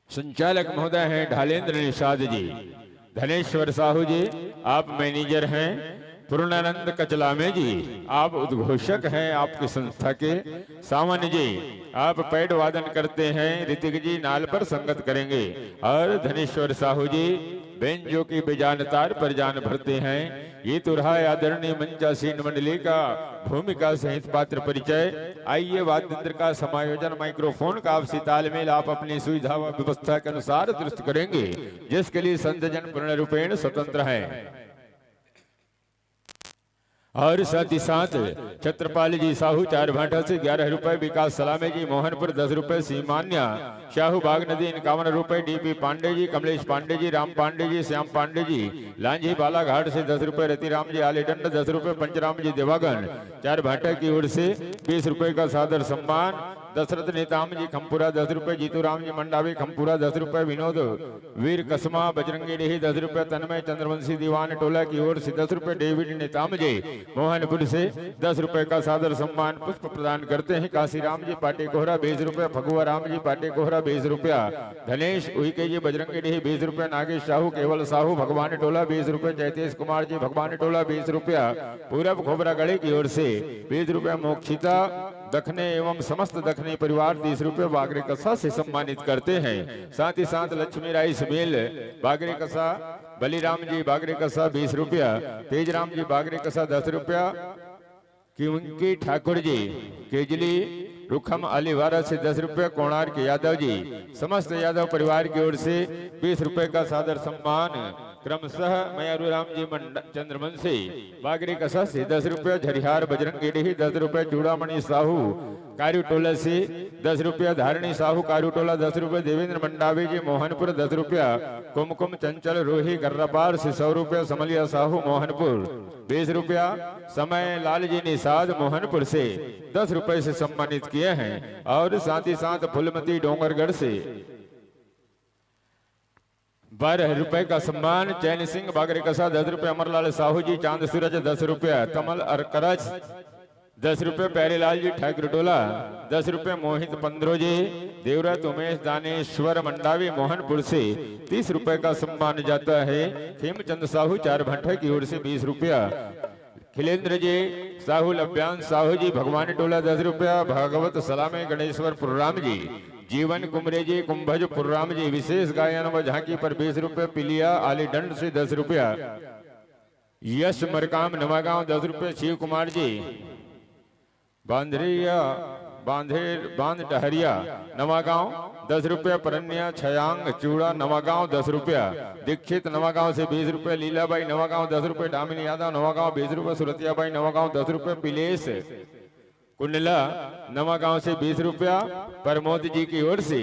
संचालक महोदय हैं ढालेंद्र निषाद जी, धनेश्वर साहू जी आप मैनेजर हैं, पूर्णानंद कचलामे जी आप उद्घोषक हैं आपकी संस्था के, सावन जी आप पैड वादन करते हैं, ऋतिक जी नाल पर संगत करेंगे, और धनेश्वर साहू जी बेंजो की बेजानतार पर जान भरते हैं। ये तो रहा आदरणीय मंचासीन मंडली का भूमिका सहित पात्र परिचय। आइए वाद्यंत्र का समायोजन, माइक्रोफोन का आपसी तालमेल आप अपनी सुविधा व व्यवस्था के अनुसार दुरुस्त करेंगे, जिसके लिए संत जन पूर्ण रूपेण स्वतंत्र हैं। और साथ ही साथ छत्रपाल जी साहू चार भाटा से 11 रुपए, विकास सलामे जी मोहनपुर 10 रुपए, सीमान्या शाहू बाग नदी 51 रुपए, डीपी पांडे जी, कमलेश पांडे जी, राम पांडे जी, श्याम पांडे जी लांजी बालाघाट से 10 रुपए, रतिराम जी आलेडंड 10 रुपए, पंचराम जी देवागन चार भाटा की ओर से 20 रुपए का सादर सम्मान। दशरथ नेताम जी खमपुरा 10 रुपए, जीतू राम जी मंडावी खमपुरा 10 रुपए, विनोद वीर कसमा बजरंगी डेही 10 रुपए, तन्मय चंद्रवंशी दीवान टोला की ओर से 10 रुपए, डेविड नेताम जी मोहनपुर से 10 रुपए का सादर सम्मान पुष्प प्रदान करते हैं। काशीराम जी पाटे कोहरा 20 रुपए, फगुआ राम जी पाटे कोहरा 20 रुपया, धनेश उइके जी बजरंगी डेही 20 रुपए, नागेश साहू केवल साहू भगवान टोला 20 रुपए, जयतेश कुमार जी भगवान टोला 20 रुपया, पूरब खोबरा गढ़ी की ओर से 20 रुपए, मोक्षिता दखने एवं समस्त दखने परिवार 30 रुपए बागरे कसा से सम्मानित करते हैं। साथ ही साथ लक्ष्मी राइस मिल बागरे कसा, बलिराम जी बागरे कसा 20 रुपया, तेजराम जी बागरे कसा 10 रुपया, क्योंकि ठाकुर जी केजली रुखम अलीवारा से 10 रुपए, कोणार्क यादव जी समस्त यादव परिवार की ओर से 20 रुपए का सादर सम्मान। क्रमशः मयारू राम जी चंद्रवंशी बागरी कसा से 10 रुपये, झरिहार बजरंगी डेही 10 रुपये, चूड़ामणि साहू कारूटोला से 10 रुपया, धारणी साहू कारूटोला 10 रुपये, देवेंद्र मंडावी जी मोहनपुर 10 रुपया, कुमकुम चंचल रोही गर्रापार से 100 रुपया, समलिया साहू मोहनपुर 20 रुपया, समय लाल जी निषाद मोहनपुर से 10 रुपए से सम्मानित किए हैं। और साथ ही साथ फुलमती डोंगरगढ़ से 12 रुपए का सम्मान। चैन सिंह बागरे कसा 10 रुपए, अमरलाल साहू जी चांद सूरज 10 रुपया, कमल अरकरज 10 रुपए, प्यारेलाल जी ठाकुर टोला 10 रुपए, मोहित पंद्रो जी, देवरत उमेश दानेश्वर मंडावी मोहनपुर से 30 रुपए का सम्मान जाता है। खेमचंद साहू चार भट्टा की ओर से 20 रुपया, खिलेंद्र जी साहू लभ्यान साहू जी भगवान टोला 10 रुपया, भागवत सलामे गणेश्वर पुर्राम जी, जीवन कुमरे जी कुंभज पुर्राम जी विशेष गायन व झांकी पर 20 रुपये, पिलिया आलीडंड से 10 रुपया, यश मरकाम नवागांव 10 रुपये, शिव कुमार जी बांधरिया बांध टहरिया नवागांव 10 रुपया, परन्या छयांग चूड़ा नवागांव 10 रुपया, दीक्षित नवागांव से 20 रुपये, लीलाबाई नवागांव 10 रुपये, डामिनी यादव नवागांव 20 रुपये, सुरतियाबाई नवागांव 10 रुपये, पिलेश कुंडला नवागांव से 20 रुपया, प्रमोद जी की ओर से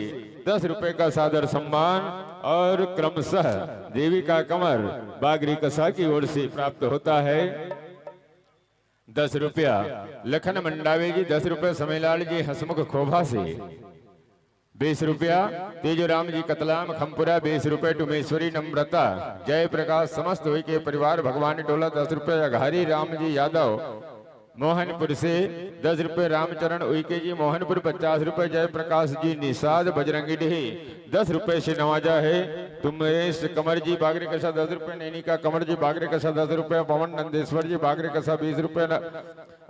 10 रुपए का सादर सम्मान। और क्रमशः देवी का कमर बागरी कसा की ओर से प्राप्त होता है 10 रुपया, लखन मंडावे जी 10 रुपये, समयलाल जी हसमुख खोभा से 20 रुपया, तेजोराम जी कतलाम खमपुरा 20 रुपये, टुमेश्वरी नम्रता जय प्रकाश समस्त हुई के परिवार भगवान टोला 10 रुपये, अघारी राम जी यादव मोहनपुर से 10 रुपए रामचरण उइके जी मोहनपुर 50 रुपए जयप्रकाश जी निषाद बजरंगी ढी 10 रुपए से नवाजा है तुमरेश कमर जी बागरे कसा 10 रुपए नैनिका कमर जी बागरे कसा 10 रुपए पवन नंदेश्वर जी बागरे कसा 20 रुपए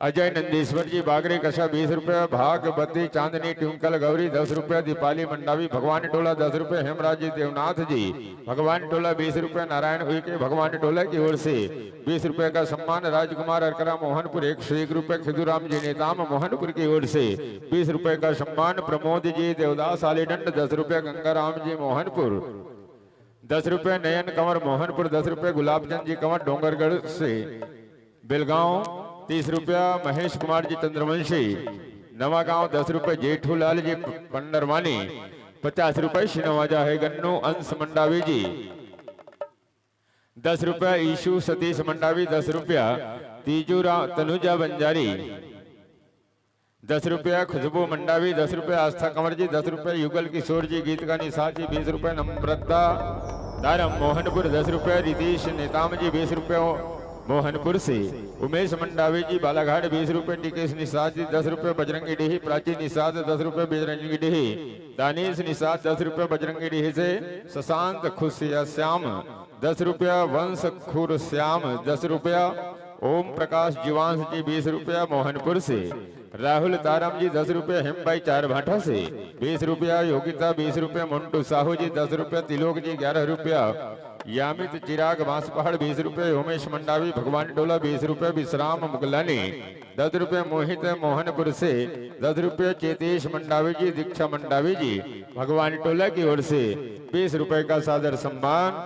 अजय नंदेश्वर जी बागरे कसा 20 रुपए भागवती चांदनी ट्विंकल गौरी 10 रुपए दीपाली मंडावी भगवान टोला 10 रुपए हेमराज जी देवनाथ जी भगवान टोला 20 रुपए नारायण उइके भगवान टोला की ओर से 20 रुपए का सम्मान राजकुमार अरकरा मोहनपुर 101 रुपए खिदुराम जी नेताम मोहनपुर की ओर से 20 रुपए का सम्मान प्रमोद जी देवदास आलीडंड 10 रुपए गंगाराम जी मोहनपुर 10 रुपए नयन कंवर मोहनपुर 10 रुपए गुलाबचंद जी कंवर डोंगरगढ़ से बेलगांव 30 रुपया महेश कुमार जी चंद्रवंशी नवागांव 10 रुपए जेठूलाल जी पंडरवानी 50 रुपए शिनवाजा है गन्नू अंश मंडावी जी 10 रुपया ईशु सतीश मंडावी 10 रुपया तीजूरा तनुजा बंजारी 10 रुपया खुशबू मंडावी 10 रुपया आस्था कंवर जी 10 रुपये युगल किशोर जी गीत का निशा जी 20 रुपये नम्रता दारम मोहनपुर 10 रुपये रितेश नेताम जी 20 रुपये मोहनपुर से उमेश मंडावी जी बालाघाट 20 रुपये टिकेश निषाद जी 10 रुपये बजरंगी डीही प्राची निषाद 10 रुपये बजरंगी डीही दानिश निषाद 10 रुपये बजरंगी डीही से शशांक खुशिया श्याम 10 रुपया वंश खुर श्याम 10 रुपया ओम प्रकाश जीवांश जी 20 रुपया मोहनपुर से राहुल ताराम जी 10 रुपये हेमबाई चार भाटा से 20 रुपया योगिता 20 रुपये मुंटू साहू जी 10 रुपये तिलोक जी 11 रुपया यामित चिराग बांसपहाड़ 20 रुपये उमेश मंडावी भगवान टोला 20 रुपये विश्राम मुगलानी 10 रुपये मोहित मोहनपुर से 10 रुपये चेतेश मंडावी जी दीक्षा मंडावी जी भगवान टोला की ओर से 20 रुपये का सादर सम्मान